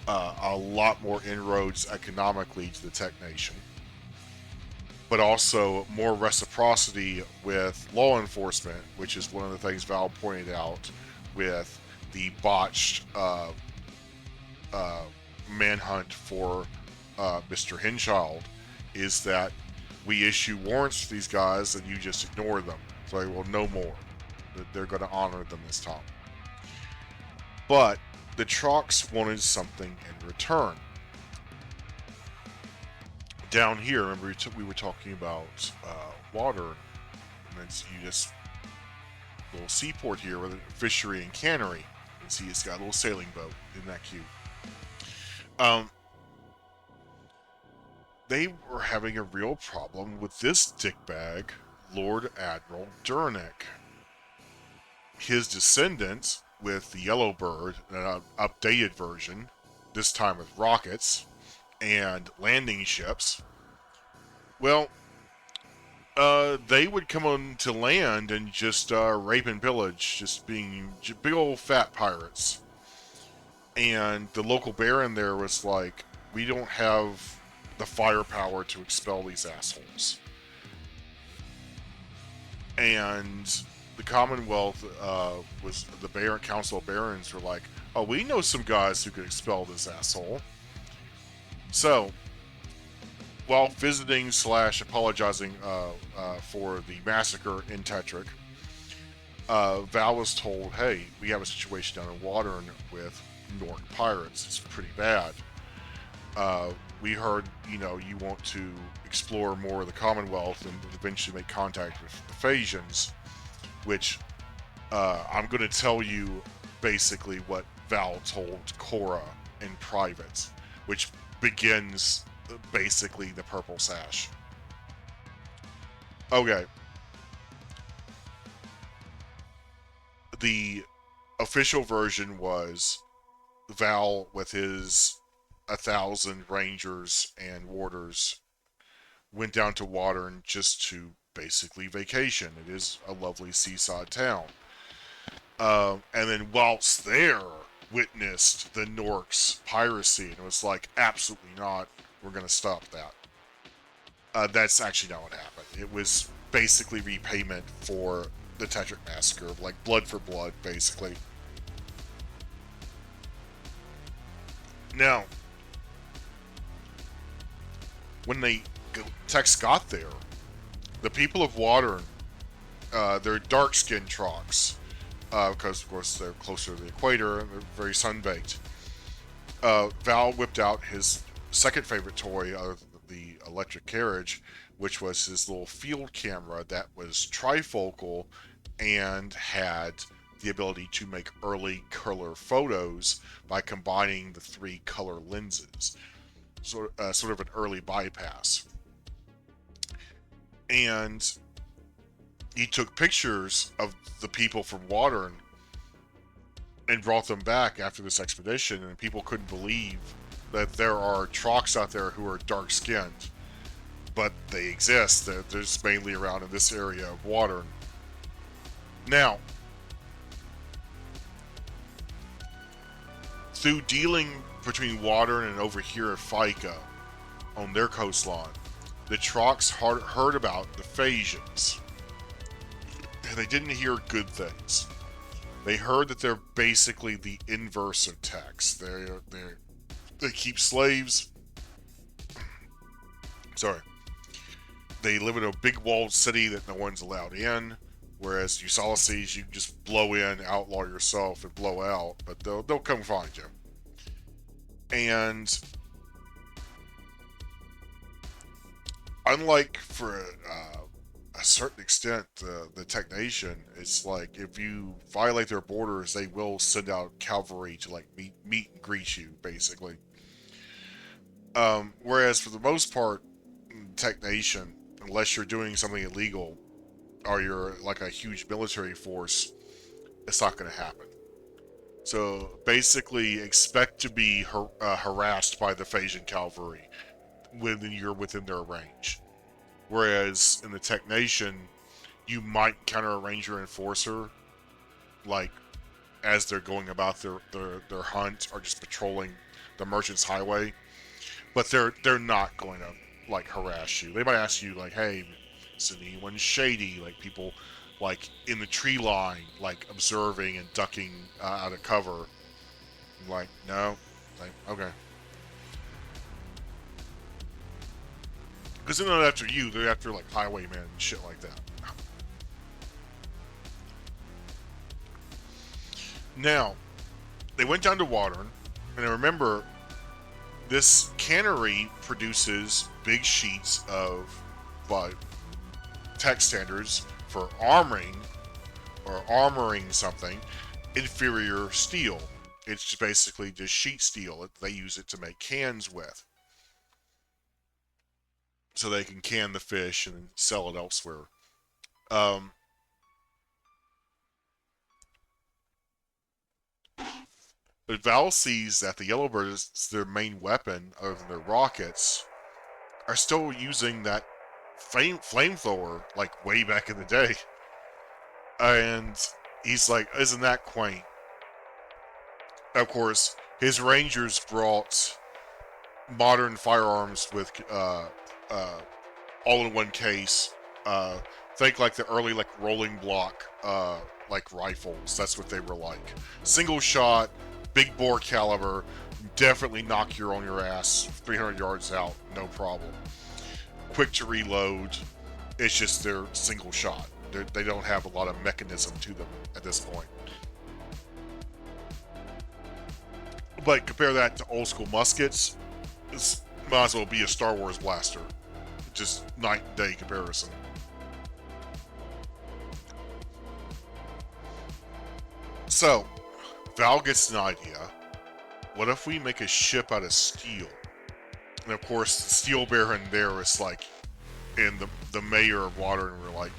a lot more inroads economically to the Tech Nation, but also more reciprocity with law enforcement, which is one of the things Val pointed out with the botched manhunt for Mr. Henchild, is that we issue warrants to these guys and you just ignore them. So they will know more. They're going to honor them this time. But the Trox wanted something in return. Down here, remember we were talking about water, and it's you just little seaport here with a fishery and cannery. You can see it's got a little sailing boat. Isn't that cute? They were having a real problem with this dickbag, Lord Admiral Durnick. his descendant with the Yellowbird, an updated version, this time with rockets and landing ships. Well, they would come on to land and just rape and pillage, just being big old fat pirates. And the local baron there was like, we don't have the firepower to expel these assholes. And the Commonwealth was the Baron Council of Barons were like, oh, we know some guys who could expel this asshole. So, while visiting slash apologizing for the massacre in Tetrick, Val was told, hey, we have a situation down in Watern with Nork pirates. It's pretty bad. We heard, you want to explore more of the Commonwealth and eventually make contact with the Phasians, which I'm going to tell you basically what Val told Cora in private, which begins basically the Purple Sash. Okay. The official version was Val with his 1,000 rangers and warders went down to Watern just to basically vacation. It is a lovely seaside town. And then whilst there, witnessed the Norks piracy and was like, absolutely not, we're going to stop that. That's actually not what happened. It was basically repayment for the Tetrick Massacre, like blood for blood, basically. Now, when Tex got there, the people of Watern, they're dark-skinned Trogs, because of course they're closer to the equator and they're very sun-baked. Val whipped out his second favorite toy, other than the electric carriage, which was his little field camera that was trifocal and had the ability to make early color photos by combining the three color lenses. Sort of an early bypass. And he took pictures of the people from Watern and brought them back after this expedition, and people couldn't believe that there are Trox out there who are dark skinned, but they exist. They're just mainly around in this area of Watern. Now, through dealing between Watern and over here at Fica on their coastline, the Trox heard about the Phasians, and they didn't hear good things. They heard that they're basically the inverse of Tex. They keep slaves. Sorry. They live in a big walled city that no one's allowed in. Whereas Ulysses, you can just blow in, outlaw yourself, and blow out, but they'll come find you. And unlike for a certain extent, the Tech Nation, it's like if you violate their borders, they will send out cavalry to like meet and greet you, basically. Whereas for the most part, Tech Nation, unless you're doing something illegal or you're like a huge military force, it's not going to happen. So basically, expect to be harassed by the Phasian cavalry when you're within their range. Whereas in the Tech Nation, you might encounter a ranger enforcer, like as they're going about their hunt or just patrolling the merchant's highway, but they're not going to like harass you. They might ask you like, "Hey, is anyone shady?" Like people like in the tree line, like observing and ducking out of cover. I'm like, no, like okay, because they're not after you. They're after like highwaymen and shit like that. Now, they went down to Watern, and I remember this cannery produces big sheets of uh, tech standards for armoring something inferior steel. It's just basically just sheet steel. They use it to make cans with, so they can can the fish and sell it elsewhere. Um, But Val sees that the Yellowbirds, their main weapon, other than their rockets, are still using that flamethrower like way back in the day. And he's like, isn't that quaint? Of course, his Rangers brought modern firearms with uh, all in one case. Uh, think like the early like rolling block like rifles. That's what they were like. Single shot, big bore caliber, definitely knock you on your ass 300 yards out, no problem. Quick to reload. It's just their single shot. They don't have a lot of mechanism to them at this point. But compare that to old school muskets, this might as well be a Star Wars blaster. Just night and day comparison. So, Val gets an idea. What if we make a ship out of steel? And of course, the Steel Baron there is like, and the mayor of Water, and we're like,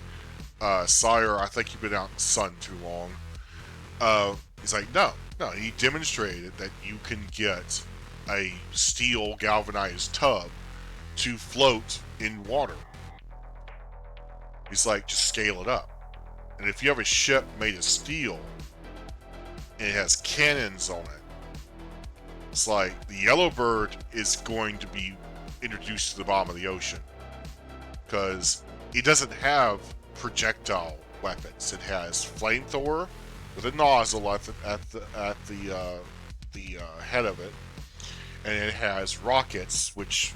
Sire, I think you've been out in the sun too long. He's like, no. He demonstrated that you can get a steel galvanized tub to float in water. He's like, just scale it up. And if you have a ship made of steel and it has cannons on it, it's like the Yellowbird is going to be introduced to the bottom of the ocean because it doesn't have projectile weapons. It has flamethrower with a nozzle at the head of it, and it has rockets which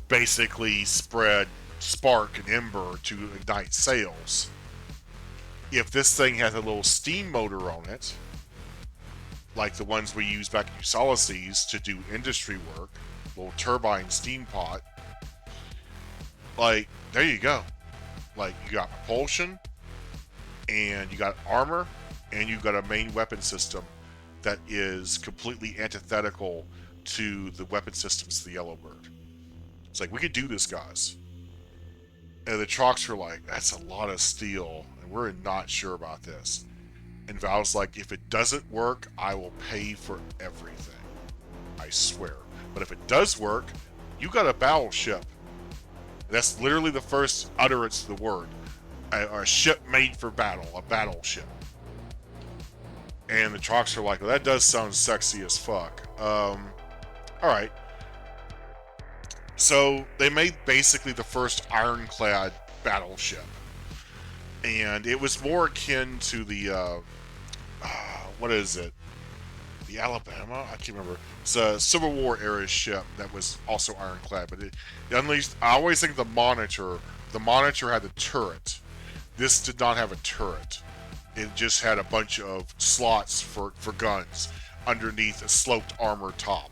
basically spread spark and ember to ignite sails. If this thing has a little steam motor on it, like the ones we use back in Ulysses to do industry work, little turbine steam pot, like, there you go. Like, you got propulsion, and you got armor, and you got a main weapon system that is completely antithetical to the weapon systems of the Yellowbird. It's like, we could do this, guys. And the Trox are like, that's a lot of steel, and we're not sure about this. And Val's like, if it doesn't work, I will pay for everything. I swear. But if it does work, you got a battleship. That's literally the first utterance of the word. A ship made for battle, a battleship. And the Trox are like, well, that does sound sexy as fuck. Alright. So they made basically the first ironclad battleship. And it was more akin to the, what is it? The Alabama? I can't remember. It's a Civil War era ship that was also ironclad. But it unleashed, I always think the Monitor had the turret. This did not have a turret. It just had a bunch of slots for guns underneath a sloped armor top.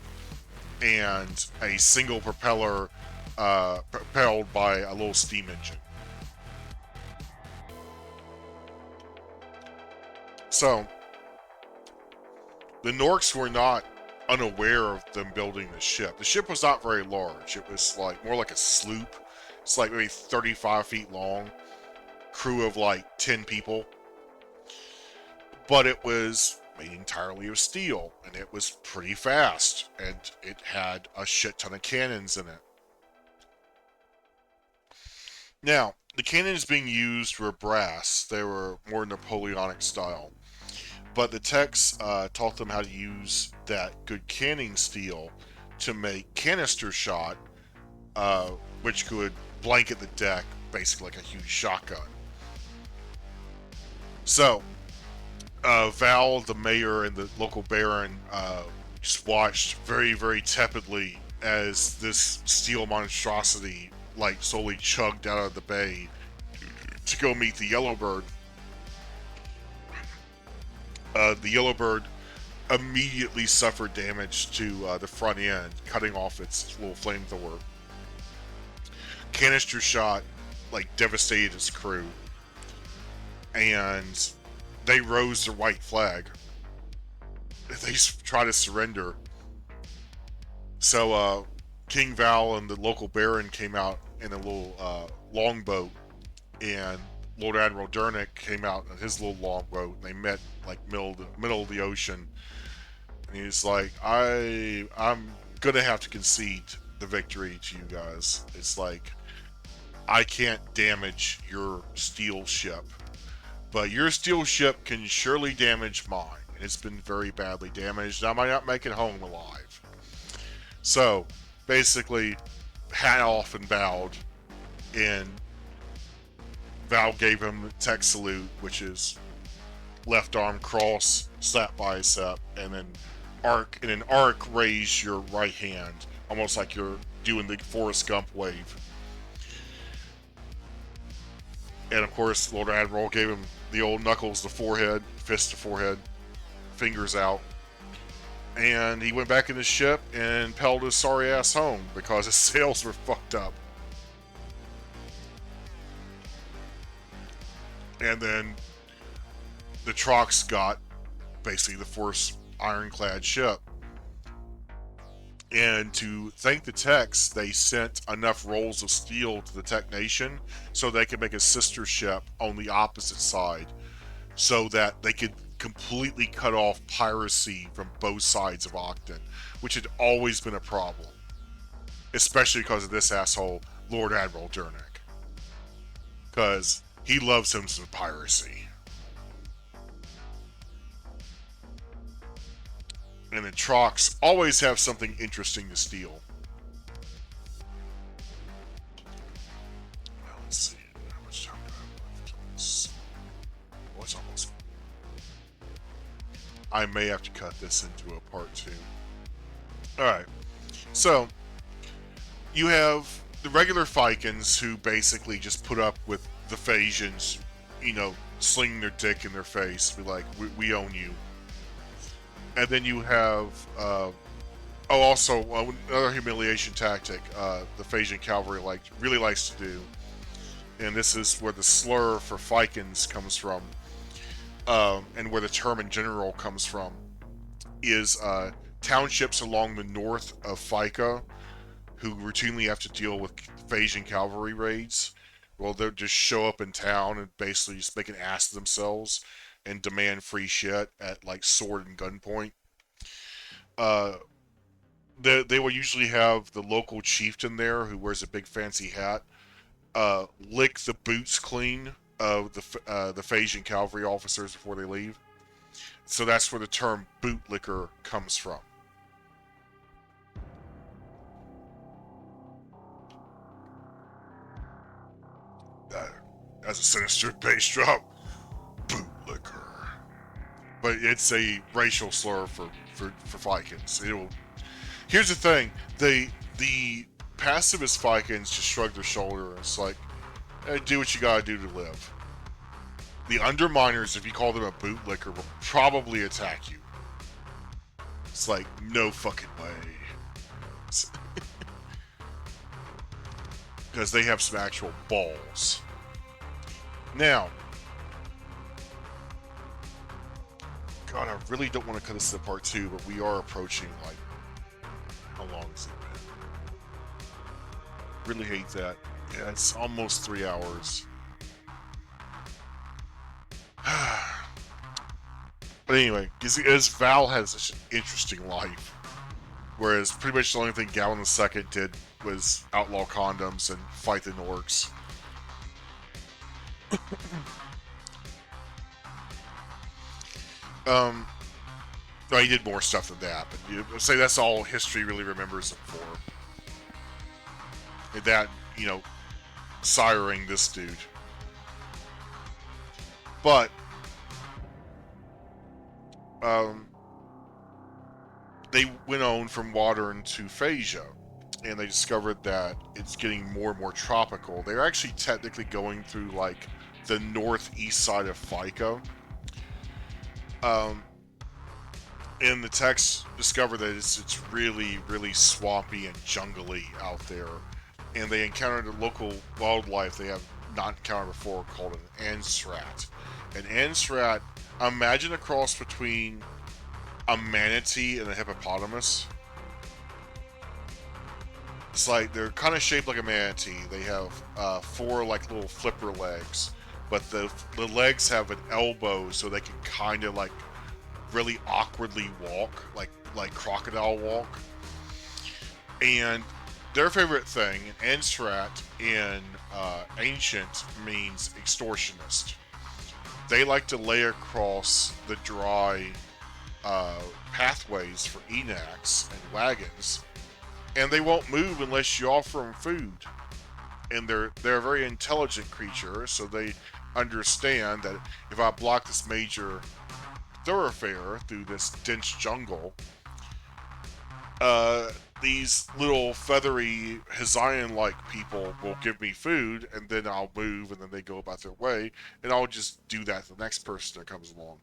And a single propeller propelled by a little steam engine. So, the Norks were not unaware of them building the ship. The ship was not very large. It was like more like a sloop. It's like maybe 35 feet long. Crew of like 10 people. But it was made entirely of steel, and it was pretty fast, and it had a shit ton of cannons in it. Now, the cannons being used were brass. They were more Napoleonic style. But the techs taught them how to use that good canning steel to make canister shot, which could blanket the deck, basically like a huge shotgun. So, Val, the mayor, and the local baron just watched very, very tepidly as this steel monstrosity like slowly chugged out of the bay to go meet the Yellowbird. The Yellowbird immediately suffered damage to the front end, cutting off its little flamethrower. Canister shot like devastated its crew, and they rose their white flag. They try to surrender. So King Val and the local baron came out in a little longboat, and Lord Admiral Dernick came out in his little longboat, and they met like middle of the ocean. And he's like, I'm gonna have to concede the victory to you guys. It's like, I can't damage your steel ship, but your steel ship can surely damage mine. And it's been very badly damaged. I might not make it home alive. So, basically, hat off and bowed, and Val gave him the tech salute, which is left arm cross, slap bicep, and then arc. In an arc, raise your right hand, almost like you're doing the Forrest Gump wave. And of course, Lord Admiral gave him the old knuckles to forehead, fist to forehead, fingers out. And he went back in his ship and pedaled his sorry ass home because his sails were fucked up. And then the Trox got basically the first ironclad ship. And to thank the techs, they sent enough rolls of steel to the Tech Nation so they could make a sister ship on the opposite side so that they could completely cut off piracy from both sides of Octon, which had always been a problem, especially because of this asshole, Lord Admiral Durnick. Because he loves him some piracy. And the Trox always have something interesting to steal. Well, let's see. How much time do I have left on this? Oh, it's almost. I may have to cut this into a part 2. Alright. So, you have the regular Vikings who basically just put up with the Phasians, slinging their dick in their face, be like, we own you. And then you have, another humiliation tactic the Phasian cavalry really likes to do, and this is where the slur for Vikings comes from, and where the term in general comes from, is townships along the north of Fica who routinely have to deal with Phasian cavalry raids. Well, they'll just show up in town and basically just make an ass of themselves and demand free shit at sword and gunpoint. They will usually have the local chieftain there who wears a big fancy hat lick the boots clean of the Phasian cavalry officers before they leave. So that's where the term bootlicker comes from. That's a sinister bass drop. Bootlicker. But it's a racial slur for Vikings. Here's the thing: the pacifist Vikings just shrug their shoulder and it's like, hey, do what you gotta do to live. The underminers, if you call them a bootlicker, will probably attack you. It's like, no fucking way. Because they have some actual balls. Now, God, I really don't want to cut this to part 2, but we are approaching, how long has it been? Really hate that. Yeah, it's almost 3 hours. But anyway, as Val has such an interesting life, whereas pretty much the only thing Gallon II did was outlaw condoms and fight the Norks. No, he did more stuff than that, but I'd say that's all history really remembers him for. And that, siring this dude. But, they went on from Wadern to Phasia, and they discovered that it's getting more and more tropical. They're actually technically going through, the northeast side of Fica. And the techs discover that it's really, really swampy and jungly out there. And they encountered a local wildlife they have not encountered before called an ansrat. An ansrat, imagine a cross between a manatee and a hippopotamus. It's they're kind of shaped like a manatee. They have 4 little flipper legs, but the legs have an elbow so they can kind of really awkwardly walk, like crocodile walk. And their favorite thing, Enstrat in ancient means extortionist. They like to lay across the dry uh, pathways for enacs and wagons, and they won't move unless you offer them food. And they're a very intelligent creature, so they understand that if I block this major thoroughfare through this dense jungle, uh, these little feathery Hizaian-like people will give me food, and then I'll move, and then they go about their way, and I'll just do that to the next person that comes along.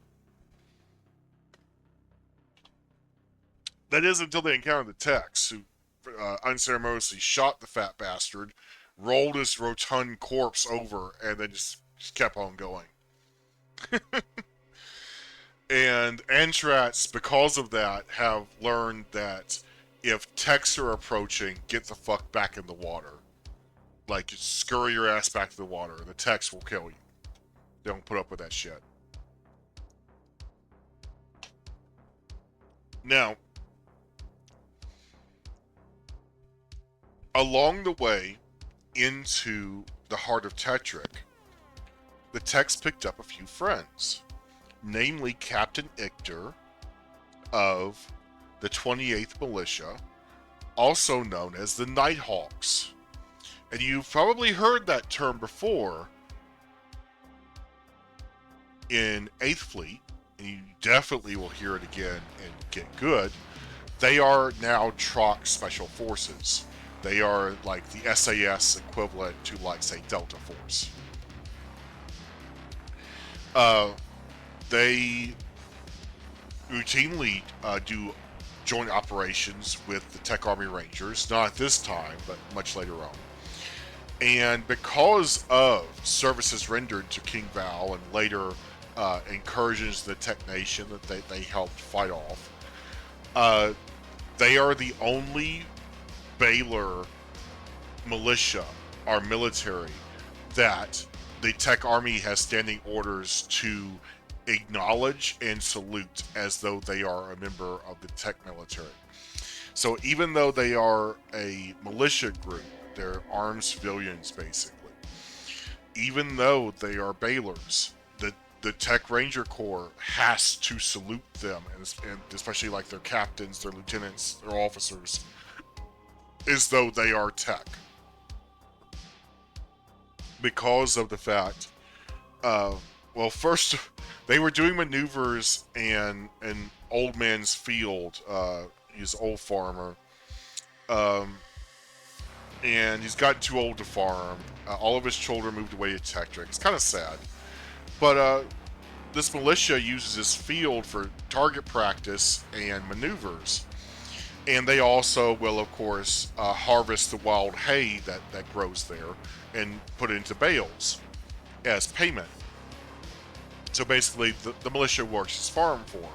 That is until they encounter the Tex, who unceremoniously shot the fat bastard, rolled his rotund corpse over, and then just kept on going. And Antrats, because of that, have learned that if techs are approaching, get the fuck back in the water. Like, scurry your ass back to the water. The techs will kill you. They don't put up with that shit. Now, along the way into the heart of Tetric, the techs picked up a few friends, namely Captain Ictor of the 28th Militia, also known as the Nighthawks. And you've probably heard that term before in 8th Fleet, and you definitely will hear it again in Get Good. They are now Troc Special Forces. They are like the SAS equivalent to, like, say, Delta Force. They routinely do joint operations with the Tech Army Rangers, not at this time, but much later on. And because of services rendered to King Val and later incursions to the Tech Nation that they helped fight off, they are the only Baylor militia, our military, that the Tech Army has standing orders to acknowledge and salute as though they are a member of the Tech military. So even though they are a militia group, they're armed civilians basically. Even though they are Baylors, the Tech Ranger Corps has to salute them, and especially like their captains, their lieutenants, their officers, as though they are Tech. Because of the fact, well, first, they were doing maneuvers in Old Man's Field. He's an old farmer. And he's gotten too old to farm. All of his children moved away to Tetric. It's kind of sad. But this militia uses this field for target practice and maneuvers. And they also will, of course, harvest the wild hay that grows there and put it into bales as payment. So basically, the militia works as farm for them.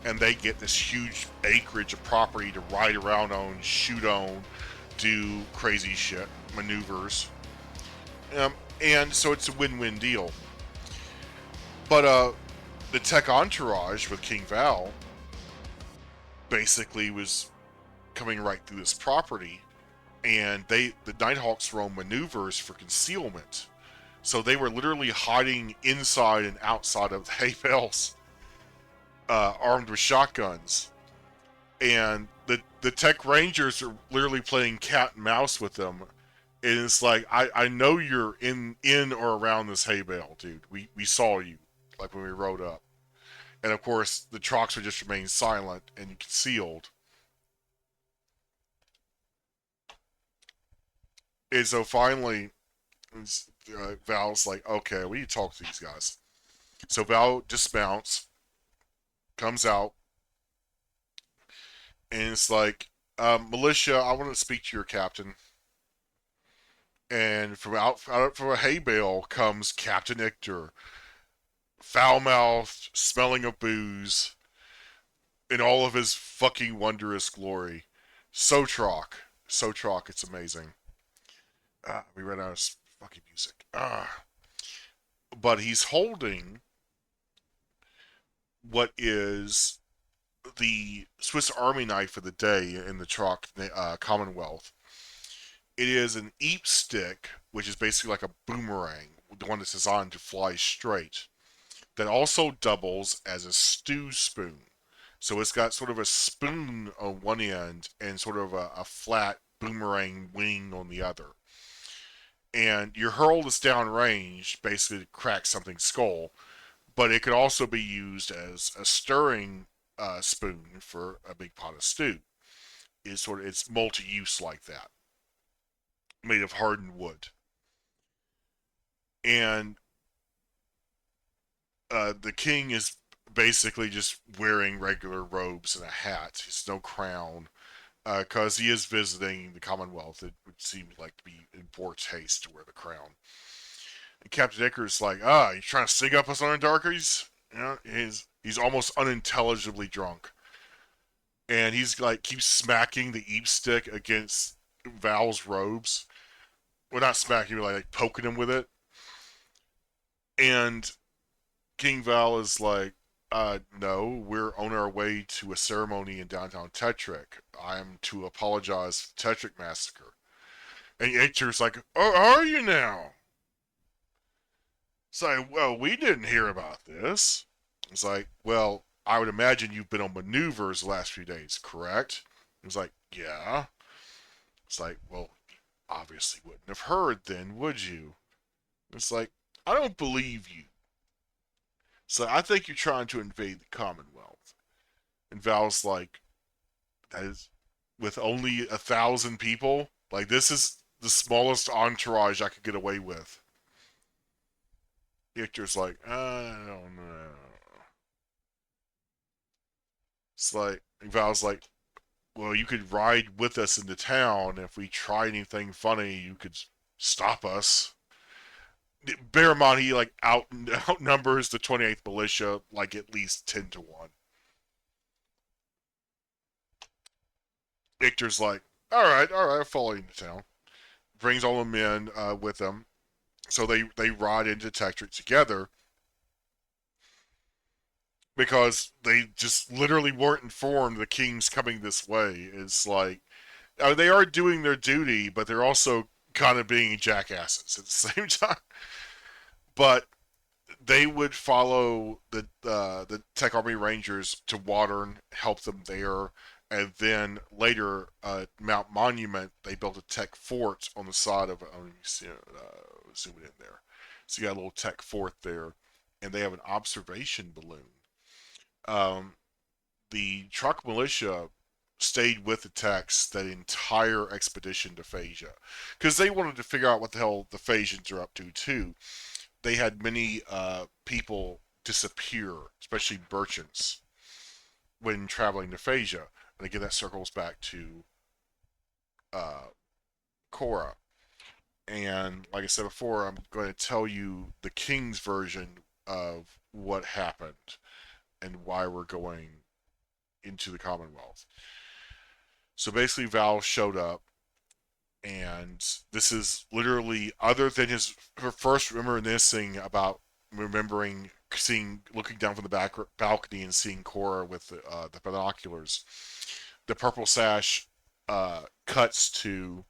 And they get this huge acreage of property to ride around on, shoot on, do crazy shit, maneuvers. And so it's a win-win deal. But the Tech entourage with King Val basically was coming right through this property, and the Nighthawks were on maneuvers for concealment. So they were literally hiding inside and outside of the hay bales, armed with shotguns. And the Tech Rangers are literally playing cat and mouse with them. And it's like, I know you're in or around this hay bale, dude. We saw you, like when we rode up. And of course, the Trocs would just remain silent and concealed. And so finally, Val's like, okay, we need to talk to these guys. So Val dismounts, comes out, and it's like, militia, I want to speak to your captain. And from out from a hay bale comes Captain Ictor, foul-mouthed, smelling of booze, in all of his fucking wondrous glory. So Troc. So Troc, it's amazing. We ran out of fucking music. But he's holding what is the Swiss Army knife of the day in the chalk Commonwealth. It is an eep stick, which is basically like a boomerang, the one that's designed to fly straight, that also doubles as a stew spoon. So it's got sort of a spoon on one end and sort of a flat boomerang wing on the other. And you hurl this downrange, basically to crack something's skull, but it could also be used as a stirring spoon for a big pot of stew. It's multi-use like that, made of hardened wood. And the king is basically just wearing regular robes and a hat. He's no crown because he is visiting the Commonwealth. It would seem like to be in poor taste to wear the crown. And Captain Icker's like, you trying to sing up us on darkies? You know, he's almost unintelligibly drunk, and he's like keeps smacking the eep stick against Val's robes. Well, not smacking, but like poking him with it. And King Val is like, no, we're on our way to a ceremony in downtown Tetrick. I'm to apologize for the Tetrick massacre. And Hector's like, oh, are you now? It's like, well, we didn't hear about this. It's like, well, I would imagine you've been on maneuvers the last few days, correct? It's like, yeah. It's like, well, obviously wouldn't have heard then, would you? It's like, I don't believe you. So I think you're trying to invade the Commonwealth. And Val's like, that is with only 1,000 people? Like, this is the smallest entourage I could get away with. Victor's like, I don't know. It's like, Val's like, well, you could ride with us into town. If we try anything funny, you could stop us. Bear in mind, he like outnumbers the 28th militia like at least 10-1. Victor's like, all right, I'll follow you into town. Brings all the men with him, so they ride into Tetrick together because they just literally weren't informed the king's coming this way. It's like they are doing their duty, but they're also kind of being jackasses at the same time. But they would follow the Tech Army Rangers to Wadern, help them there, and then later Mount Monument they built a tech fort on the side of. Let me see, zoom it in there. So you got a little tech fort there, and they have an observation balloon. Um, the truck militia stayed with the techs that entire expedition to Phasia because they wanted to figure out what the hell the Phasians are up to too. They had many people disappear, especially merchants, when traveling to Phasia. And again, that circles back to uh, Korra. And like I said before, I'm going to tell you the king's version of what happened and why we're going into the Commonwealth. So basically, Val showed up, and this is literally other than her first reminiscing about remembering seeing looking down from the back balcony and seeing Korra with the binoculars. The purple sash cuts to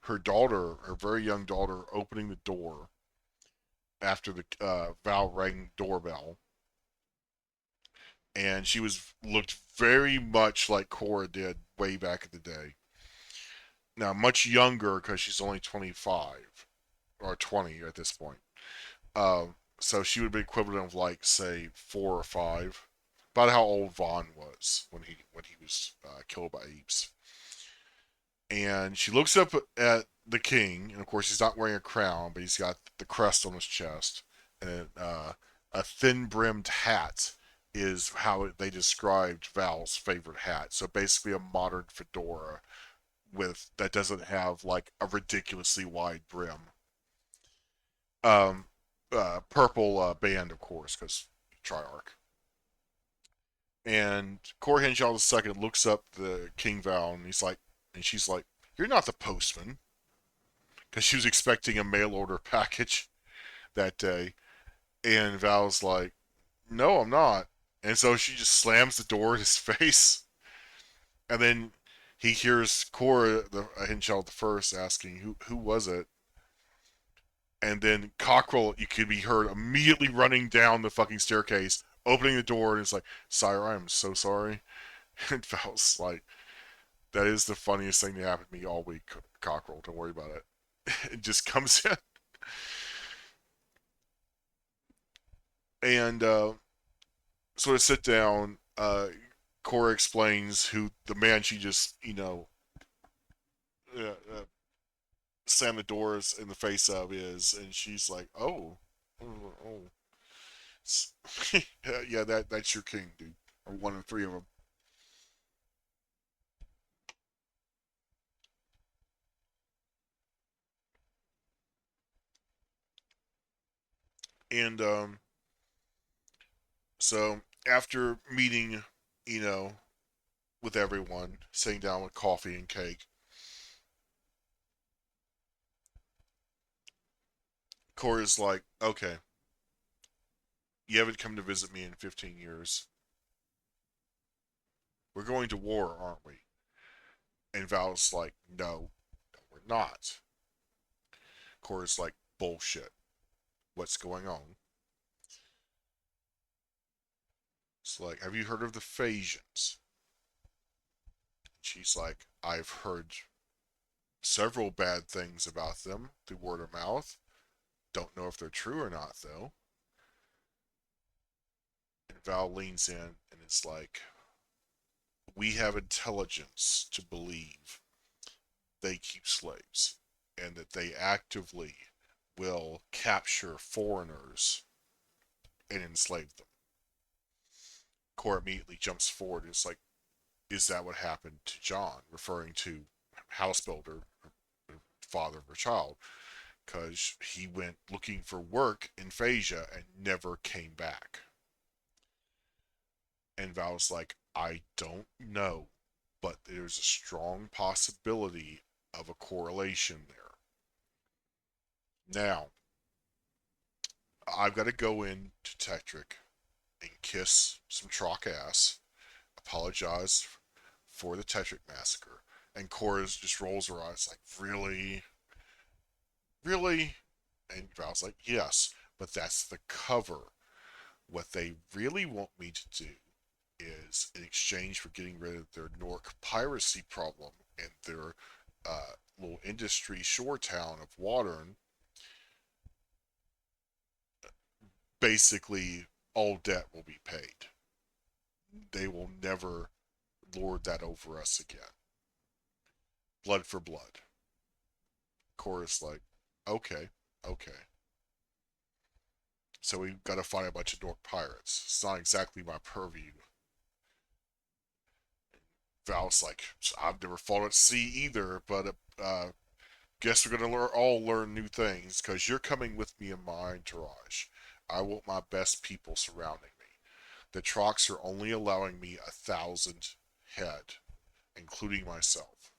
her daughter, her very young daughter, opening the door after the Val rang doorbell, and she was looked very much like Korra did way back in the day. Now, much younger because she's only 25 or 20 at this point. So she would be equivalent of like say 4 or 5, about how old Vaughn was when he was killed by apes. And she looks up at the king, and of course he's not wearing a crown, but he's got the crest on his chest, and a thin-brimmed hat is how they described Val's favorite hat. So basically, a modern fedora with that doesn't have like a ridiculously wide brim. Um, purple band, of course, because Triarch. And Core Henshaw II looks up the King Val, and she's like, "You're not the postman," because she was expecting a mail order package that day. And Val's like, "No, I'm not." And so she just slams the door in his face. And then he hears Cora, the Hinchell the First, asking, who was it? And then Cockrell, you could be heard immediately running down the fucking staircase, opening the door, and it's like, Sire, I am so sorry. And Val's like, that is the funniest thing that happened to me all week, Cockrell. Don't worry about it. It just comes in. And sort of sit down. Cora explains who the man she just, uh, slammed the doors in the face of is, and she's like, oh. Yeah, that's your king, dude, or one of three of them. And so after meeting, you know, with everyone, sitting down with coffee and cake, Cora's like, okay, you haven't come to visit me in 15 years. We're going to war, aren't we? And Val's like, no, we're not. Cora's like, bullshit. What's going on? It's like, have you heard of the Phasians? She's like, I've heard several bad things about them through word of mouth. Don't know if they're true or not, though. And Val leans in and it's like, we have intelligence to believe they keep slaves and that they actively will capture foreigners and enslave them. Cora immediately jumps forward and it's like, is that what happened to John? Referring to Housebuilder, father of her child, because he went looking for work in Phasia and never came back. And Val's like, I don't know, but there's a strong possibility of a correlation there. Now, I've got to go into Tetrick and kiss some Trock ass, apologize for the Tetrick massacre. And Cora just rolls her eyes like, really? Really? And Val's like, yes, but that's the cover. What they really want me to do is, in exchange for getting rid of their Nork piracy problem and their little industry shore town of Watern, basically all debt will be paid. They will never lord that over us again. Blood for blood. Chorus like, okay, okay. So we've got to fight a bunch of Nork pirates. It's not exactly my purview. Val's like, I've never fought at sea either, but guess we're gonna all learn new things because you're coming with me in my entourage. I want my best people surrounding me. The Trox are only allowing me 1,000 head, including myself.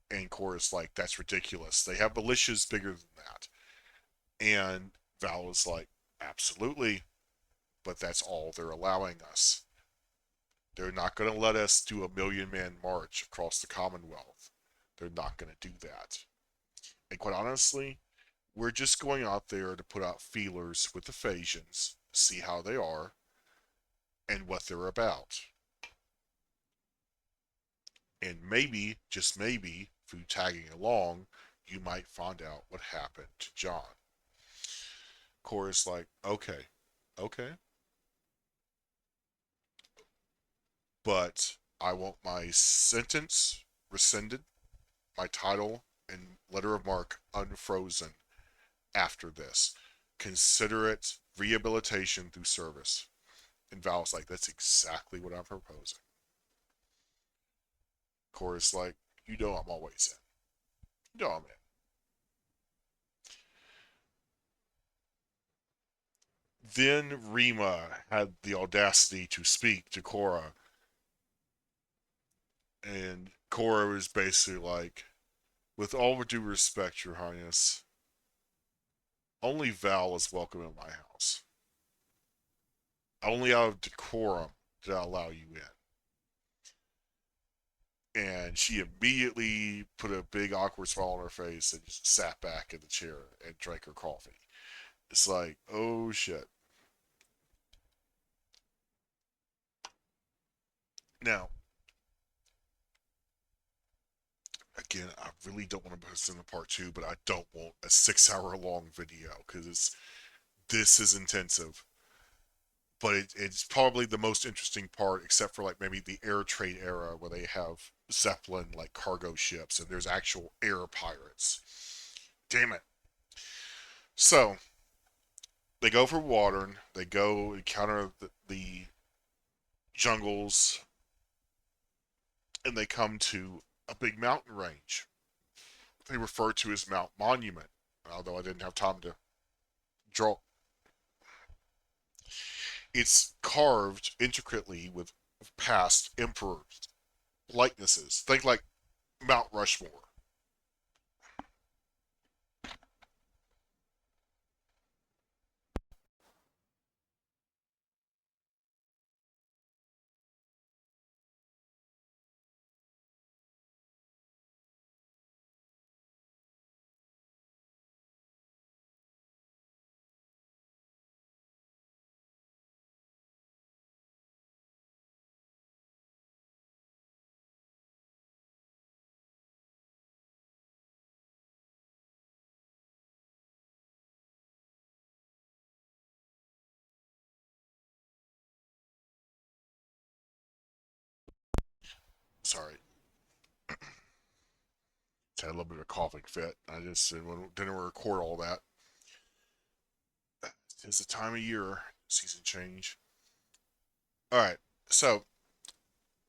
And Cora's like, that's ridiculous. They have militias bigger than that. And Val is like, absolutely, but that's all they're allowing us. They're not going to let us do a 1,000,000-man march across the Commonwealth. They're not going to do that. And quite honestly, we're just going out there to put out feelers with the Phasians, see how they are, and what they're about. And maybe, just maybe, through tagging along, you might find out what happened to John. Cora's like, okay, okay, but I want my sentence rescinded, my title and letter of marque unfrozen after this. Consider it rehabilitation through service. And Val's like, that's exactly what I'm proposing. Cora's like, you know I'm always in. You know I'm in. Then Rima had the audacity to speak to Cora, and Cora was basically like, with all due respect, Your Highness, only Val is welcome in my house. Only out of decorum did I allow you in. And she immediately put a big awkward smile on her face and just sat back in the chair and drank her coffee. It's like, oh shit. Now, again, I really don't want to put this in a part two, but I don't want a 6 hour long video because this is intensive. But it's probably the most interesting part, except for like maybe the air trade era where they have Zeppelin like cargo ships and there's actual air pirates. Damn it. So they go for water. They go encounter the jungles, and they come to a big mountain range. They refer to as Mount Monument, although I didn't have time to draw. It's carved intricately with past emperors' likenesses. Think like Mount Rushmore. Sorry, had a little bit of a coughing fit. I just didn't record all that. It's the time of year, season change. All right, so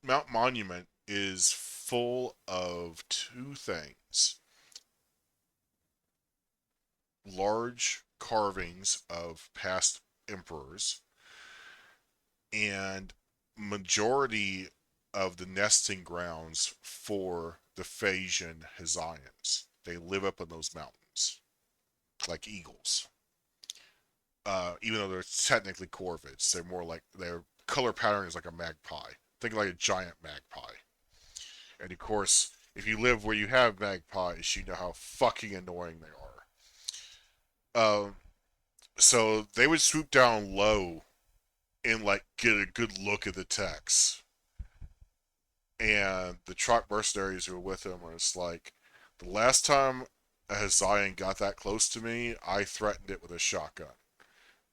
Mount Monument is full of two things: large carvings of past emperors and majority of the nesting grounds for the Phasian Hezaians. They live up in those mountains like eagles. Even though they're technically corvids, they're more like their color pattern is like a magpie. Think like a giant magpie. And of course, if you live where you have magpies, you know how fucking annoying they are. So they would swoop down low and like get a good look at the text. And the truck mercenaries who were with him were just like, the last time a Hazayan got that close to me, I threatened it with a shotgun.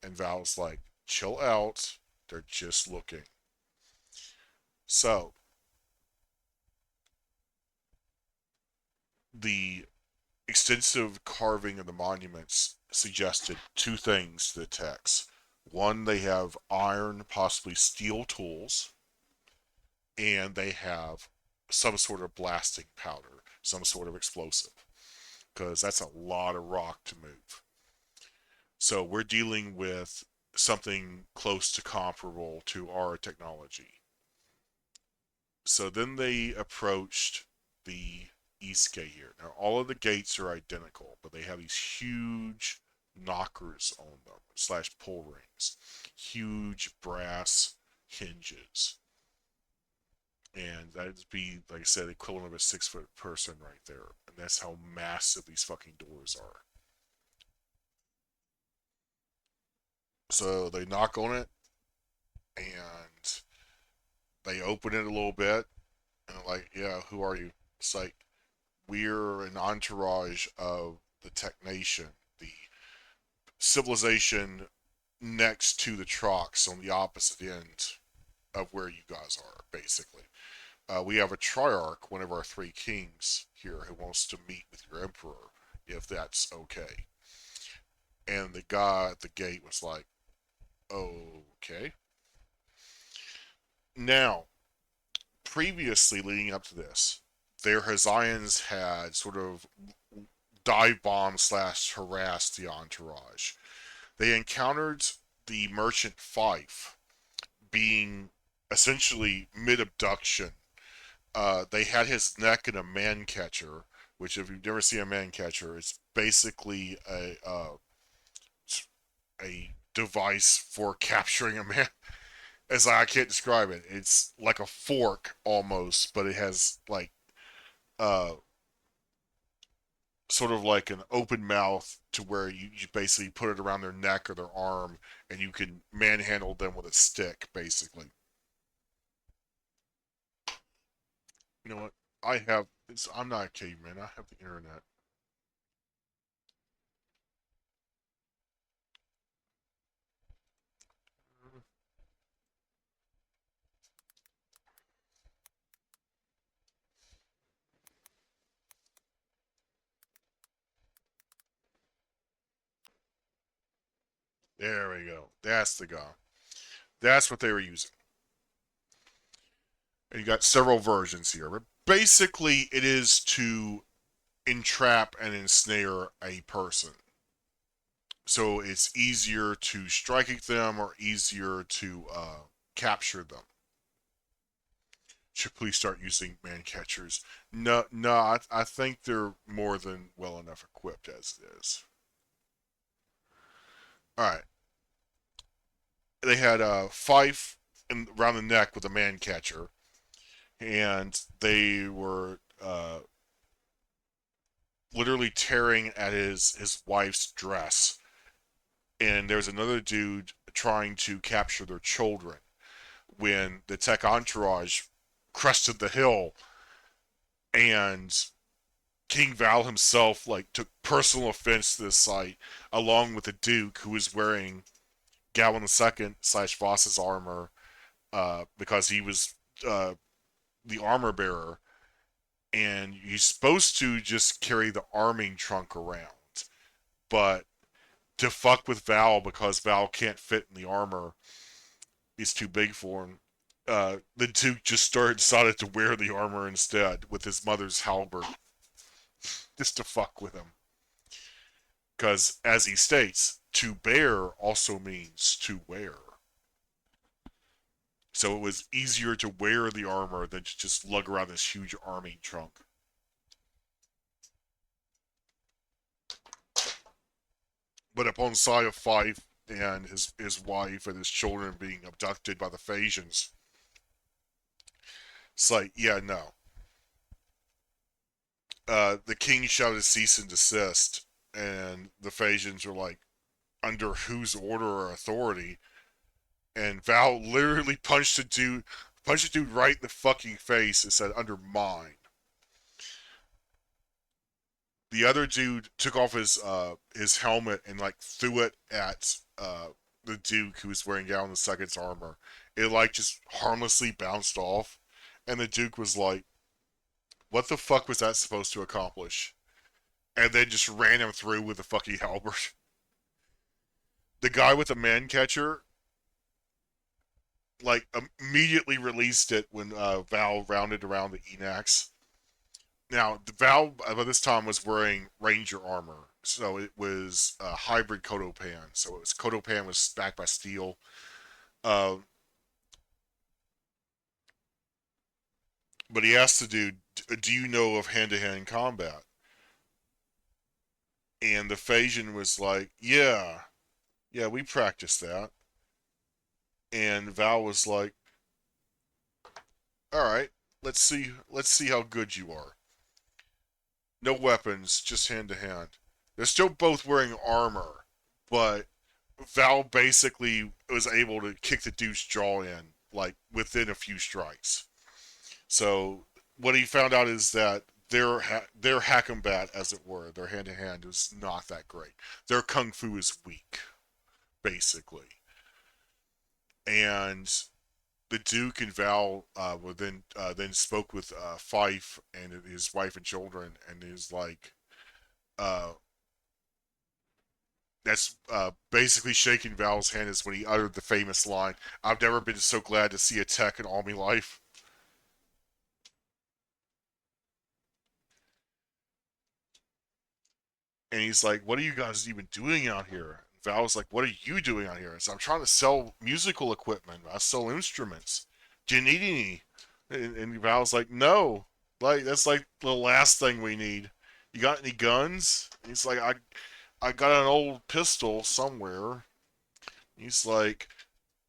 And Val's like, chill out. They're just looking. So, the extensive carving of the monuments suggested two things to the text. One, they have iron, possibly steel tools, and they have some sort of blasting powder, some sort of explosive, because that's a lot of rock to move. So we're dealing with something close to comparable to our technology. So then they approached the east gate here. Now all of the gates are identical, but they have these huge knockers on them slash pull rings, huge brass hinges, and that'd be like I said, the equivalent of a 6 foot person right there, and that's how massive these fucking doors are. So they knock on it, and they open it a little bit, and they're like, yeah, who are you? It's like, we're an entourage of the Tech Nation, the civilization next to the Trox on the opposite end of where you guys are, basically. We have a Triarch, one of our three kings here, who wants to meet with your Emperor, if that's okay. And the guy at the gate was like, okay. Now, previously, leading up to this, their Hazians had sort of dive bomb slash harassed the entourage. They encountered the merchant Fife being essentially mid abduction. They had his neck in a man catcher, which if you've never seen a man catcher, it's basically a device for capturing a man. As I can't describe it. It's like a fork almost, but it has like uh sort of like an open mouth to where you basically put it around their neck or their arm and you can manhandle them with a stick basically. You know what? I'm not a caveman. I have the internet. There we go. That's the guy. That's what they were using. And you got several versions here, but basically it is to entrap and ensnare a person. So it's easier to strike at them or easier to capture them. Should please start using man catchers? No, no, I think they're more than well enough equipped as it is. All right, they had Fife around the neck with a man catcher, and they were literally tearing at his wife's dress. And there's another dude trying to capture their children when the tech entourage crested the hill, and King Val himself like took personal offense to this sight, along with the Duke, who was wearing Gawain II slash Voss's armor, because he was the armor bearer, and he's supposed to just carry the arming trunk around, but to fuck with Val because Val can't fit in the armor, he's too big for him. The Duke just decided to wear the armor instead with his mother's halberd, just to fuck with him. Because, as he states, to bear also means to wear. So it was easier to wear the armor than to just lug around this huge army trunk. But upon sight of Fife and his wife and his children being abducted by the Phasians, it's like, yeah, no. The king shouted cease and desist, and the Phasians were like, under whose order or authority? And Val literally punched the dude right in the fucking face and said, under mine. The other dude took off his helmet and like threw it at the Duke, who was wearing Galactic Second's armor. It like just harmlessly bounced off, and the Duke was like, "What the fuck was that supposed to accomplish?" And then just ran him through with a fucking halberd. The guy with the man catcher like immediately released it when Val rounded around the Enax. Now, the Val by this time was wearing Ranger armor, so it was a hybrid Kodopan. So it was Kodopan was backed by steel. Uh, but he asked the dude, "Do you know of hand-to-hand combat?" And the Phasian was like, "Yeah, yeah, we practiced that." And Val was like, "All right, let's see how good you are. No weapons, just hand to hand." They're still both wearing armor, but Val basically was able to kick the dude's jaw in like within a few strikes. So what he found out is that their hackambat, as it were, their hand to hand, is not that great. Their kung fu is weak, basically. And the Duke and Val were then spoke with Fife and his wife and children, and is like, uh, that's basically shaking Val's hand is when he uttered the famous line, "I've never been so glad to see a tech in all my life." And he's like, "What are you guys even doing out here?" Val's like, "What are you doing out here?" So I'm trying to sell musical equipment. I sell instruments. Do you need any? And Val's like, "No. Like that's like the last thing we need. You got any guns?" And he's like, I got an old pistol somewhere." He's like,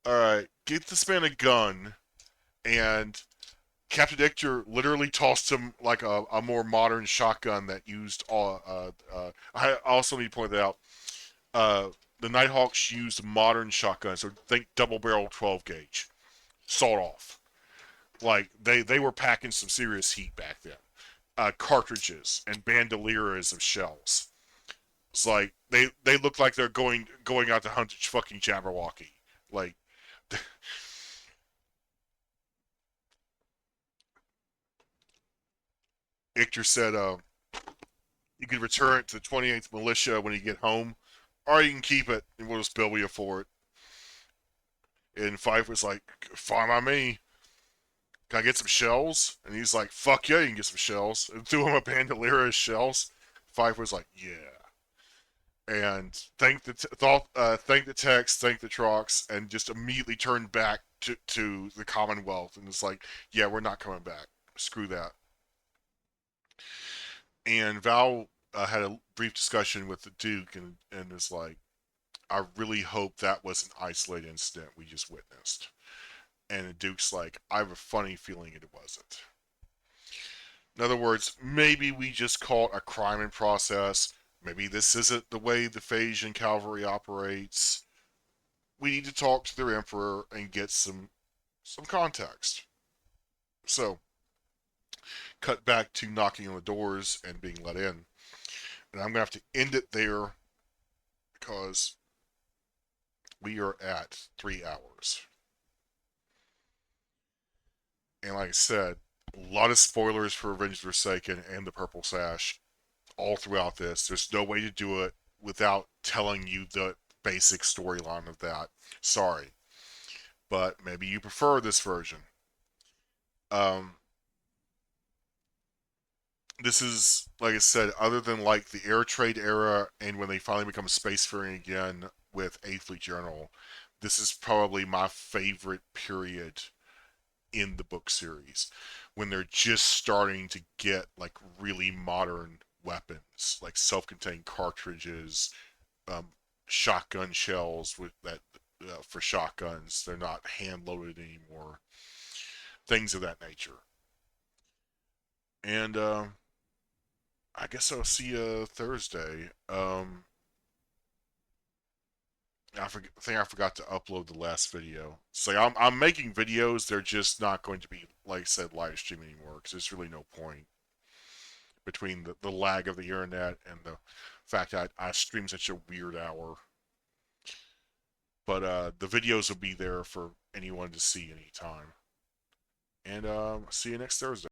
all right, get this man a gun. And Captain Ictor literally tossed him like a more modern shotgun that used I also need to point that out. Uh, the Nighthawks used modern shotguns, so think double barrel 12 gauge, sawed off. Like they were packing some serious heat back then. Cartridges and bandoliers of shells. It's like they look like they're going out to hunt fucking Jabberwocky. Like Ictor said, you can return it to the 28th Militia when you get home, or you can keep it and we'll just bill you for it. And Fife was like, fine by me. Can I get some shells? And he's like, fuck yeah, you can get some shells. And threw him a bandolier of shells. Fife was like, yeah. And thank the text, thank the Trox, and just immediately turned back to the Commonwealth. And it's like, yeah, we're not coming back. Screw that. And Val had a brief discussion with the Duke and is like, I really hope that was an isolated incident we just witnessed. And the Duke's like, I have a funny feeling it wasn't. In other words, maybe we just call it a crime in process. Maybe this isn't the way the Phasian cavalry operates. We need to talk to their emperor and get some context. So, cut back to knocking on the doors and being let in. And I'm going to have to end it there because we are at 3 hours. And like I said, a lot of spoilers for Revenge of the Forsaken and the Purple Sash all throughout this. There's no way to do it without telling you the basic storyline of that. Sorry. But maybe you prefer this version. Um, this is, like I said, other than like the air trade era and when they finally become spacefaring again with 8th Fleet Journal, this is probably my favorite period in the book series when they're just starting to get like really modern weapons, like self-contained cartridges, um, shotgun shells with that for shotguns. They're not hand loaded anymore. Things of that nature. And I guess I'll see you Thursday. I think I forgot to upload the last video. So I'm making videos. They're just not going to be, like I said, live stream anymore because there's really no point between the lag of the internet and the fact that I stream such a weird hour. But the videos will be there for anyone to see anytime. And see you next Thursday.